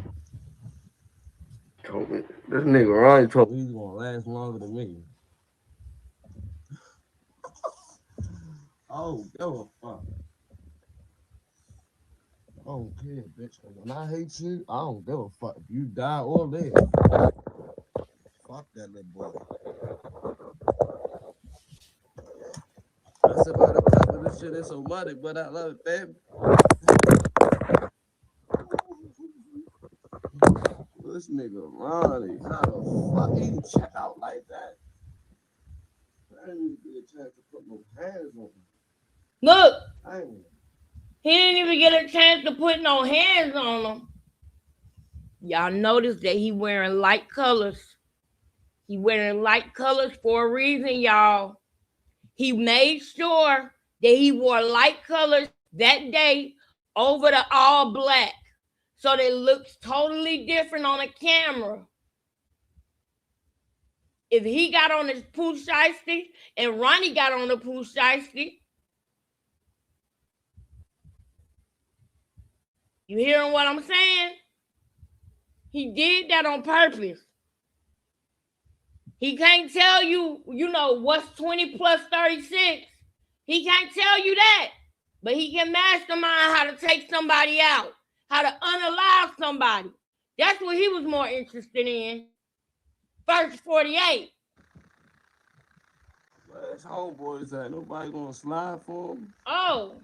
Told me. This nigga Ronnie told me. He's gonna last longer than me. Oh, give a fuck. I don't care, bitch. When I hate you, I don't give a fuck if you die or live. Fuck that little boy. That's about the cup of this shit. It's so muddy, but I love it, baby. This nigga Ronnie, how the fuck he check out like that? I didn't even get a chance to put no hands on him. Look, I ain't. he didn't even get a chance to put no hands on him. Y'all notice that he wearing light colors. He wearing light colors for a reason, y'all. He made sure that he wore light colors that day over the all black. So that it looks totally different on a camera. If he got on his pooch shiesty and Ronnie got on the pooch shiesty, you hearing what I'm saying? He did that on purpose. He can't tell you, what's 20 plus 36. He can't tell you that. But he can mastermind how to take somebody out, how to unalive somebody. That's what he was more interested in. First 48. Where his homeboys at? Nobody gonna slide for him? Oh.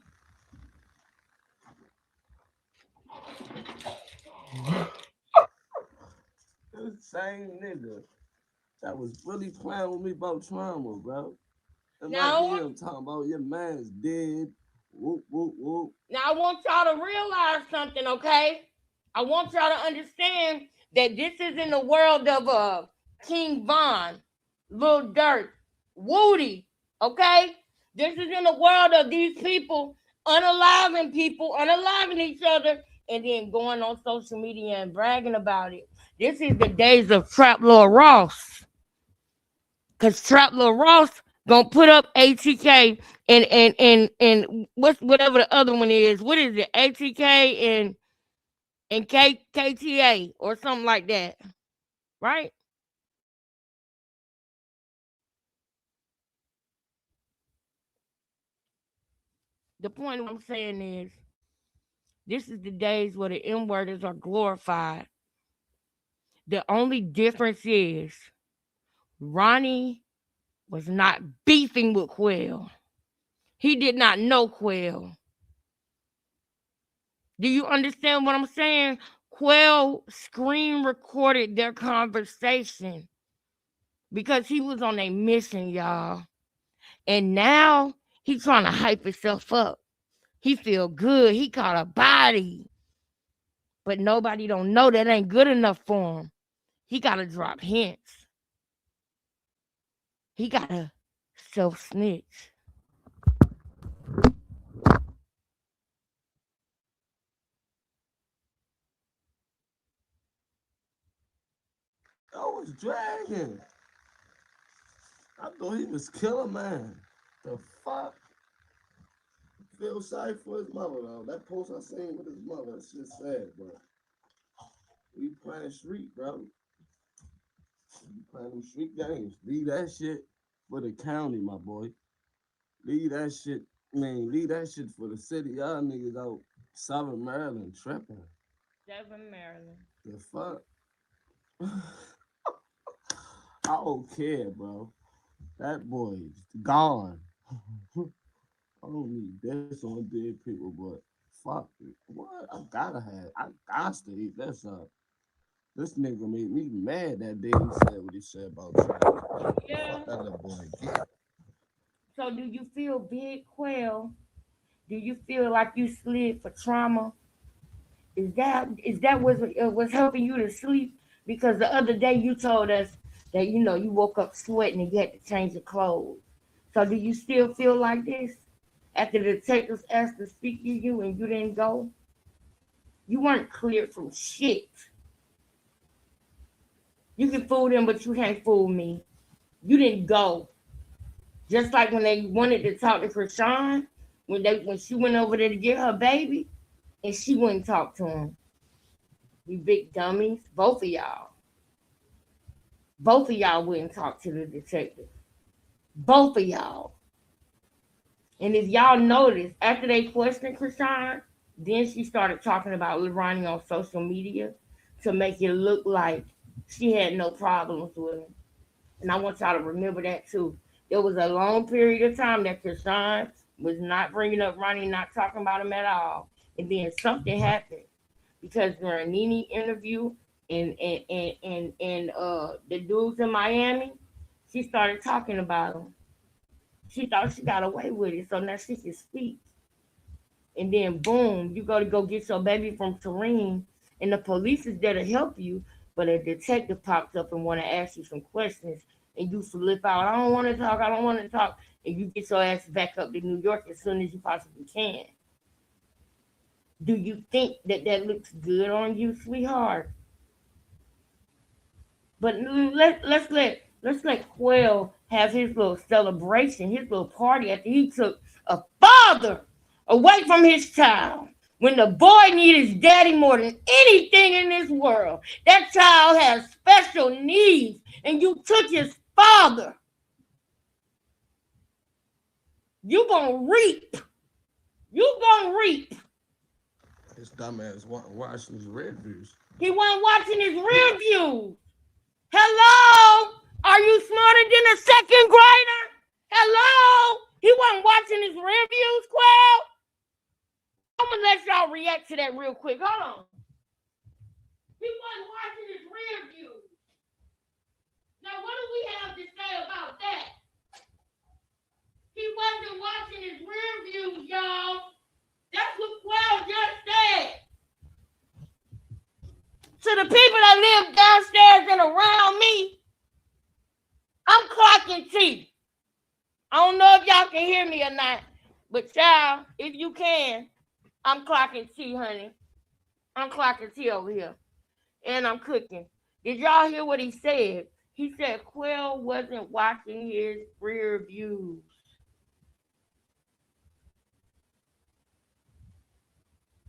The same nigga that was really playing with me about trauma, bro. And like Now, him talking about your man's dead. Whoop, whoop, whoop. now I want y'all to realize something, okay? I want y'all to understand that this is in the world of King Von, Lil Durk, Woody, okay? This is in the world of these people, unaliving each other, and then going on social media and bragging about it. This is the days of Trap Lil Ross. Because Trap Lil Ross gonna put up ATK and whatever the other one is. What is it? ATK and KTA or something like that. Right? The point of what I'm saying is this is the days where the M worders are glorified. The only difference is Ronnie was not beefing with Quell. He did not know Quell. Do you understand what I'm saying? Quell screen recorded their conversation because he was on a mission, y'all. And now he's trying to hype himself up. He feel good. He caught a body. But nobody don't know that ain't good enough for him. He gotta drop hints. He gotta self snitch. I was dragging. I thought he was killing man. The fuck? Feel sorry for his mother though. That post I seen with his mother, that shit sad, bro. We playing street, bro. We playing them street games. Leave that shit for the county, my boy. Leave that shit, man. Leave that shit for the city. Y'all niggas out Southern Maryland tripping. Devon, Maryland. The fuck? I don't care, bro. That boy's gone. I don't need this on dead people, but fuck it. What? I got to eat this up. This nigga made me mad that day he said what he said about Travis. Yeah. Fuck that little boy. Get. So do you feel big Quell? Do you feel like you slid for trauma? Is that was helping you to sleep? Because the other day you told us that you woke up sweating and you had to change your clothes. So do you still feel like this? After the detectives asked to speak to you and you didn't go, you weren't cleared from shit. You can fool them, but you can't fool me. You didn't go. Just like when they wanted to talk to Krishan, when she went over there to get her baby, and she wouldn't talk to him. You big dummies, both of y'all. Both of y'all wouldn't talk to the detective. Both of y'all. And if y'all notice, after they questioned Krishan, then she started talking about Ronnie on social media to make it look like she had no problems with him. And I want y'all to remember that too. There was a long period of time that Krishan was not bringing up Ronnie, not talking about him at all. And then something happened because during Nene interview and the dudes in Miami, she started talking about him. She thought she got away with it, so now she can speak. And then boom, you go get your baby from Terene, and the police is there to help you, but a detective pops up and want to ask you some questions, and you flip out. I don't want to talk. I don't want to talk, and you get your ass back up to New York as soon as you possibly can. Do you think that that looks good on you, sweetheart? But let's let Quell have his little celebration, his little party after he took a father away from his child. When the boy needs his daddy more than anything in this world, that child has special needs, and you took his father. You gonna reap. You gonna reap. This dumbass watching his red views. He wasn't watching his rear view. Hello? Are you smarter than a second grader? Hello? He wasn't watching his reviews, Quell. I'm gonna let y'all react to that real quick. Hold on. He wasn't watching his reviews. Now, what do we have to say about that? He wasn't watching his reviews, y'all. That's what Quell just said. To the people that live downstairs and around me, I'm clocking teeth. I don't know if y'all can hear me or not, but y'all, if you can, I'm clocking tea, honey. I'm clocking tea over here, and I'm cooking. Did y'all hear what he said? He said Quell wasn't watching his rear views.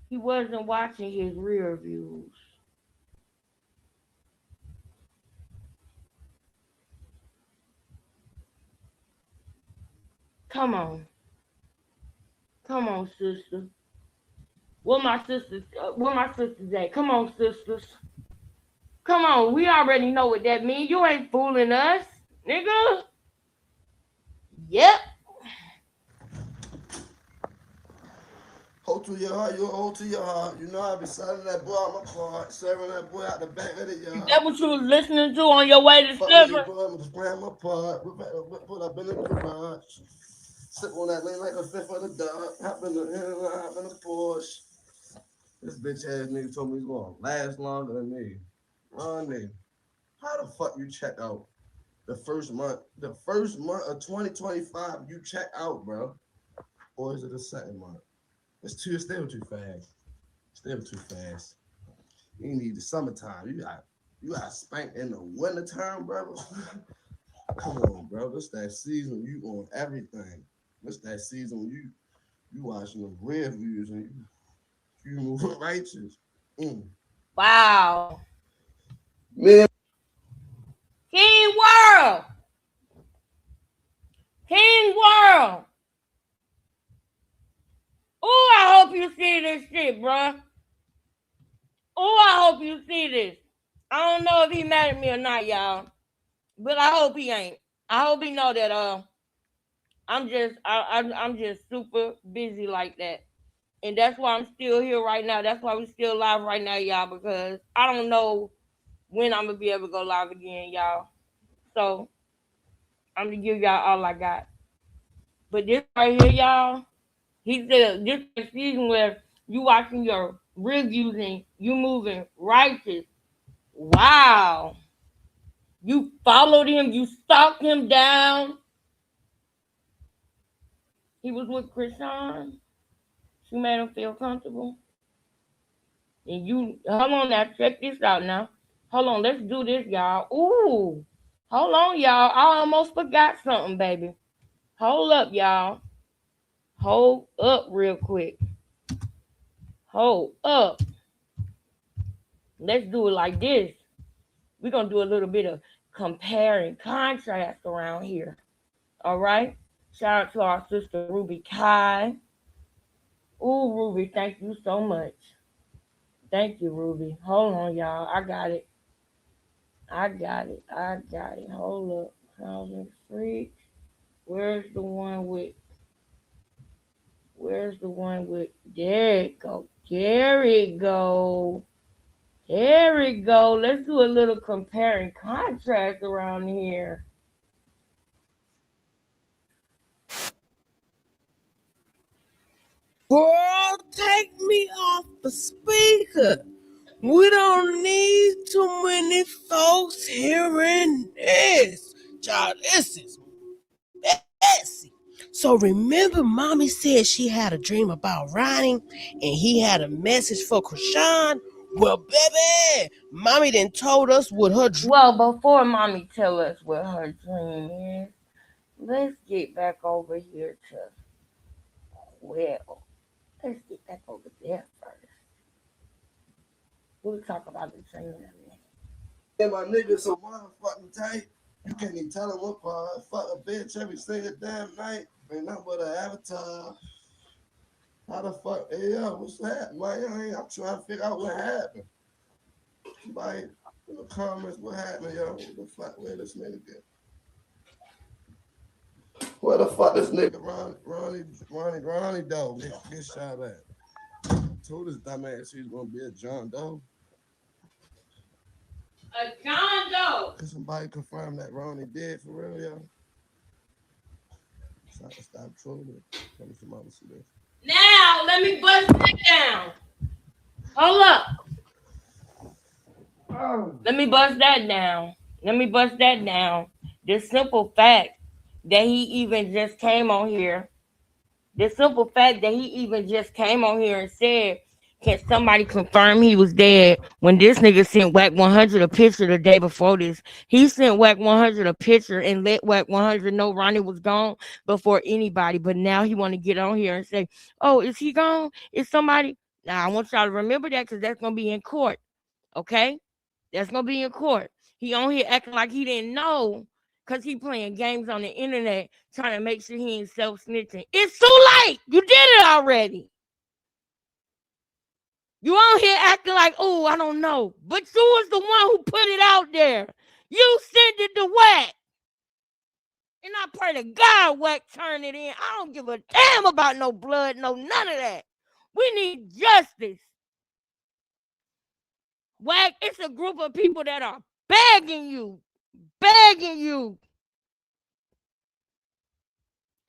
He wasn't watching his rear views. Come on. Come on, sister. Where my sisters at? Come on, sisters. Come on. We already know what that means. You ain't fooling us, nigga. Yep. Hold to your heart, you hold to your heart. You know I be selling that boy out my car, serving that boy out the back of the Is yard. that what you was listening to on your way to Fuck with you, Silver? boy, I'm just playing my part. Put up in the garage. Sip on that lane like a fifth of the dog. Hop in the Porsche. This bitch ass nigga told me he's gonna last longer than me. Ron nigga, how the fuck you check out the first month? The first month of 2025, you check out, bro. Or is it the second month? It's still too fast. Still too fast. You need the summertime. You got spanked in the winter time, brother. Come on, bro. This that season you on everything. This that season you watching the rear views and you moving righteous. Mm. Wow. Man, King World. King World. Oh, I hope you see this shit, bruh. Oh, I hope you see this. I don't know if he mad at me or not, y'all. But I hope he ain't. I hope he know that I'm just super busy like that. And that's why I'm still here right now. That's why we still live right now, y'all, because I don't know when I'm gonna be able to go live again, y'all. So I'm gonna give y'all all I got. But this right here, y'all, he said this is a season where you watching your reviews and you moving righteous. Wow. You followed him, you stalked him down. He was with Krishan. She made him feel comfortable. And you hold on now, check this out now. Hold on, let's do this, y'all. Ooh. Hold on, y'all. I almost forgot something, baby. Hold up, y'all. Hold up real quick. Hold up. Let's do it like this. We're gonna do a little bit of compare and contrast around here. All right. Shout out to our sister Ruby Kai. Ooh, Ruby, thank you so much. Thank you, Ruby. Hold on, y'all. I got it. I got it. I got it. Hold up. Thousand Freaks. Where's the one with where's the one with there it go. There it go. There it go. Let's do a little compare and contrast around here. Girl, take me off the speaker. We don't need too many folks hearing this. Child, this is messy. So remember, mommy said she had a dream about Ronnie and he had a message for Krishan? Well, baby, mommy then told us what her dream. Well, before mommy tell us what her dream is, let's get back over here to well. Let's get back over there first. We'll talk about the dream in a minute. and my nigga so motherfucking tight. You can't even tell him what part. Fuck a bitch every single damn night. Ain't nothing but an avatar. How the fuck? Hey, yo, what's happening? I'm trying to figure out what happened. Like, in the comments, what happened, yo? What the fuck? Where this nigga get? Where the fuck this nigga Ronnie Doe get shot at? Told his dumb ass he was gonna be a John Doe. A John Doe. Could somebody confirm that Ronnie did for real, yo? Stop trolling. Tell me some other shit. Now let me bust it down. Hold up. Let me bust that down. Let me bust that down. The simple fact that he even just came on here. The simple fact that he even just came on here and said, "Can somebody confirm he was dead?" When this nigga sent Whack 100 a picture the day before this, he sent Whack 100 a picture and let Whack 100 know Ronnie was gone before anybody. But now he want to get on here and say, "Oh, is he gone? Is somebody?" Now I want y'all to remember that because that's gonna be in court. Okay, that's gonna be in court. He on here acting like he didn't know. because he playing games on the internet trying to make sure he ain't self-snitching. It's too late. You did it already. You out here acting like, oh, I don't know. But you was the one who put it out there. You sent it to Wack. And I pray to God Wack turn it in. I don't give a damn about no blood, no none of that. We need justice. Wack, it's a group of people that are begging you.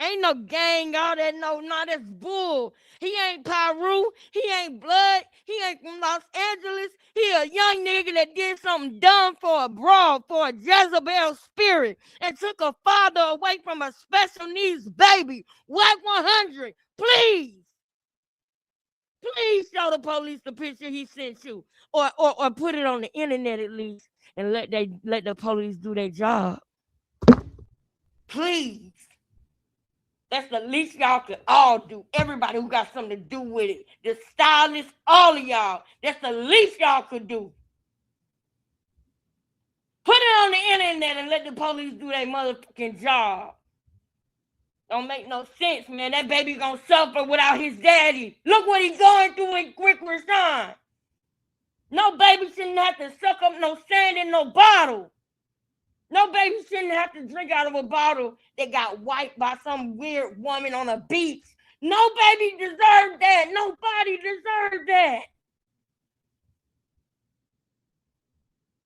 Ain't no gang, all that, no, that's bull. He ain't Pyru, he ain't blood, he ain't from Los Angeles. He a young nigga that did something dumb for a broad, for a Jezebel spirit, and took a father away from a special needs baby. Wack 100, please. Please show the police the picture he sent you. Or put it on the internet at least and let the police do their job. Please. That's the least y'all could all do. Everybody who got something to do with it. The stylists, all of y'all. That's the least y'all could do. Put it on the internet and let the police do their motherfucking job. Don't make no sense, man. That baby gonna suffer without his daddy. Look what he's going through in Quick Rashawn. No baby shouldn't have to suck up no sand in no bottle. No baby shouldn't have to drink out of a bottle that got wiped by some weird woman on a beach. No baby deserved that. Nobody deserved that.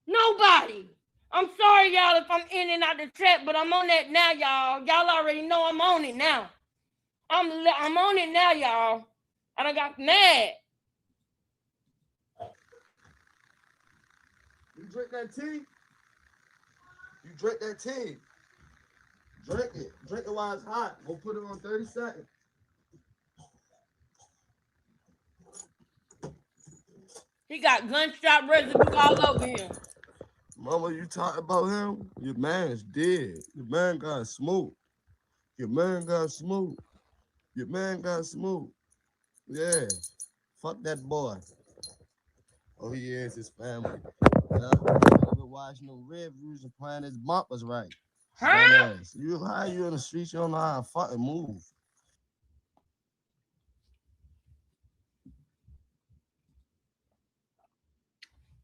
Nobody. I'm sorry, y'all, if I'm in and out the chat, but I'm on that now, y'all. Y'all already know I'm on it now. I'm on it now, y'all. I done got mad. You drink that tea? You drink that tea. Drink it. Drink it while it's hot. Go put it on 30 seconds. He got gunshot residue all over him. Mama, you talking about him? Your man's dead. Your man got smoked. Your man got smoked. Your man got smoked. Yeah. Fuck that boy. Oh, he is his family. Never watch no reviews and playing his bumpers right. Huh? You how you in the streets, you don't know how to fucking move.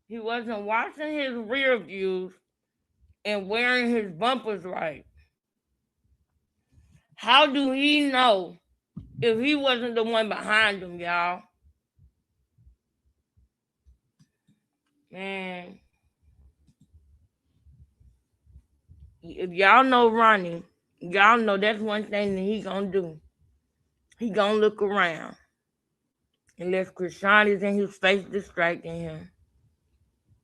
He wasn't watching his rear views and wearing his bumpers right. How do he know if he wasn't the one behind him, y'all? Man. If y'all know Ronnie, y'all know that's one thing that he gonna do. He gonna look around. Unless Krishan is in his face distracting him.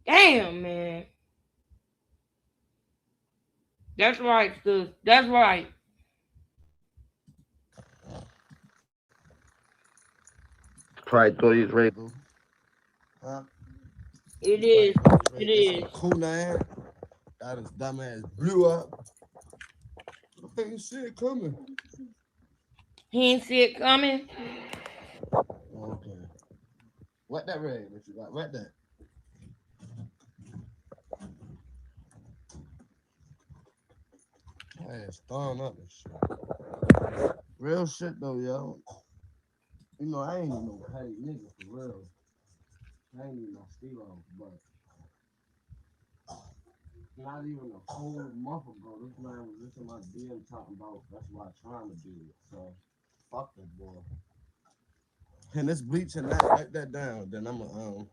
Damn, man. That's right, sis. That's right. Probably thought he was ready. Huh? It is. It is. Cool man. Got his dumb ass blew up. I ain't see it coming. He ain't see it coming. Okay. What that red? What you got? What that? Ass thrown up and shit. Real shit though, yo. You know, I ain't no petty nigga for real. I ain't even no steal, but not even a whole month ago, this man was just in my DM talking about that's what I'm trying to do. So fuck that boy. And this bleach and that, write that down. Then I'm gonna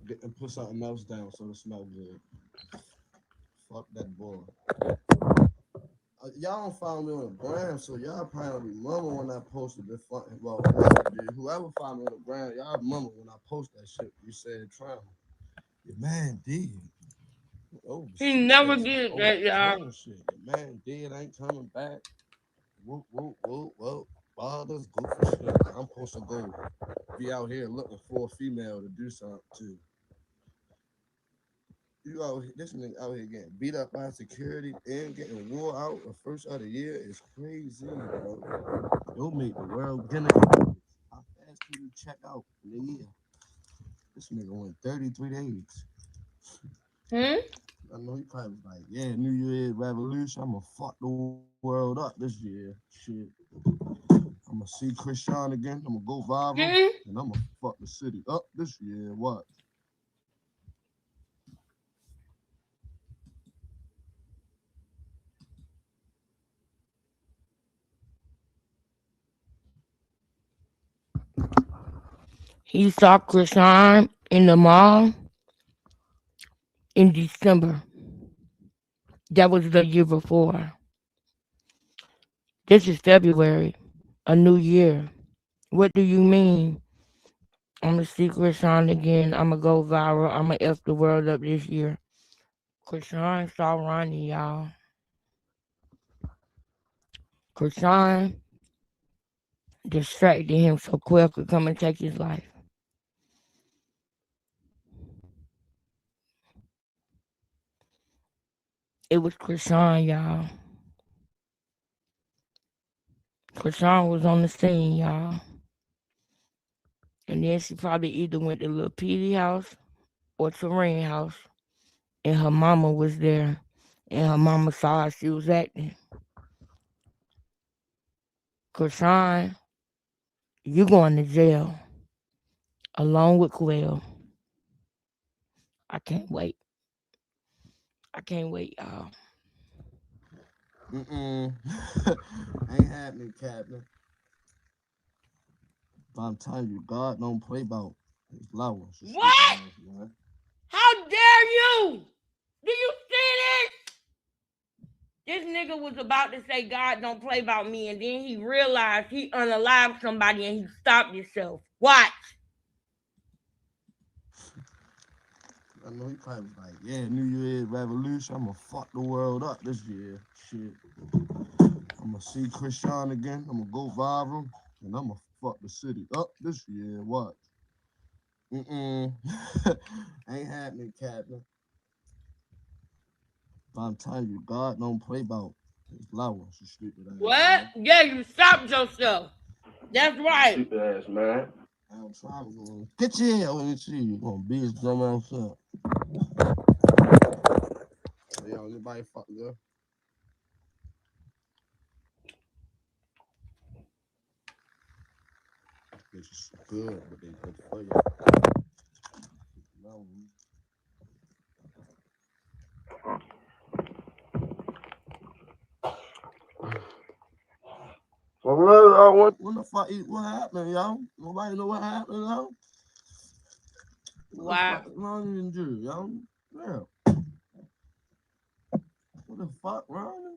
get and put something else down so it smell good. Fuck that boy. Y'all don't follow me on the gram, so y'all probably remember when I posted this fucking. Well, whoever follow me on the gram, y'all remember when I post that shit. You said trauma. Your man did. Oh, He never did that, y'all. shit. Your man did. Ain't coming back. Whoop, whoop, whoop, whoop. All this goofy shit. I'm supposed to go be out here looking for a female to do something to. You out here, this nigga out here getting beat up by security and getting wore out the first of the year is crazy, bro. You'll make the world gonna. How fast can you check out in a year? This nigga went 33 days. I know he probably was like, yeah, New Year's Revolution. I'm gonna fuck the world up this year. Shit. I'm gonna see Krishan again. I'm gonna go viral, Hmm? and I'm gonna fuck the city up this year. What? He saw Krishan in the mall in December. That was the year before. This is February, a new year. What do you mean? I'm gonna see Krishan again. I'm gonna go viral. I'm gonna F the world up this year. Krishan saw Ronnie, y'all. Krishan distracted him so Quell could come and take his life. It was Krishan, y'all. Krishan was on the scene, y'all. And then she probably either went to Lil Petey house or Terrain house. And her mama was there. And her mama saw how she was acting. Krishan, you going to jail along with Quell. I can't wait. I can't wait, y'all. Ain't happening, Captain. But I'm telling you, God don't play about his loved ones. What? Man. How dare you? Do you see this? This nigga was about to say God don't play about me, and then he realized he unalived somebody and he stopped himself. Watch. I know he probably was like, yeah, New Year's Revolution. I'm gonna fuck the world up this year. Shit. I'm gonna see Krishan again. I'm gonna go viral, and I'm gonna fuck the city up this year. What? Ain't happening, Captain. But I'm telling you, God don't play about his loved ones. You stupid ass. What? Man. Yeah, you stopped yourself. That's right. Stupid ass man. I'm trying to get you here. Let me see. You gonna be his dumb ass up. Yo, anybody fuck yeah? It's just good, but they good for you. No. For real, I want What the fuck? What happened, yo? Nobody know what happened, yo. What the Wow. fuck is wrong with you, yo? Yeah. What the fuck, wrong?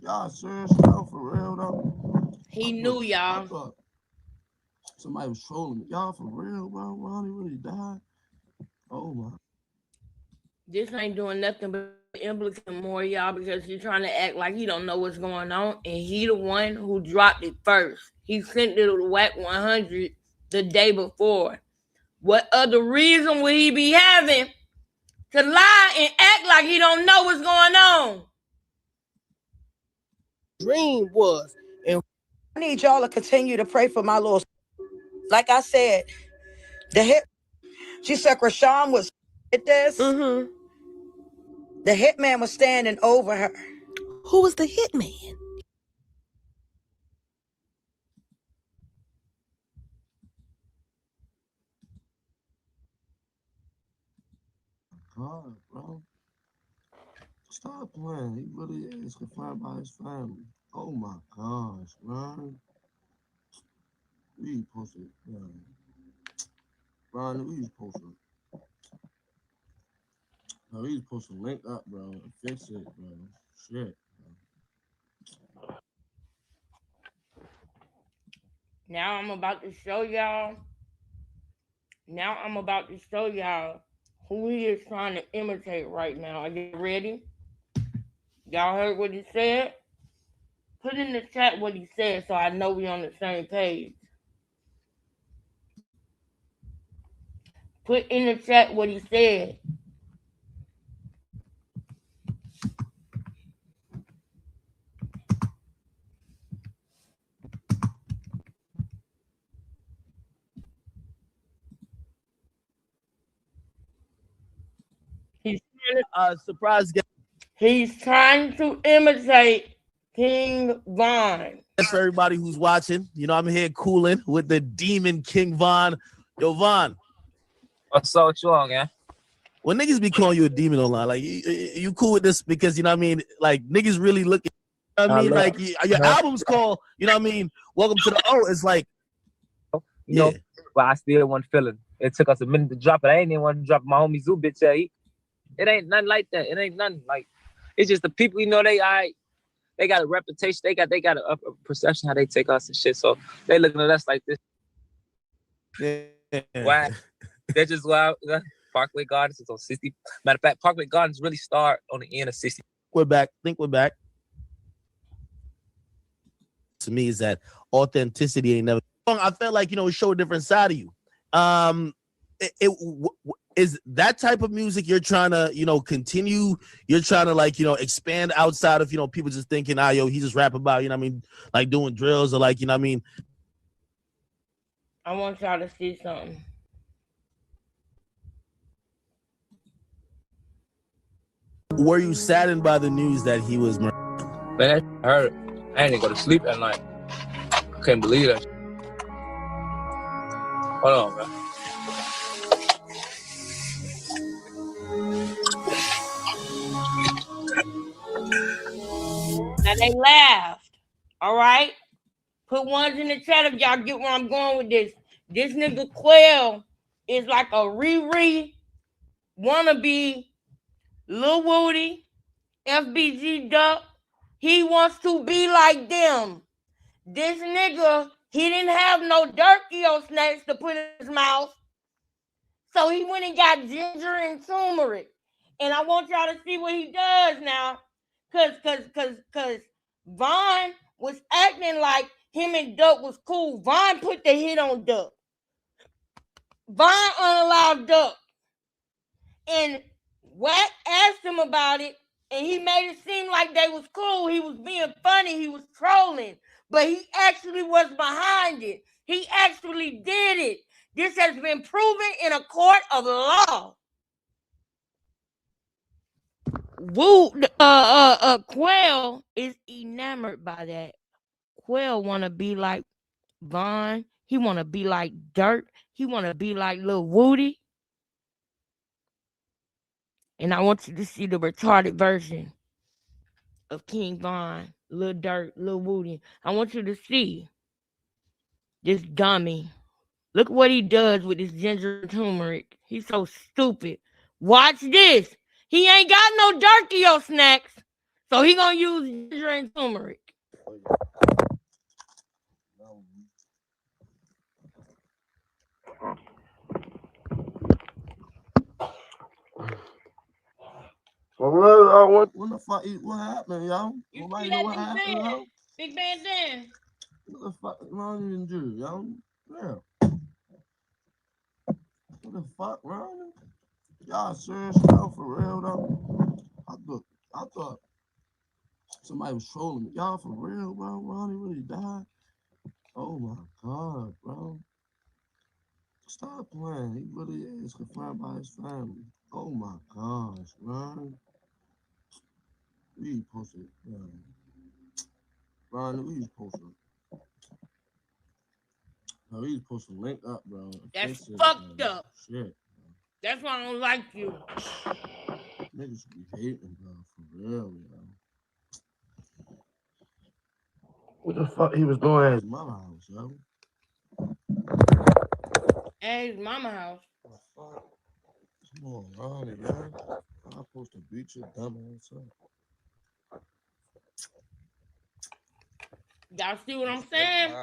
Y'all serious, yo? For real, though? He knew, I y'all. thought somebody was trolling me. Y'all for real, bro? Ronnie really died? Oh my. This ain't doing nothing but implicate more, y'all, because he's trying to act like he don't know what's going on, and he the one who dropped it first. He sent it to Whack 100 the day before. What other reason would he be having to lie and act like he don't know what's going on? Dream was. And I need y'all to continue to pray for my little. Like I said, the hit. She said Krishan was hit this. Mm-hmm. The hitman was standing over her. Who was the hitman? God, bro. Stop playing. He really is confirmed by his family. Oh my gosh, man. We posted, man. Ron, we posted. No, we supposed to link up, bro, and fix it, bro. Shit. Now I'm about to show y'all. Now I'm about to show y'all who he is trying to imitate right now. Are you ready? Y'all heard what he said? Put in the chat what he said so I know we on the same page. Put in the chat what he said. He's trying Surprise guest. He's trying to imitate King Von. That's for everybody who's watching. You know, I'm here cooling with the demon King Von. Yo, Von. What's up with you on, man? When niggas be calling you a demon online, like you cool with this because you know what I mean, like niggas really look at, you know what I mean, like your album's called, you know what I mean, Welcome to the O. It's like, you know, but I still wasn't feeling. It took us a minute to drop it. I ain't even want to drop my homie Zoo bitch. It ain't nothing like that. It ain't nothing like. It's just the people, you know, they got a reputation. They got a perception how they take us and shit. So they looking at us like this. Yeah. Why? That's just why. Parkway Gardens is on 60. Matter of fact, Parkway Gardens really start on the end of 60. We're back. We're back. To me, is that authenticity ain't never. I felt like, you know, it showed a different side of you. Is that type of music you're trying to, you know, continue? You're trying to, like, you know, expand outside of, you know, people just thinking, yo, he just rap about, you know what I mean, like doing drills or like, you know what I mean. I want y'all to see something. Were you saddened by the news that he was murdered? Man, I heard it. I ain't even go to sleep at night. I couldn't believe that. Hold on, man. Now they laughed. All right? Put ones in the chat if y'all get where I'm going with this. This nigga Quell is like a Riri wannabe Lil Woody, FBG Duck. He wants to be like them. This nigga, he didn't have no Durkio snacks to put in his mouth. So he went and got ginger and turmeric. And I want y'all to see what he does now. Cause Von was acting like him and Duck was cool. Von put the hit on Duck. Von unallowed Duck. And Wack asked him about it, and he made it seem like they was cool. He was being funny. He was trolling. But he actually was behind it. He actually did it. This has been proven in a court of law. Quell is enamored by that. Quell want to be like Von. He want to be like Dirt. He want to be like Lil Woody. And I want you to see the retarded version of King Von, Lil Dirt, Lil Woody. I want you to see this dummy. Look what he does with his ginger and turmeric. He's so stupid. Watch this. He ain't got no Durkio snacks, so he gonna use ginger and turmeric. What the fuck? What happened, yo? Nobody know what happened, yo? Big Band Dan. What the fuck wrong with you, yo? Yeah. What the fuck wrong? Y'all serious, yo? For real, though? I thought somebody was trolling me. Y'all for real, bro? Ronnie really died? Oh my God, bro. Stop playing. He really is confirmed by his family. Oh my gosh, Ron. We posted, Ron, we posted. No, we supposed to link up, bro. That's fucked up. Shit. That's why I don't like you. Niggas be hating, bro, for real, yo. What the fuck he was doing at his mama house, yo? At his mama house. What the fuck? Come on, Ronnie, man. I'm supposed to beat your dumb ass up. Y'all see what I'm saying?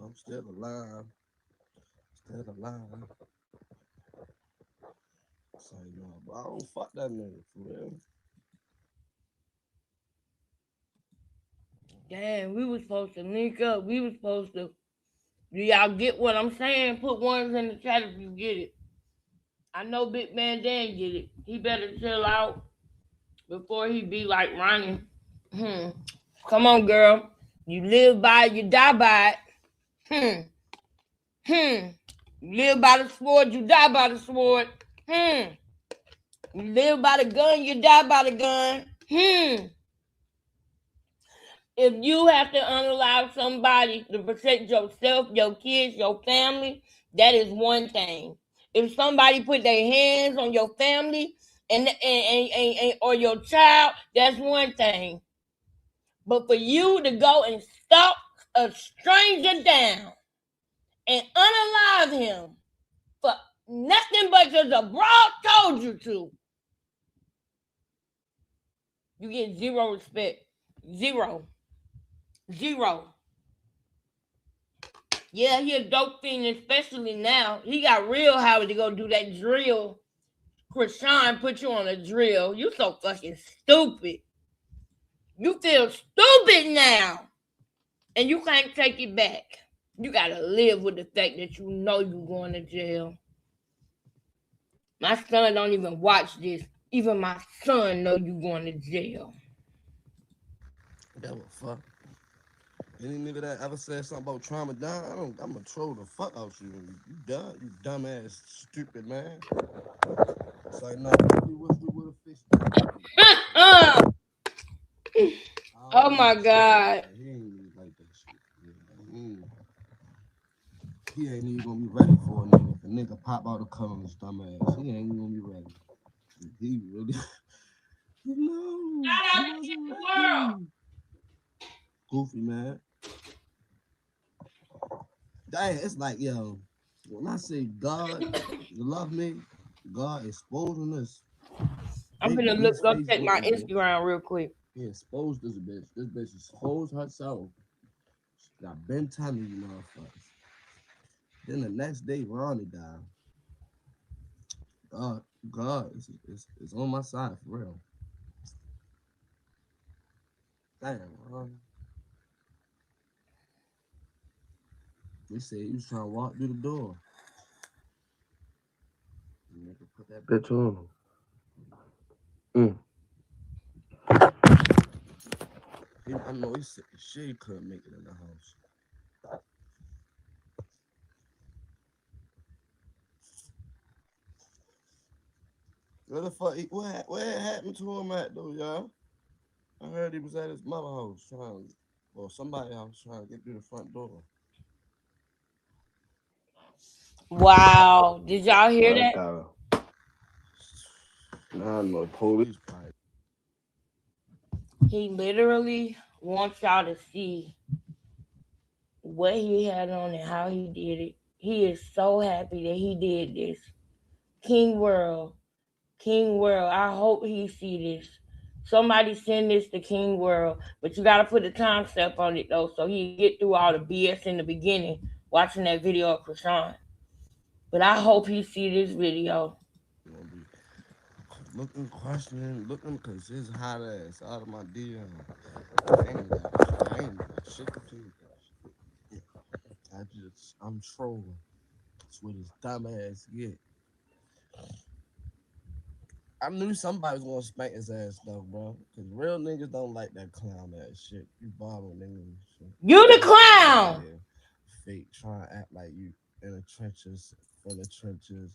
I'm still alive. Still alive. So, but I don't fuck that nigga, for real. Damn, we was supposed to link up. We was supposed to. Do y'all get what I'm saying? Put ones in the chat if you get it. I know Big Man Dan get it. He better chill out before he be like Ronnie. Come on, girl. You live by it, you die by it. You live by the sword, you die by the sword. You live by the gun, you die by the gun. If you have to unalive somebody to protect yourself, your kids, your family, that is one thing. If somebody put their hands on your family and or your child, that's one thing. But for you to go and stalk a stranger down and unalive him for nothing but because a broad told you to, you get zero respect. Zero. Yeah, he a dope fiend, especially now. He got real Howard to go do that drill. Krishan put you on a drill. You so fucking stupid. You feel stupid now. And you can't take it back. You gotta live with the fact that you know you going to jail. My son don't even watch this. Even my son know you going to jail. That was fuck. Any nigga that ever said something about trauma down, I'ma troll the fuck out you. You dumb, you dumbass, stupid man. It's like, no, we wish we would have fixed that. Oh my God. He ain't even like that shit. He ain't even gonna be ready for a nigga. If a nigga pop out of color on his dumbass, he ain't even gonna be ready. He really, no. Goofy, man. Dang, it's like, yo, when I say God, you love me, God exposing us. I'm gonna go check my Instagram real quick. He exposed this bitch. This bitch exposed herself. I've been telling you motherfuckers. Then the next day, Ronnie died. God is on my side for real. Damn, Ronnie. They said he was trying to walk through the door. Nigga put that bitch on him. I know he said she couldn't make it in the house. Where the fuck? Where happened to him at though, y'all? I heard he was at his mother house or somebody's house trying to get through the front door. Wow. Did y'all hear that? Nah, no police probably. He literally wants y'all to see what he had on and how he did it. He is so happy that he did this. King World, I hope he see this. Somebody send this to King World, but you gotta put the time step on it though, so he get through all the BS in the beginning watching that video of Krishan. But I hope he see this video. Looking, questioning, because his hot ass out of my DM. I ain't got shit to do. I'm trolling. That's what his dumb ass get. I knew somebody was gonna spank his ass though, bro. Cause real niggas don't like that clown ass shit. You bother niggas. You the clown. Yeah. Fake, trying to act like you in the trenches, full of trenches,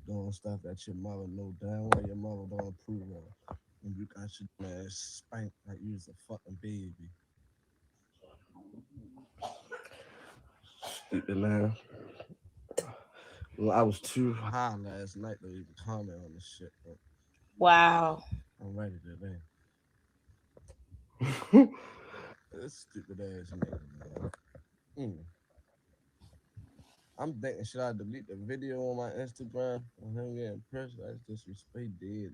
doing stuff that your mother know damn well your mother don't approve of. And you got your ass spanked like you was a fucking baby. Stupid man. Well, I was too high last night to even comment on this shit, but wow. I'm ready today. This stupid ass nigga, man. I'm thinking, should I delete the video on my Instagram on him getting pressed? That's disrespect, dead.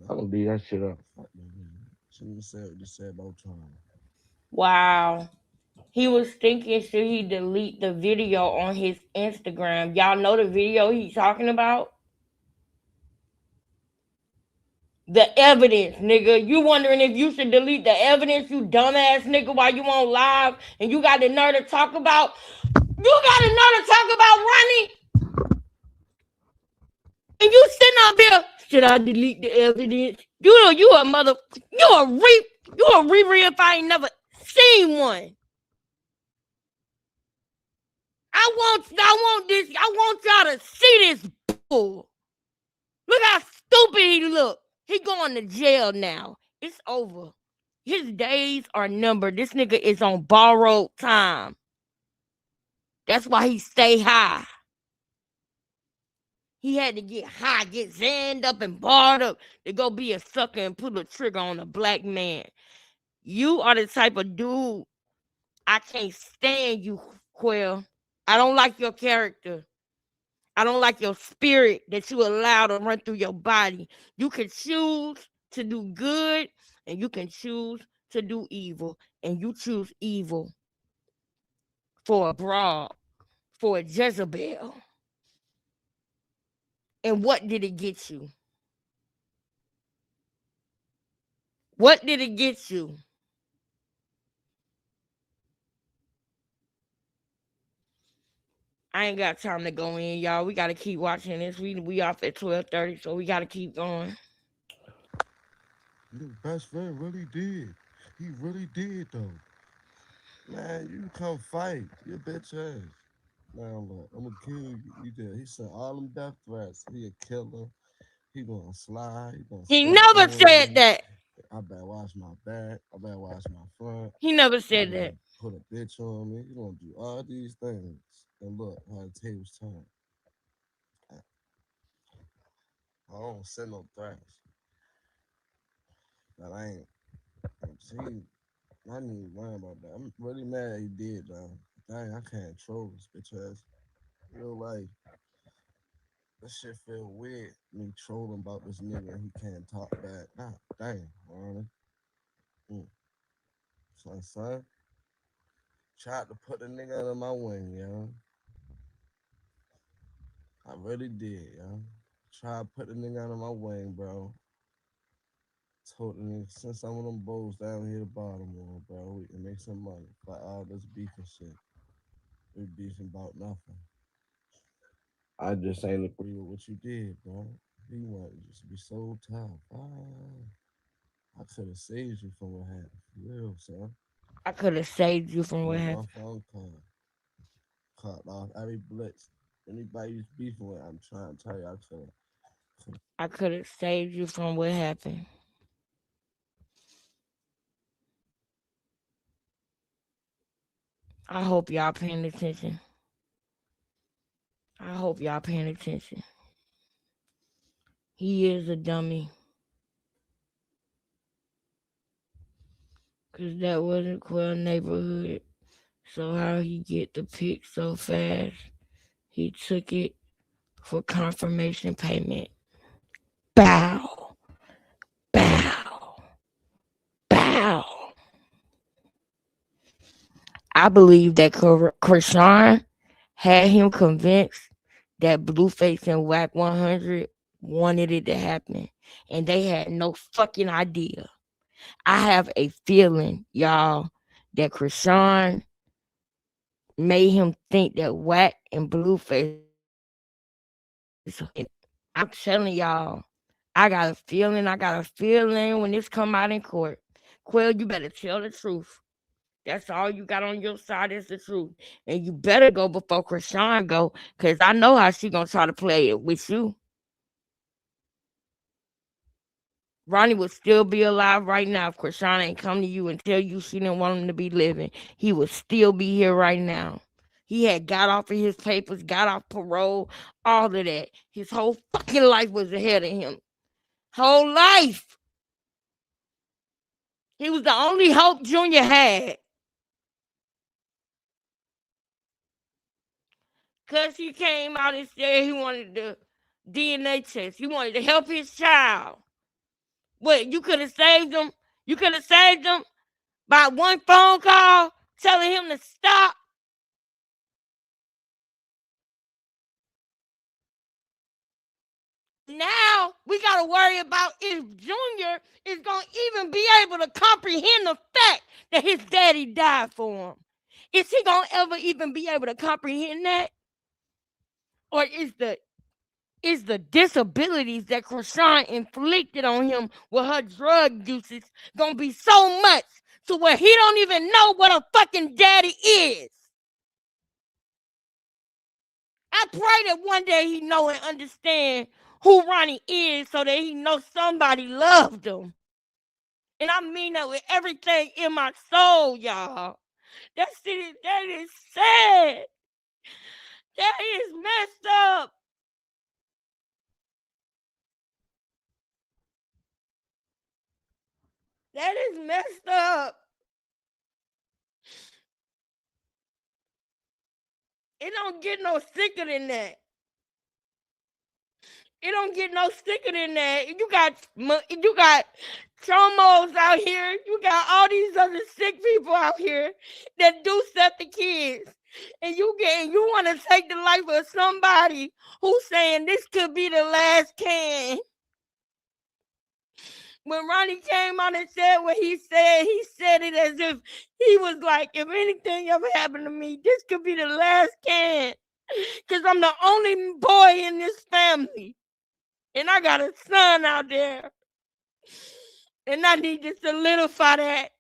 I'm gonna leave that shit up. Fuck that, man. Shouldn't have said what you said about time. Wow. He was thinking, should he delete the video on his Instagram? Y'all know the video he's talking about? The evidence, nigga. You wondering if you should delete the evidence, you dumbass nigga, while you on live and you got the nerve to talk about Ronnie? And you sitting up here, should I delete the evidence? You a mother, you a Riri if I ain't never seen one. I want y'all to see this bull. Look how stupid he look. He going to jail now. It's over. His days are numbered. This nigga is on borrowed time. That's why he stay high. He had to get high, get zanned up and barred up to go be a sucker and put a trigger on a black man. You are the type of dude I can't stand you, Quill. I don't like your character. I don't like your spirit that you allow to run through your body. You can choose to do good and you can choose to do evil. And you choose evil for a broad, for a Jezebel. And what did it get you? What did it get you? I ain't got time to go in, y'all. We gotta keep watching this. We off at 12:30, so we gotta keep going. Your best friend really did. He really did though. Man, you come fight. Your bitch ass. Man, look, I'm gonna kill you. You did. He sent all them death threats. He a killer. He gonna slide. He gonna He step never on said you. that. I better watch my back. I better watch my front. He never I said better that. put a bitch on me. He gonna do all these things. And look how the tables turn. I don't send no threats. But I ain't. See, I ain't even worry about that. I'm really mad he did though. Dang, I can't troll this bitch ass. Real life. This shit feel weird. Me trolling about this nigga and he can't talk back. Nah, dang, man. Son. Tried to put the nigga under my wing, yo. I really did, yo. Tried to put the nigga under my wing, bro. Told the nigga, send some of them bows down here to Baltimore, bro. We can make some money. Like all this beef and shit. We beefing about nothing. I just ain't agree with what you did, bro. You want to just be so tough. I could have saved you from what happened. For real, son. I could have saved you from what Made my happened. phone call. Cut off every blitz. Anybody who's beefing with, I'm trying to tell you, I could have. I could have saved you from what happened. I hope y'all paying attention. I hope y'all paying attention. He is a dummy. Cause that wasn't Quell neighborhood. So how he get the pic so fast? He took it for confirmation payment. Bow. Bow. Bow. I believe that Krishan had him convinced that Blueface and Whack 100 wanted it to happen. And they had no fucking idea. I have a feeling, y'all, that Krishan made him think that Whack and Blueface. I'm telling y'all, I got a feeling. When this come out in court. Quill, you better tell the truth. That's all you got on your side is the truth. And you better go before Krishan go, because I know how she gonna try to play it with you. Ronnie would still be alive right now if Krishan ain't come to you and tell you she didn't want him to be living. He would still be here right now. He had got off of his papers, got off parole, all of that. His whole fucking life was ahead of him. Whole life. He was the only hope Junior had. Because he came out and said he wanted the DNA test. He wanted to help his child. What, you could have saved him? You could have saved him by one phone call telling him to stop? Now we got to worry about if Junior is going to even be able to comprehend the fact that his daddy died for him. Is he going to ever even be able to comprehend that? Or is the disabilities that Krishan inflicted on him with her drug usage gonna be so much to where he don't even know what a fucking daddy is? I pray that one day he know and understand who Ronnie is so that he knows somebody loved him. And I mean that with everything in my soul, y'all. That is sad. That is messed up. That is messed up. It don't get no sicker than that. It don't get no sicker than that. You got chomos out here. You got all these other sick people out here that do stuff to kids. And you want to take the life of somebody who's saying this could be the last can. When Ronnie came out and said what he said it as if he was like, if anything ever happened to me, this could be the last can. Because I'm the only boy in this family. And I got a son out there. And I need to solidify that.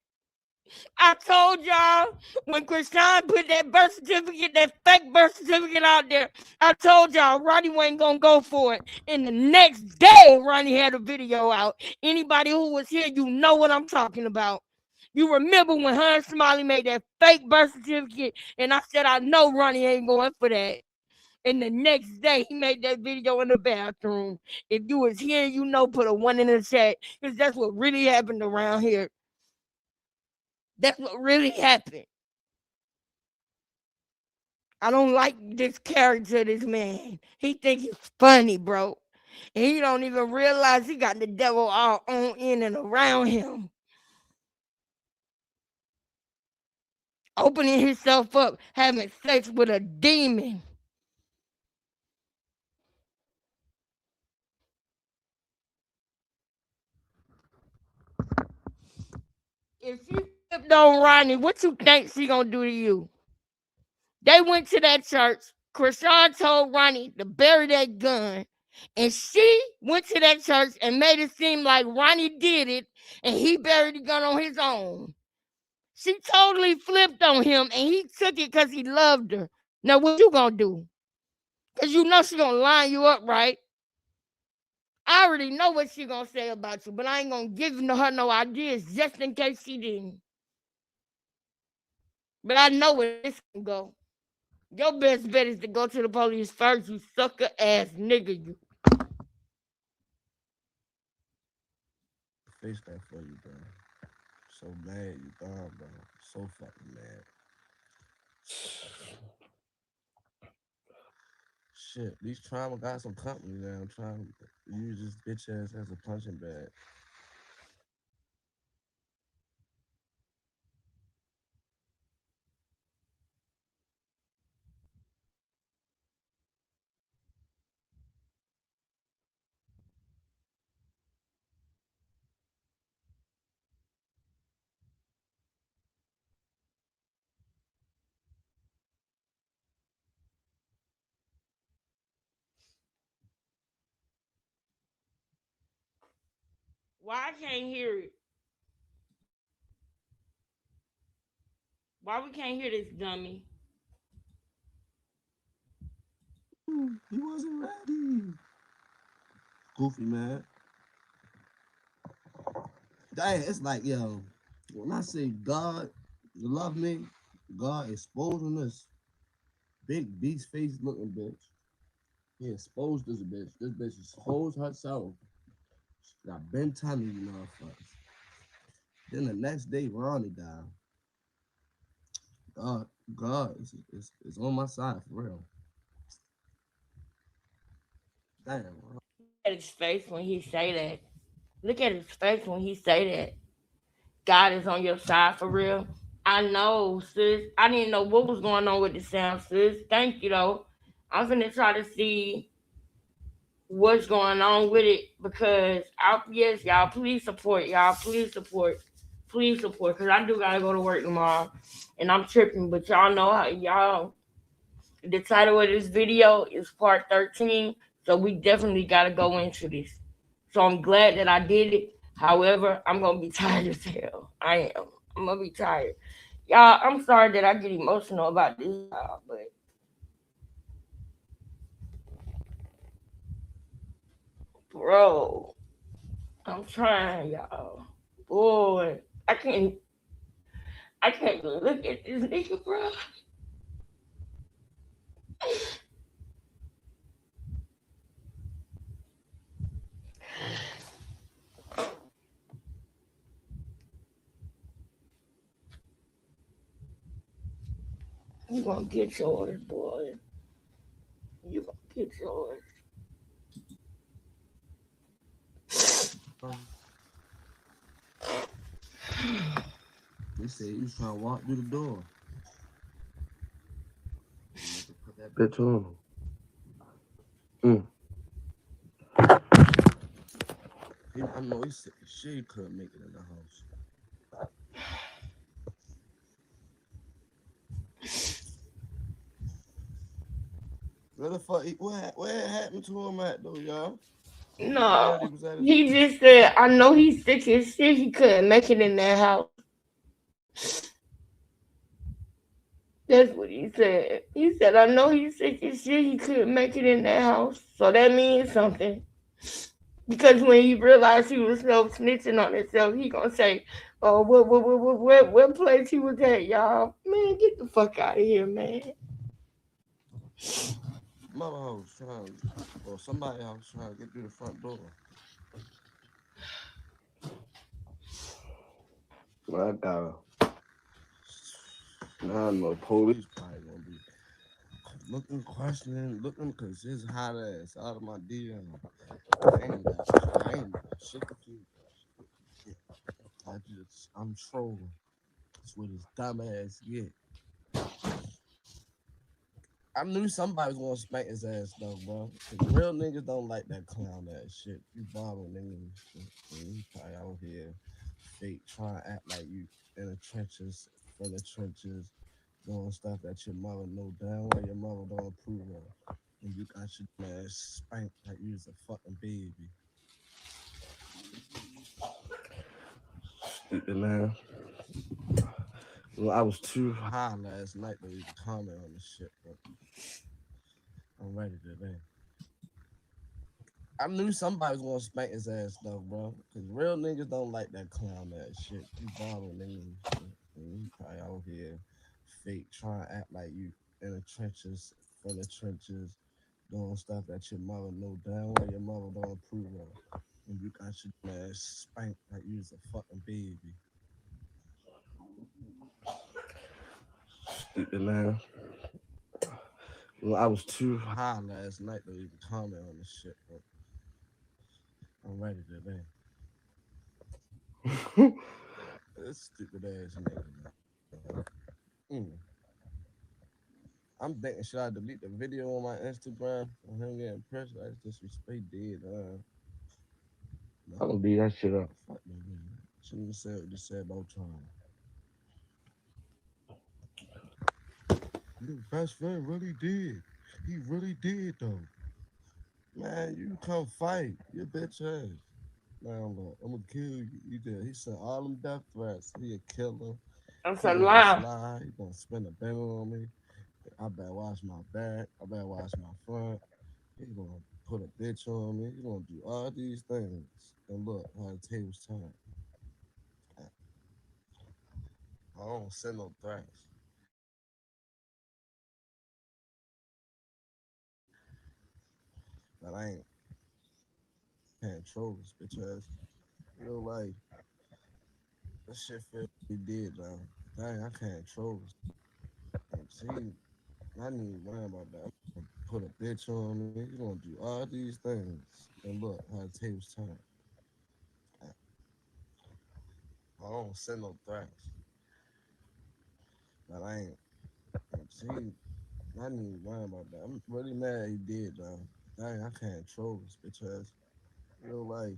I told y'all when Krishan put that birth certificate, that fake birth certificate out there, I told y'all Ronnie wasn't going to go for it. And the next day, Ronnie had a video out. Anybody who was here, you know what I'm talking about. You remember when her and Smiley made that fake birth certificate, and I said, I know Ronnie ain't going for that. And the next day, he made that video in the bathroom. If you was here, you know, put a 1 in the chat, because that's what really happened around here. That's what really happened. I don't like this character, this man. He think he's funny, bro. And he don't even realize he got the devil all on in and around him. Opening himself up, having sex with a demon. If she flipped on Ronnie, what you think she gonna do to you? They went to that church. Krishan told Ronnie to bury that gun. And she went to that church and made it seem like Ronnie did it and he buried the gun on his own. She totally flipped on him and he took it because he loved her. Now, what you gonna do? Because you know she gonna line you up, right? I already know what she gonna say about you, but I ain't gonna give her no ideas just in case she didn't. But I know where this can go. Your best bet is to go to the police first, you sucker ass nigga, you. Face that for you, bro. So mad you gone, bro. So fucking mad. Shit, these trauma got some company now. I'm trying to use this bitch ass as a punching bag. Why I can't hear it? Why we can't hear this dummy? He wasn't ready. Goofy, man. Dang, it's like, yo, when I say God love me, God exposing this big beast face looking bitch. He exposed this bitch. This bitch exposed herself. I've been telling you motherfuckers. Then the next day, Ronnie died. God is on my side for real. Damn. Look at his face when he say that. Look at his face when he say that. God is on your side for real. I know, sis. I didn't know what was going on with the sound, sis. Thank you, though. I'm finna try to see what's going on with it because yes, y'all, please support. Y'all, please support. Cause I do gotta go to work tomorrow, and I'm tripping. But y'all know how y'all. The title of this video is part 13, so we definitely gotta go into this. So I'm glad that I did it. However, I'm gonna be tired as hell. I am. I'm gonna be tired. Y'all, I'm sorry that I get emotional about this, but Bro, I'm trying, y'all. Boy, I can't look at this nigga, bro. You gonna get yours, boy. You gonna get yours. He said he was trying to walk through the door. Put that Bitch on. Mm. I know he said shit he couldn't make it in the house. Where the fuck? Where it happened to him at though, y'all? He said he No, was at his. he just said, I know he's sick as shit. He couldn't make it in that house. That's what he said. He said, I know he's sick as shit. He couldn't make it in that house. So that means something. Because when he realized he was self snitching on himself, he gonna say, "Oh, what place he was at, y'all? Man, get the fuck out of here, man." Mother house trying, or somebody else trying to get through the front door. I gotta. Now I know police Probably gonna be looking, questioning, looking, cause his hot ass out of my DM. I ain't got shit to do. I'm trolling. That's what his dumb ass get. I knew somebody was gonna spank his ass though, bro. Cause real niggas don't like that clown ass shit. You bothering niggas. You probably out here fake trying to act like you in the trenches, from the trenches, doing stuff that your mother know damn well your mother don't approve of. And you got your ass spanked like you was a fucking baby. stupid man. Well, I was too high last night to even comment on this shit, but I'm ready today. I knew somebody was gonna spank his ass though, bro. Cause real niggas don't like that clown ass shit. You bothering niggas. And you probably out here fake trying to act like you in the trenches, from the trenches, doing stuff that your mother know damn well your mother don't approve of. And you got your ass spanked like you was a fucking baby. Stupid man. Well, I was too high last night to even comment on this shit, but I'm ready today. This stupid ass nigga, man. I'm thinking, should I delete the video on my Instagram of him getting pressed? That's disrespect dead. I'm No, gonna beat that shit up. fuck no, man. Shouldn't have said what you said about trying. Your best friend really did. He really did, though. Man, you come fight. Your bitch ass. Man, look, I'm gonna kill you. You did. He sent all them death threats. He a killer. That's He a gonna lie. slide. He gonna spin a bend on me. I better watch my back. I better watch my front. He gonna put a bitch on me. He gonna do all these things. And look how the tables turn. I don't send no threats. But I ain't can't troll this bitch ass. You know, like that shit feel he did though. Dang, I can't troll this. See, I need to worry about that. I'm gonna put a bitch on me. You gonna do all these things. And look how the tables turn. I don't send no threats. But I ain't see, I need to worry about that. I'm really mad he did though. Dang, I can't troll this bitch ass. You know, like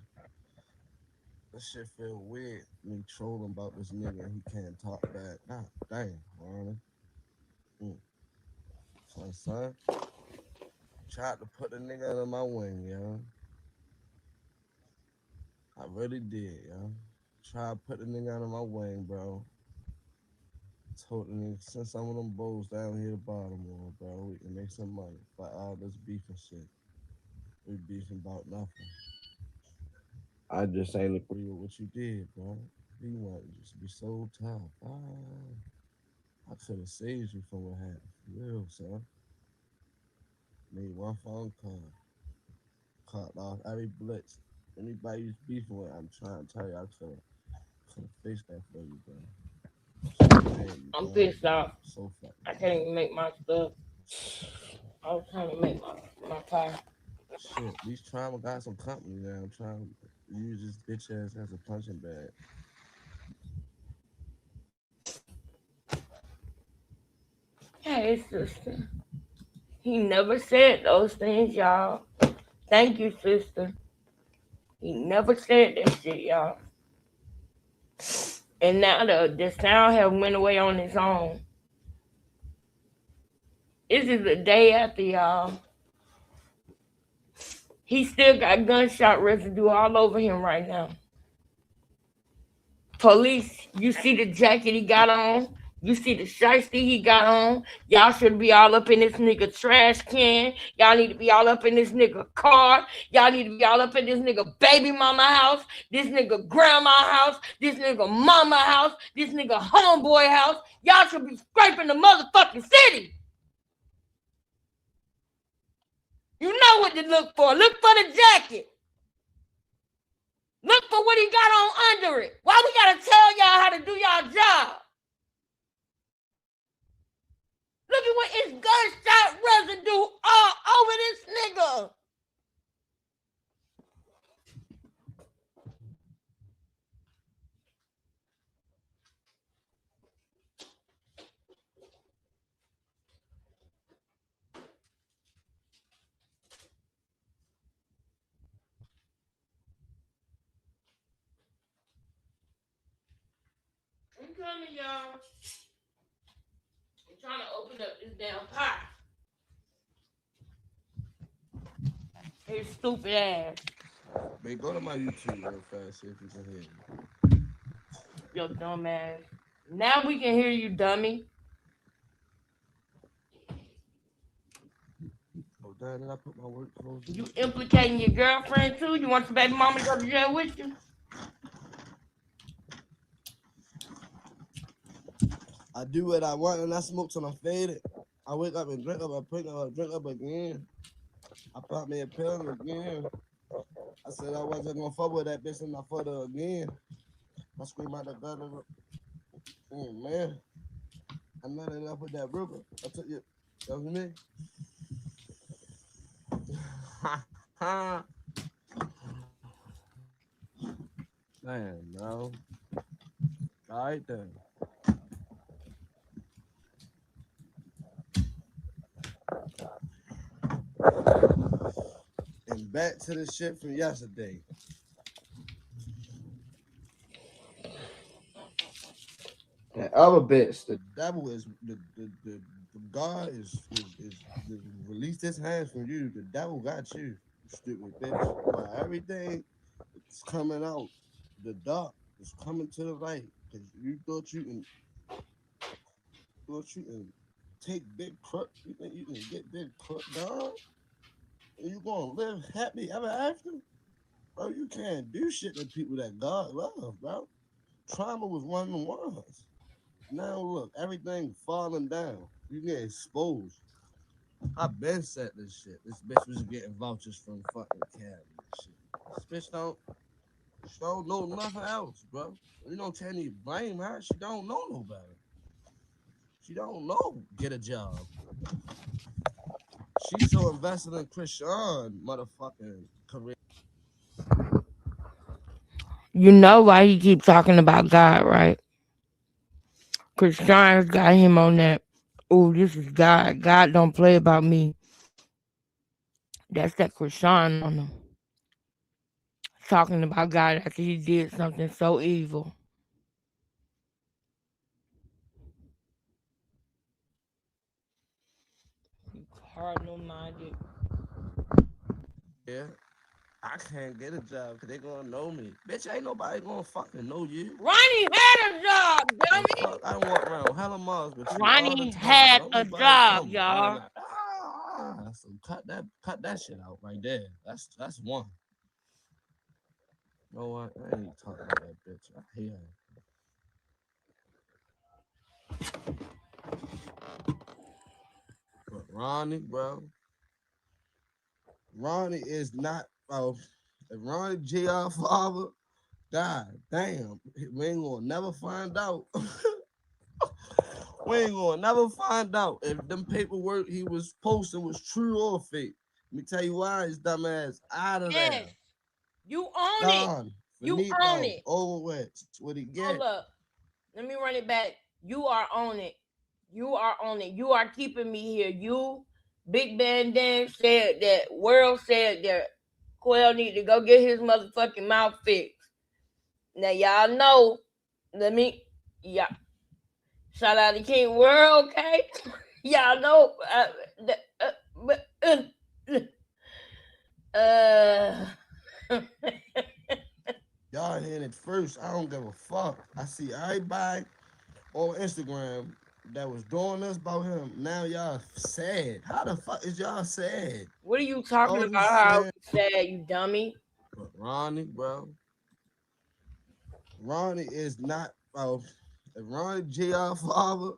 that shit feel weird. Me trolling about this nigga and he can't talk back. God damn, Ronnie. Mm. Son, tried to put the nigga under my wing, yo. I really did, yo. Tried to put the nigga under my wing, bro. Told the nigga send some of them bows down here to Baltimore, bro. We can make some money. But all this beef and shit. We beefing about nothing. I just ain't agree with what you did, bro. You want to just be so tough. I could have saved you from what happened. For real, son. Made one phone call. Cut off every blitz. Anybody who's beefing with, I'm trying to tell you, I could have fixed that for you, bro. So mad, you, I'm bro. pissed off. So fucking I mad. can't even make my stuff. I was trying to make my pie. Shit, these trauma got some company now. I'm trying to use this bitch ass as a punching bag. Hey, sister. He never said those things, y'all. Thank you, sister. He never said that shit, y'all. And now the sound have went away on its own. This is the day after, y'all. He still got gunshot residue all over him right now. Police, you see the jacket he got on? You see the shiesty he got on? Y'all should be all up in this nigga trash can. Y'all need to be all up in this nigga car. Y'all need to be all up in this nigga baby mama house, this nigga grandma house, this nigga mama house, this nigga homeboy house. Y'all should be scraping the motherfucking city. You know what to look for. Look for the jacket. Look for what he got on under it. Why we gotta tell y'all how to do y'all job? Look at what it's gunshot residue all over this nigga. I'm coming, y'all. I'm trying to open up this damn pie. His stupid ass. Man, go to my YouTube real fast, see if you can hear me. Yo, dumb ass. Now we can hear you, dummy. Oh, dad, did I put my work clothes in? You implicating your girlfriend too? You want your baby mama to go to jail with you? I do what I want and I smoke till I'm faded. I wake up and drink up, I drink up again. I pop me a pill again. I said I wasn't gonna fuck with that bitch and I fucked her again. I scream out the gutter. Man, I'm not enough with that river. I took you. That was me. Damn, bro. All right then. And back to the shit from yesterday. That other bitch, the devil is the God is released his hands from you. The devil got you, stupid bitch. But everything is coming out. The dark is coming to the light. Cause you thought you can take big crook. You think you can get big crook done? And you gonna live happy ever after? Bro, you can't do shit to people that God love, bro. Trauma was one of the ones. Now look, everything falling down. You get exposed. I been said this shit. This bitch was getting vouchers from fucking Cali and shit. This bitch don't know nothing else, bro. You don't tell me blame her. She don't know no better. She don't know get a job. She's so invested in Krishan motherfucking career. You know why he keep talking about God, right? Because Sean's got him on that. Oh, this is God. God don't play about me. That's that Krishan on him. Talking about God after he did something so evil. Cardinal minded. Yeah. I can't get a job because they gonna know me. Bitch, ain't nobody gonna fucking know you. Ronnie had a job, dummy. Fuck, I walk around hella miles with you all the Ronnie time. had Don't a nobody job, come y'all. running so cut that shit out right there. That's one. know what? I ain't talking about that bitch. I hate her. But Ronnie, bro, Ronnie is not, bro. If Ronnie J.R. father died, damn, we ain't gonna never find out. We ain't gonna never find out if them paperwork he was posting was true or fake. Let me tell you why his dumb ass out of there. Yes, you own it. Gone. You own Finito. it. Over with. That's what he Hold get. up. Let me run it back. You are on it. You are on it. You are keeping me here. You, Big Band Dan said that World said that Quell need to go get his motherfucking mouth fixed. Now y'all know. Let me, yeah. Shout out to King World, okay? Y'all know. Uh, Y'all hearing it first. I don't give a fuck. I see everybody on Instagram that was doing this about him. Now y'all sad. How the fuck is y'all sad? what are you talking All about? this How sad. sad, you dummy? But Ronnie, bro. Ronnie is not, bro. If Ronnie J.R. father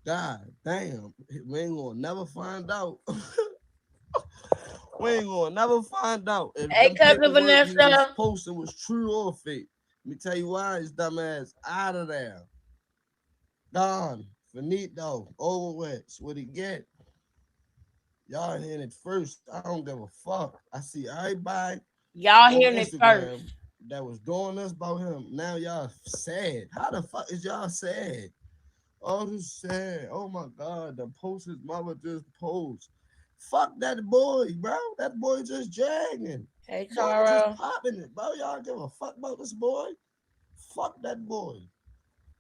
died, damn, we ain't gonna never find out. We ain't gonna never find out if Hey, them cousin paperwork he was Vanessa. posting was true or fake. Let me tell you why his dumb ass out of there. Gone. Finito. Over with. That's what he get. Y'all hearing it first. I don't give a fuck. I see everybody Y'all on hearing it Instagram first. that was doing this about him. Now y'all sad. How the fuck is y'all sad? Oh, this sad. Oh my god, the post his mother just posed. Fuck that boy, bro. That boy just dragging. Hey, Boy just Tara. popping it, bro. Y'all give a fuck about this boy? Fuck that boy.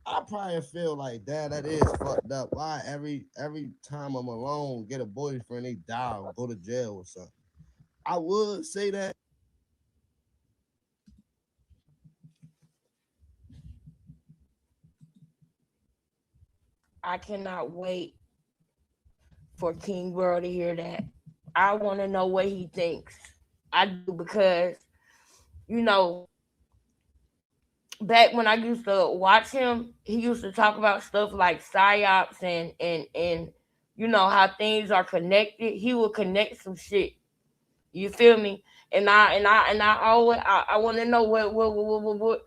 I probably feel like, damn, that is fucked up. Why every time I'm alone, get a boyfriend, they die or go to jail or something. I would say that. I cannot wait for King World to hear that. I want to know what he thinks. I do because, you know, back when I used to watch him, he used to talk about stuff like psyops and you know how things are connected. He would connect some shit. You feel me? And I always I want to know what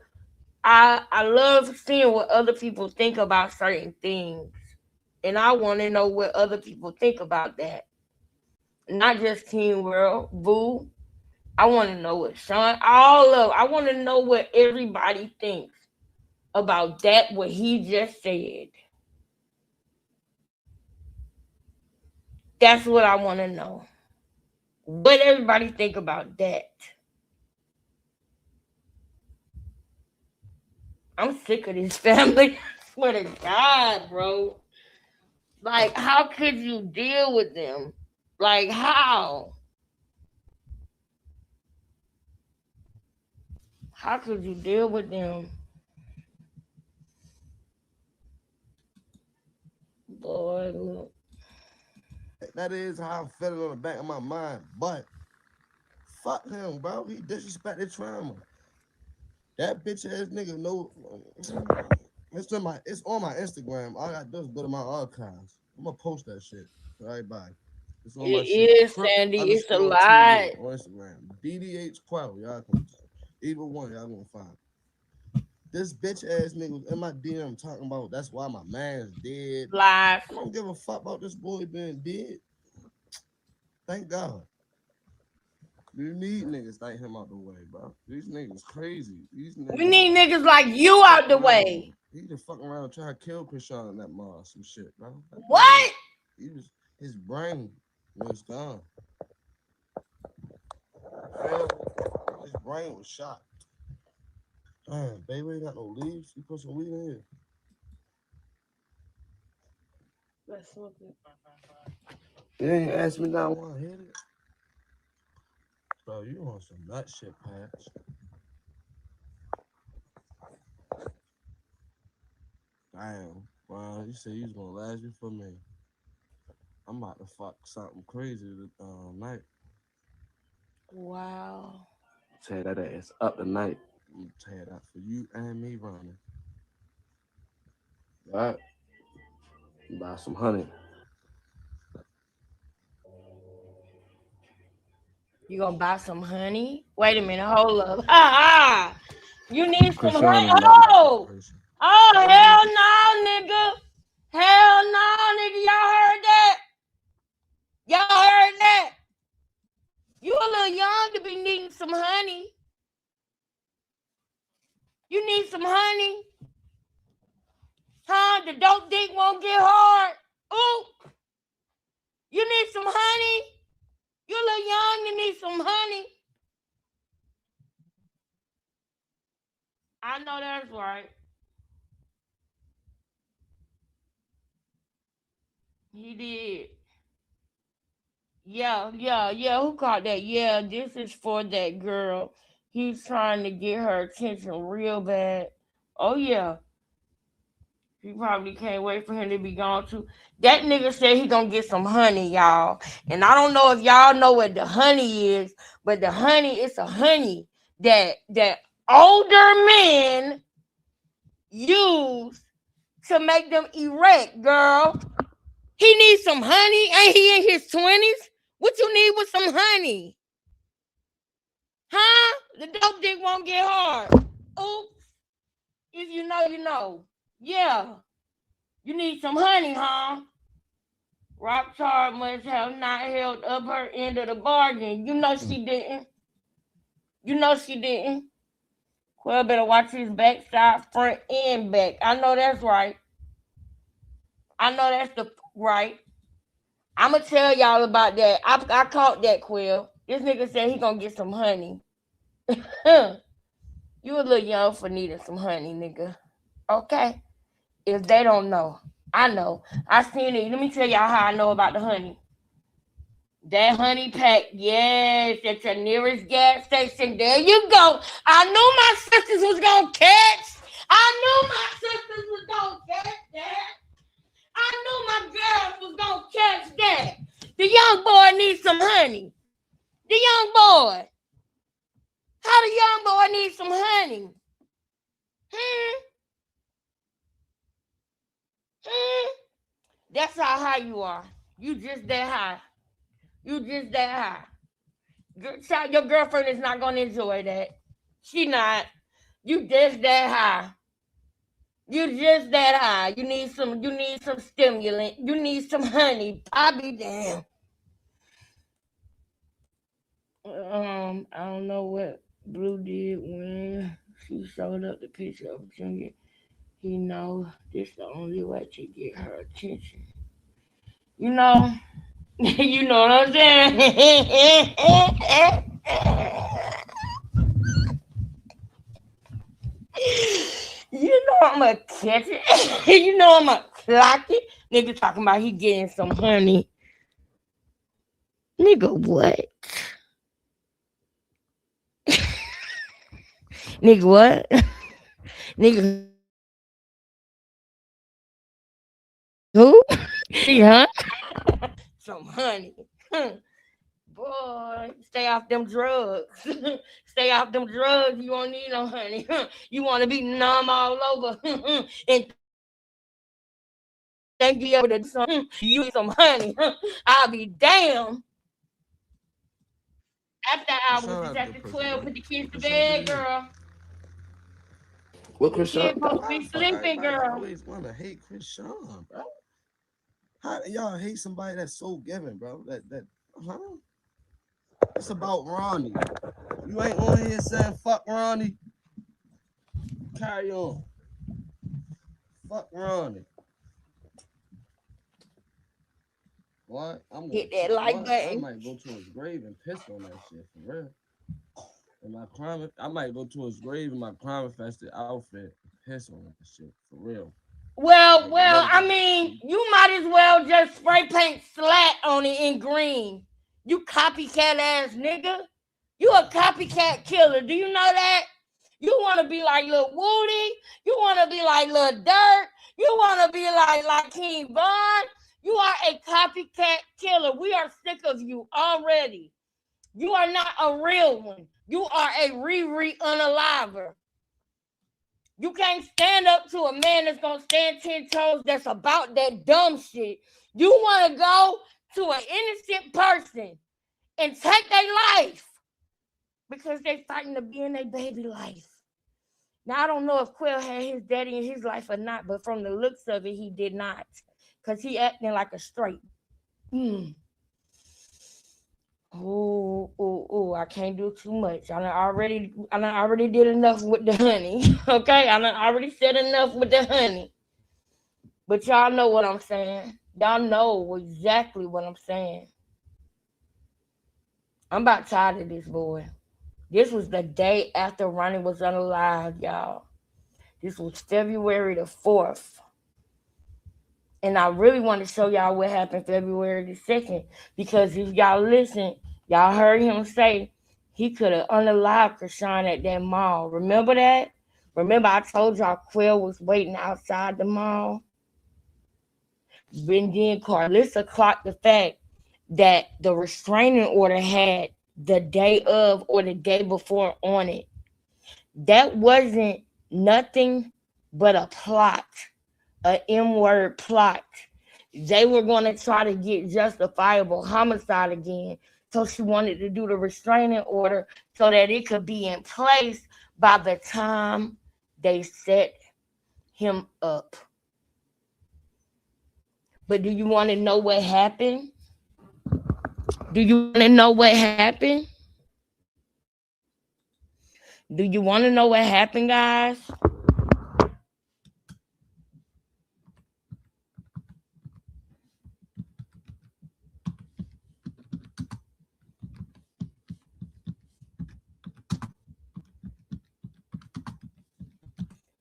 I love seeing what other people think about certain things, and I want to know what other people think about that. Not just Teen World, Boo. I want to know what Sean, all of. I want to know what everybody thinks about that. What he just said. That's what I want to know. What everybody think about that. I'm sick of this family. I swear to God, bro. Like, how could you deal with them? Like, how? How could you deal with them? Boy, look. That is how I'm feeling on the back of my mind. But fuck him, bro. He disrespected trauma. That bitch ass nigga know. It's on my Instagram. All I gotta do is go to my archives. I'm gonna post that shit for everybody. It's on my shit. It is, Crip Sandy. It's a underscore lot. TV on Instagram. DDH Quell. Y'all can either one y'all gonna find. This bitch ass nigga was in my DM talking about that's why my man's dead. Live. I don't give a fuck about this boy being dead. Thank God. You need niggas like him out the way, bro. These niggas crazy. These We niggas need niggas like you out fuck the around. way. He just fucking around trying to kill Krishan in that mall, some shit, bro. That boy, What? he was his brain was gone. Feel me? His brain was shot. Damn, baby ain't got no leaves. You put some weed in here. That's something. You ain't asked me now. I want to hit it. Bro, you on some nut shit, Patch. Damn. Well, you said you was gonna last you for me. I'm about to fuck something crazy tonight. Wow. Tear that ass up tonight. I'm tear that for you and me running. All right. Buy some honey. You gonna buy some honey? Wait a minute, hold up. Ah, you need some honey? Krishan is not my Oh, situation. oh, What you hell no, nigga. Hell no, nigga. Y'all heard that? Y'all heard that? You a little young to be needing some honey. You need some honey? Huh? The dope dick won't get hard. Ooh, you need some honey? You a little young to need some honey. I know that's right. He did. Yeah. Who caught that? Yeah, this is for that girl. He's trying to get her attention real bad. Oh yeah. He probably can't wait for him to be gone too. That nigga said he gonna get some honey, y'all. And I don't know if y'all know what the honey is, but the honey is a honey that older men use to make them erect, girl. He needs some honey. Ain't he in his 20s? What you need with some honey? Huh? The dope dick won't get hard. Oops. If you know, you know. Yeah. You need some honey, huh? Rock Hard must have not held up her end of the bargain. You know she didn't. You know she didn't. Well, better watch his backside, front, and back. I know that's right. I know that's the right. I'ma tell y'all about that. I caught that, Quill. This nigga said he gonna get some honey. You a little young for needing some honey, nigga. Okay? If they don't know, I know. I seen it. Let me tell y'all how I know about the honey. That honey pack, yes, at your nearest gas station. There you go. I knew my sisters was gonna catch. I knew my sisters was gonna catch that. I knew my girls was gonna catch that. The young boy needs some honey. The young boy. How the young boy needs some honey? Hmm? That's how high you are. You just that high. You just that high. Your girlfriend is not gonna enjoy that. She not. You just that high. You just that high. You need some stimulant. You need some honey. I'll be damn. I don't know what Blue did when she showed up the picture of Junior. He know this the only way to get her attention. You know, you know what I'm saying? You know I'm gonna catch it. You know I'm gonna clock it. Nigga talking about he getting some honey. Nigga, what? Nigga, what? Nigga, who? See, huh? Some honey. Boy, stay off them drugs. Stay off them drugs. You won't need no honey. You want to be numb all over and think you able to do something. You need some honey. I'll be damn. After hours, it's Krishan a after good person, 12. bro. Put the kids to Krishan good bed, to me. girl. What The kid Krishan? supposed to Why be the fuck sleeping, everybody girl. always want to hate Krishan, bro? How do y'all hate somebody that's so giving, bro? Huh? It's about Ronnie. You ain't on here saying fuck Ronnie. Carry on. Fuck Ronnie. What? Hit that like I button. might go to his grave and piss on that shit for real. I might go to his grave in my crime infested outfit and piss on that shit for real. Like I literally. mean, you might as well just spray paint slat on it in green. You copycat ass nigga. You a copycat killer. Do you know that? You want to be like Lil Woody. You want to be like Lil Dirt. You want to be like King Von. You are a copycat killer. We are sick of you already. You are not a real one. You are a Riri unaliver. You can't stand up to a man that's gonna stand 10 toes that's about that dumb shit. You want to go to an innocent person and take their life because they fighting to be in their baby life. Now, I don't know if Quill had his daddy in his life or not, but from the looks of it, he did not. Because he acting like a straight. Oh, I can't do too much. I already did enough with the honey. Okay? I already said enough with the honey. But y'all know what I'm saying. Y'all know exactly what I'm saying. I'm about tired of this boy. This was the day after Ronnie was unalived, y'all. This was February the 4th. And I really want to show y'all what happened February the 2nd. Because if y'all listen, y'all heard him say he could have unalived Krishan at that mall. Remember that? Remember I told y'all Quill was waiting outside the mall? And then Carlissa clocked the fact that the restraining order had the day of or the day before on it. That wasn't nothing but a plot, an M-word plot. They were going to try to get justifiable homicide again. So she wanted to do the restraining order so that it could be in place by the time they set him up. But do you want to know what happened? Do you want to know what happened? Do you want to know what happened, guys?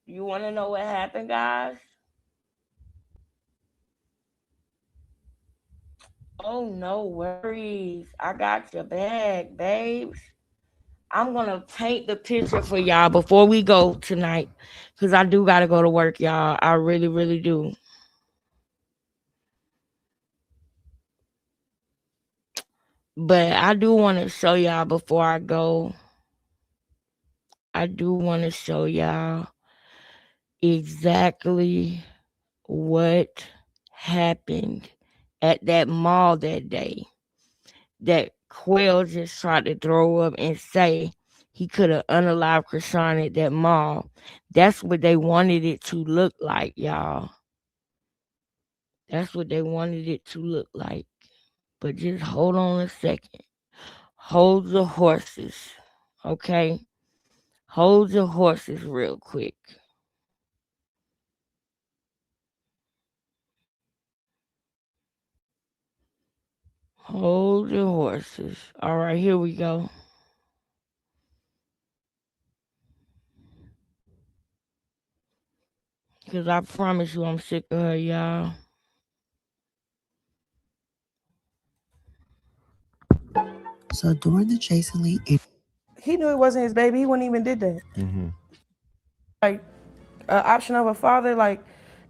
You want to know what happened, guys? Oh, no worries. I got your back, babes. I'm going to paint the picture for y'all before we go tonight because I do got to go to work, y'all. I really, really do. But I do want to show y'all before I go. I do want to show y'all exactly what happened at that mall that day that Quail just tried to throw up and say he could have unalived Krishan at that mall. That's what they wanted it to look like, y'all. That's what they wanted it to look like. But just hold on a second. Hold the horses, okay? Hold your horses real quick. Hold your horses. All right, here we go. Because I promise you I'm sick of her, y'all. So during the Jason Lee He knew it wasn't his baby. He wouldn't even did that. Like, an option of a father, like,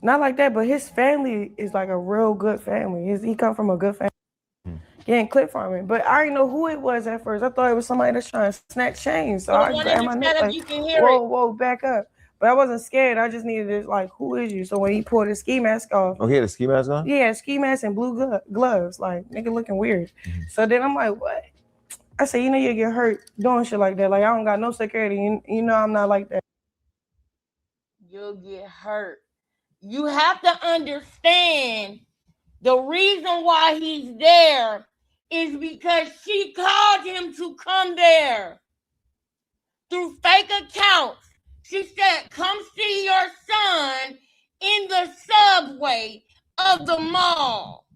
not like that, but his family is like a real good family. He come from a good family. Getting clip farming, but I didn't know who it was at first. I thought it was somebody that's trying to snatch chains. So I grabbed my neck like, whoa, back up. But I wasn't scared. I just needed to, like, who is you? So when he pulled his ski mask off. Oh, he had a ski mask on? Yeah, ski mask and blue gloves. Like, nigga looking weird. So then I'm like, what? I said, you know, you get hurt doing shit like that. Like, I don't got no security. You know I'm not like that. You'll get hurt. You have to understand the reason why he's there is because she called him to come there through fake accounts. She said, come see your son in the subway of the mall.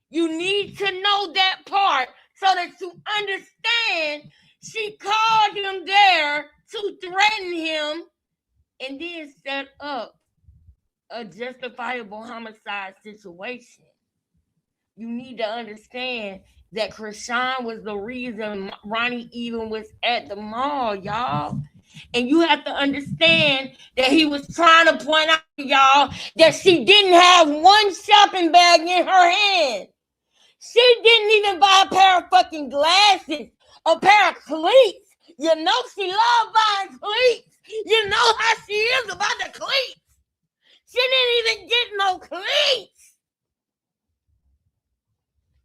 You need to know that part so that you understand she called him there to threaten him and then set up a justifiable homicide situation. You need to understand that Krishan was the reason Ronnie even was at the mall, y'all. And you have to understand that he was trying to point out to y'all that she didn't have one shopping bag in her hand. She didn't even buy a pair of fucking glasses, a pair of cleats. You know she loved buying cleats. You know how she is about the cleats. She didn't even get no cleats.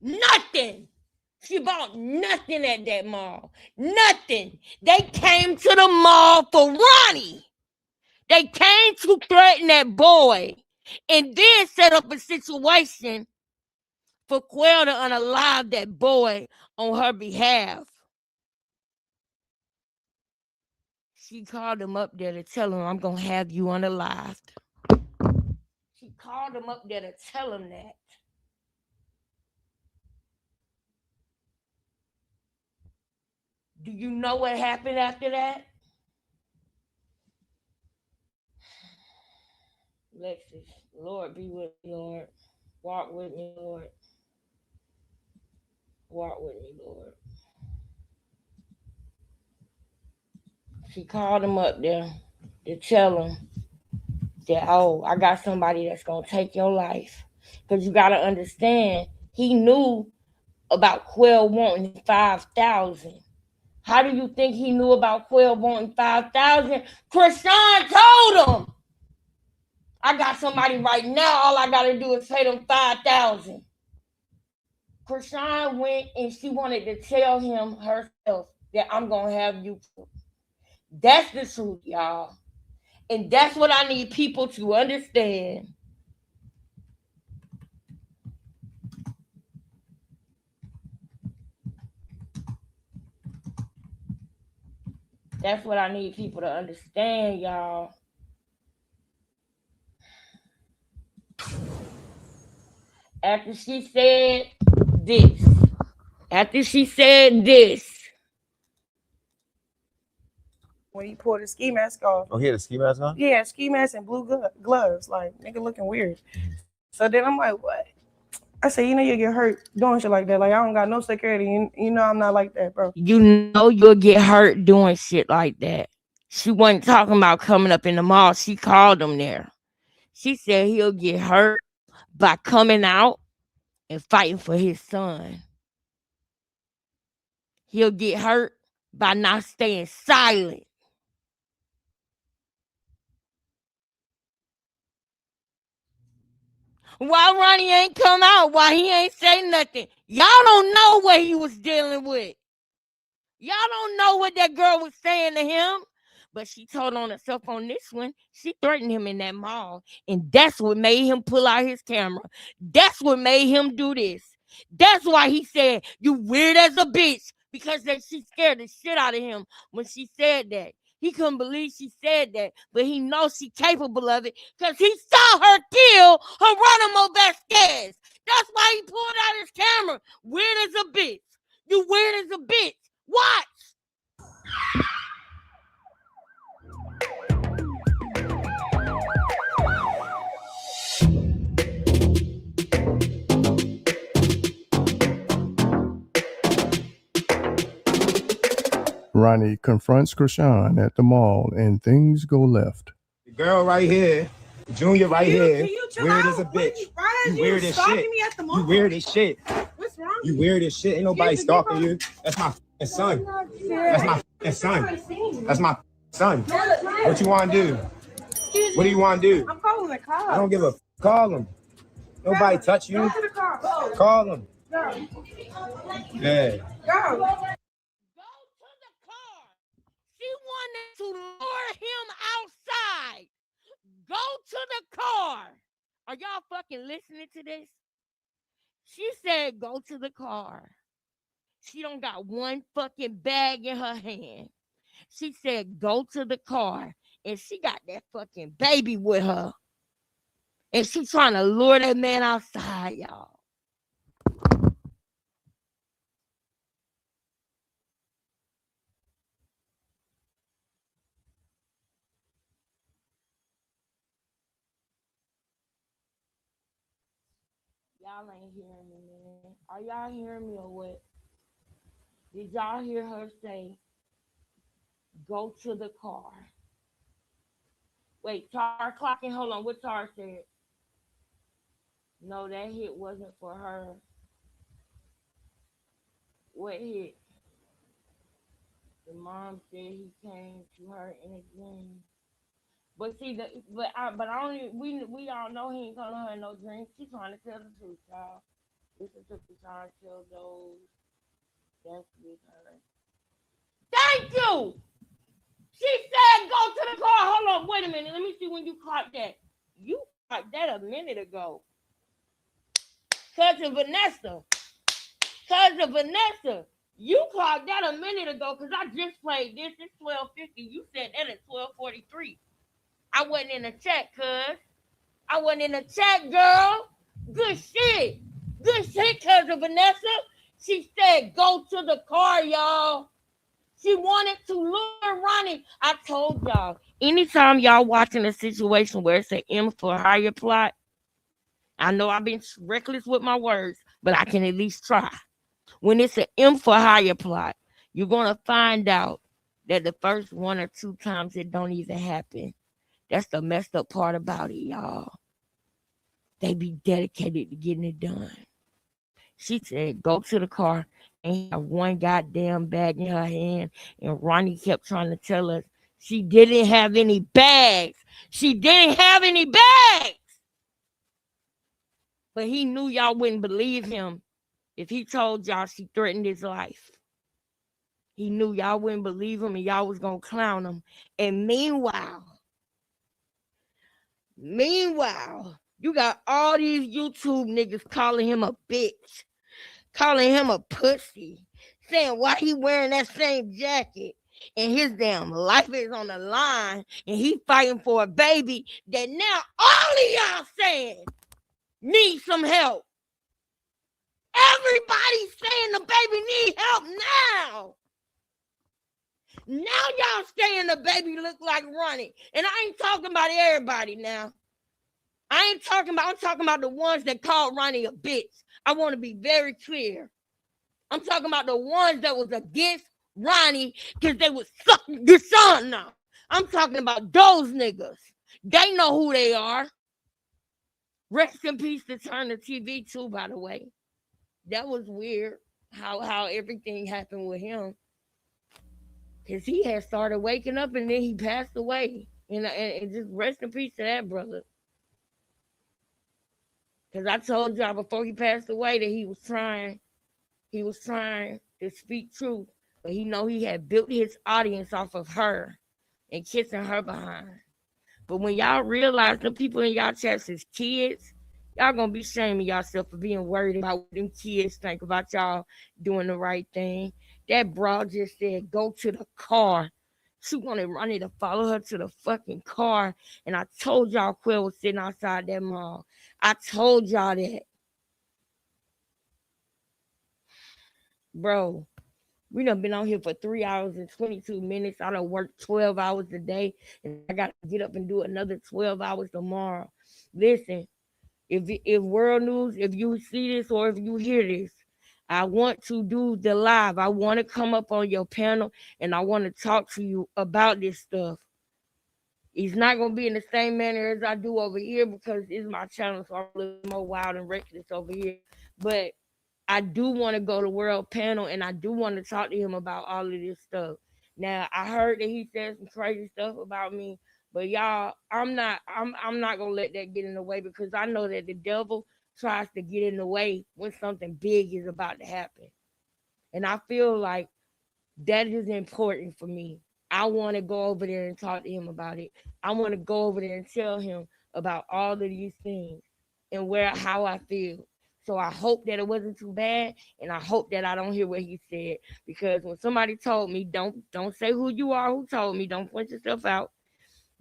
Nothing. She bought nothing at that mall. Nothing. They came to the mall for Ronnie. They came to threaten that boy and then set up a situation for Quell to unalive that boy on her behalf. She called him up there to tell him, I'm going to have you unalived. She called him up there to tell him that. Do you know what happened after that? Lexus, Lord be with me, Lord. Walk with me, Lord. Walk with me, Lord. She called him up there to tell him that, oh, I got somebody that's going to take your life. Because you got to understand, he knew about Quell wanting 5,000. How do you think he knew about Quell wanting 5,000? Krishan told him, I got somebody right now. All I got to do is pay them 5,000. Krishan went and she wanted to tell him herself that I'm going to have you. That's the truth, y'all. And that's what I need people to understand. That's what I need people to understand, y'all. After she said this, When he pulled his ski mask off. Oh, he had a ski mask on? Yeah, ski mask and blue gloves. Like, nigga looking weird. So then I'm like, what? I said, you know, you get hurt doing shit like that. Like, I don't got no security. You know I'm not like that, bro. You know you'll get hurt doing shit like that. She wasn't talking about coming up in the mall. She called him there. She said he'll get hurt by coming out and fighting for his son. He'll get hurt by not staying silent. Why Ronnie ain't come out? Why he ain't say nothing? Y'all don't know what he was dealing with. Y'all don't know what that girl was saying to him. But she told on herself on this one. She threatened him in that mall. And that's what made him pull out his camera. That's what made him do this. That's why he said, you weird as a bitch. Because she scared the shit out of him when she said that. He couldn't believe she said that. But he knows she's capable of it. Because he saw her kill Geronimo Vasquez. That's why he pulled out his camera. Weird as a bitch. You weird as a bitch. Watch. Ronnie confronts Krishan at the mall and things go left. The girl right here, Junior right here, weird as a bitch. You weird as shit. Me at the mall? You weird as shit. What's wrong? You weird as shit. Ain't nobody stalking you. That's my son. That's my son. That's my son. What you want to do? What do you want to do? I'm calling the cops. I don't give a call him. Nobody touch you. Call him. Yeah. Go. She wanted to lure him outside. Go to the car. Are y'all fucking listening to this? She said, go to the car. She don't got one fucking bag in her hand. She said, go to the car. And she got that fucking baby with her. And she trying to lure that man outside, y'all. Y'all ain't hearing me, man. Are y'all hearing me or what? Did y'all hear her say, go to the car? Wait, Tar clocking. Hold on. What Tar said? No, that hit wasn't for her. What hit? The mom said he came to her in a dream. But see, but I only we all know he ain't gonna her no dreams. She trying to tell the truth, y'all. Listen to Krishan tell those that's with her. Thank you. She said go to the car. Hold on, wait a minute. Let me see when you caught that. You caught that a minute ago. Cousin Vanessa. Cousin Vanessa. You caught that a minute ago because I just played this. It's 12:50. You said that at 12:43. I wasn't in the chat, cuz. I wasn't in the chat, girl. Good shit. Good shit, cousin Vanessa. She said go to the car, y'all. She wanted to lure Ronnie. I told y'all, anytime y'all watching a situation where it's an M for hire plot, I know I've been reckless with my words, but I can at least try. When it's an M for hire plot, you're going to find out that the first one or two times it don't even happen. That's the messed up part about it, y'all. They be dedicated to getting it done. She said, go to the car and have one goddamn bag in her hand. And Ronnie kept trying to tell us she didn't have any bags. She didn't have any bags. But he knew y'all wouldn't believe him if he told y'all she threatened his life. He knew y'all wouldn't believe him and y'all was going to clown him. And meanwhile, you got all these YouTube niggas calling him a bitch, calling him a pussy, saying why he wearing that same jacket and his damn life is on the line and he fighting for a baby that now all of y'all saying need some help. Everybody's saying the baby need help now. Now y'all saying the baby look like Ronnie. And I ain't talking about everybody now. I'm talking about the ones that called Ronnie a bitch. I want to be very clear. I'm talking about the ones that was against Ronnie because they was sucking your son now. I'm talking about those niggas. They know who they are. Rest in peace to Turn the TV too, by the way. That was weird how everything happened with him. Because he had started waking up and then he passed away. And just rest in peace to that brother. Because I told y'all before he passed away that he was trying to speak truth. But he know he had built his audience off of her and kissing her behind. But when y'all realize the people in y'all chats is kids, y'all gonna be shaming yourself for being worried about what them kids think about y'all doing the right thing. That broad just said, go to the car. She wanted Ronnie to follow her to the fucking car. And I told y'all Quill was sitting outside that mall. I told y'all that. Bro, we done been on here for 3 hours and 22 minutes. I done worked 12 hours a day. And I got to get up and do another 12 hours tomorrow. Listen, if world news, if you see this or if you hear this, I want to do the live. I want to come up on your panel and I want to talk to you about this stuff. It's not going to be in the same manner as I do over here because it's my channel, so I'm a little more wild and reckless over here. But I do want to go to world panel and I do want to talk to him about all of this stuff. Now, I heard that he said some crazy stuff about me, but y'all, I'm not gonna let that get in the way because I know that the devil tries to get in the way when something big is about to happen. And I feel like that is important for me. I want to go over there and talk to him about it. I want to go over there and tell him about all of these things and how I feel. So I hope that it wasn't too bad, and I hope that I don't hear what he said. Because when somebody told me, don't say who you are, who told me, don't point yourself out.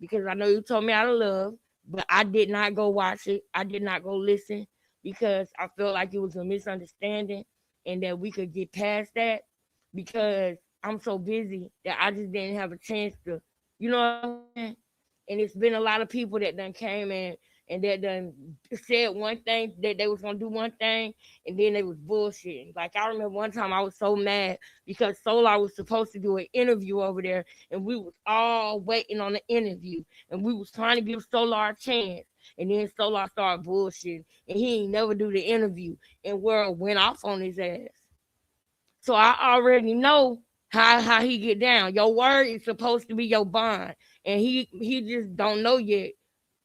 Because I know you told me out of love, but I did not go watch it. I did not go listen because I felt like it was a misunderstanding and that we could get past that because I'm so busy that I just didn't have a chance to, you know what I'm saying? And it's been a lot of people that done came in and that done said one thing, that they was gonna do one thing, and then they was bullshitting. Like I remember one time I was so mad because Solar was supposed to do an interview over there, and we was all waiting on the interview, and we was trying to give Solar a chance, and then Solar started bullshitting, and he ain't never do the interview, and World went off on his ass. So I already know How he get down. Your word is supposed to be your bond. And he just don't know yet.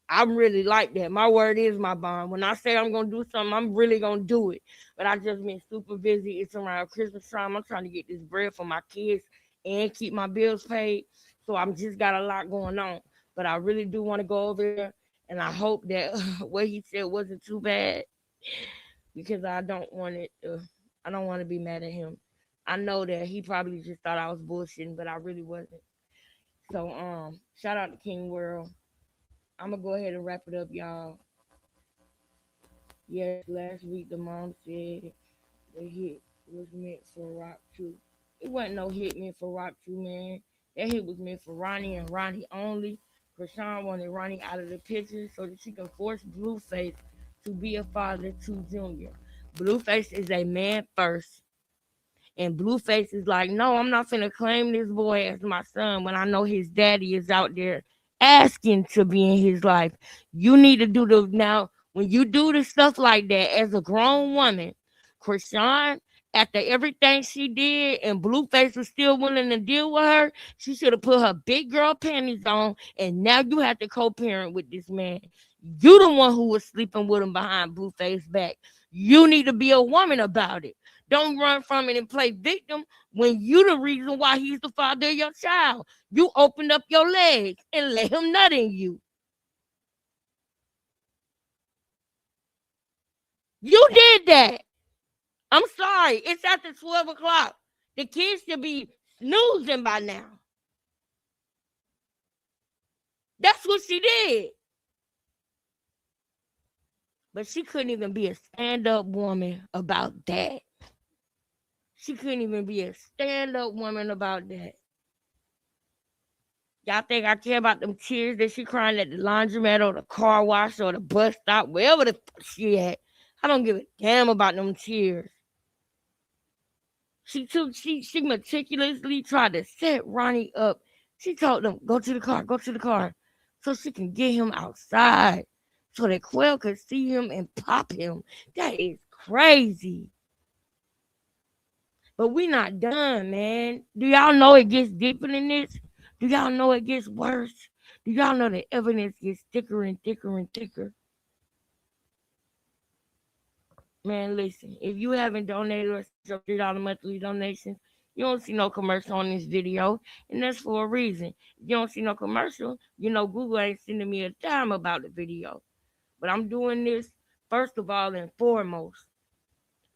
I'm really like that. My word is my bond. When I say I'm gonna do something, I'm really gonna do it. But I just been super busy. It's around Christmas time. I'm trying to get this bread for my kids and keep my bills paid. So I'm just got a lot going on. But I really do want to go over there, and I hope that what he said wasn't too bad because I don't want it. I don't want to be mad at him. I know that he probably just thought I was bullshitting, but I really wasn't. So shout out to King World. I'm gonna go ahead and wrap it up, y'all. Yes, last week the mom said the hit was meant for Rock 2. It wasn't no hit meant for Rock 2, man. That hit was meant for Ronnie and Ronnie only. Krishan wanted Ronnie out of the picture so that she could force Blueface to be a father to Junior. Blueface is a man first. And Blueface is like, no, I'm not finna claim this boy as my son when I know his daddy is out there asking to be in his life. You need to do the now when you do the stuff like that as a grown woman, Krishan, after everything she did and Blueface was still willing to deal with her, she should have put her big girl panties on and now you have to co-parent with this man. You the one who was sleeping with him behind Blueface back. You need to be a woman about it. Don't run from it and play victim when you the reason why he's the father of your child. You opened up your legs and let him nut in you. You did that. I'm sorry. It's after 12 o'clock. The kids should be snoozing by now. That's what she did. But she couldn't even be a stand-up woman about that. She couldn't even be a stand-up woman about that. Y'all think I care about them tears that she crying at the laundromat or the car wash or the bus stop, wherever the fuck she at? I don't give a damn about them tears. She meticulously tried to set Ronnie up. She told them, go to the car, so she can get him outside, so that Quell could see him and pop him. That is crazy. But we not done, man. Do y'all know it gets deeper than this? Do y'all know it gets worse? Do y'all know the evidence gets thicker and thicker and thicker? Man, listen, if you haven't donated or sent your $3 monthly donations, you don't see no commercial on this video, and that's for a reason. If you don't see no commercial, you know Google ain't sending me a dime about the video. But I'm doing this first of all and foremost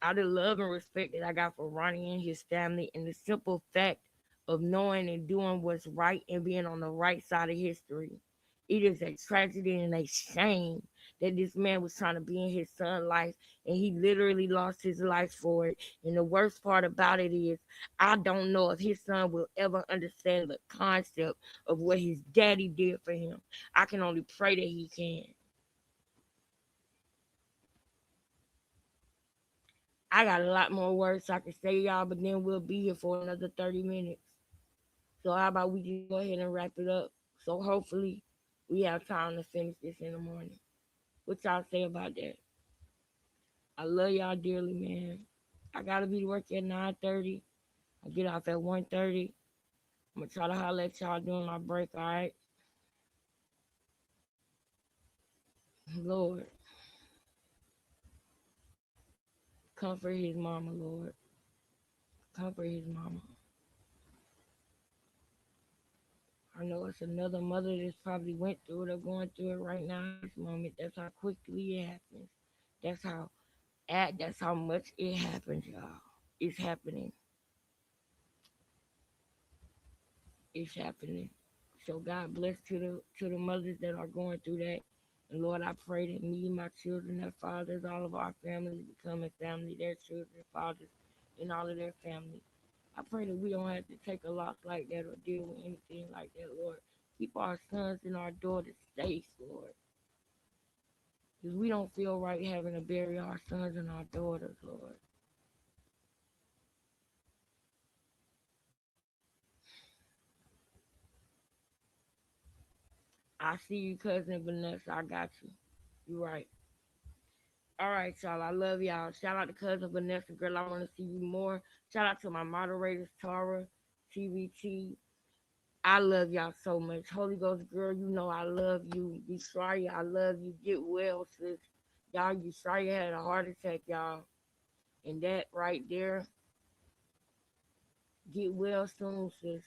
out of love and respect that I got for Ronnie and his family, and the simple fact of knowing and doing what's right and being on the right side of history. It is a tragedy and a shame that this man was trying to be in his son's life and he literally lost his life for it. And the worst part about it is, I don't know if his son will ever understand the concept of what his daddy did for him. I can only pray that he can. I got a lot more words I can say, y'all, but then we'll be here for another 30 minutes. So how about we just go ahead and wrap it up? So hopefully we have time to finish this in the morning. What y'all say about that? I love y'all dearly, man. I gotta be to work at 9:30. I get off at 1:30. I'm gonna try to holler at y'all during my break, all right? Lord, comfort his mama, Lord. Comfort his mama. I know it's another mother that's probably went through it or going through it right now in this moment. That's how quickly it happens. That's how much it happens, y'all. It's happening. It's happening. So God bless to the mothers that are going through that. And Lord, I pray that me, my children, their fathers, all of our families become a family, their children, fathers, and all of their families. I pray that we don't have to take a loss like that or deal with anything like that, Lord. Keep our sons and our daughters safe, Lord. Because we don't feel right having to bury our sons and our daughters, Lord. I see you, cousin Vanessa. I got you. You right. All right, y'all. I love y'all. Shout out to cousin Vanessa, girl. I want to see you more. Shout out to my moderators, Tara, TBT. I love y'all so much. Holy Ghost girl, you know I love you. Yusraya, I love you. Get well, sis. Y'all, Yusraya had a heart attack, y'all. And that right there, get well soon, sis.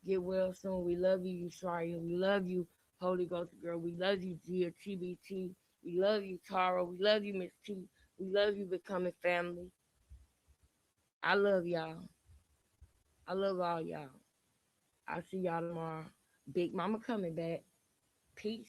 Get well soon. We love you, Yusraya. We love you, Holy Ghost girl. We love you, Gia, TBT. We love you, Tara. We love you, Miss T. We love you, Becoming Family. I love y'all. I love all y'all. I'll see y'all tomorrow. Big Mama coming back. Peace.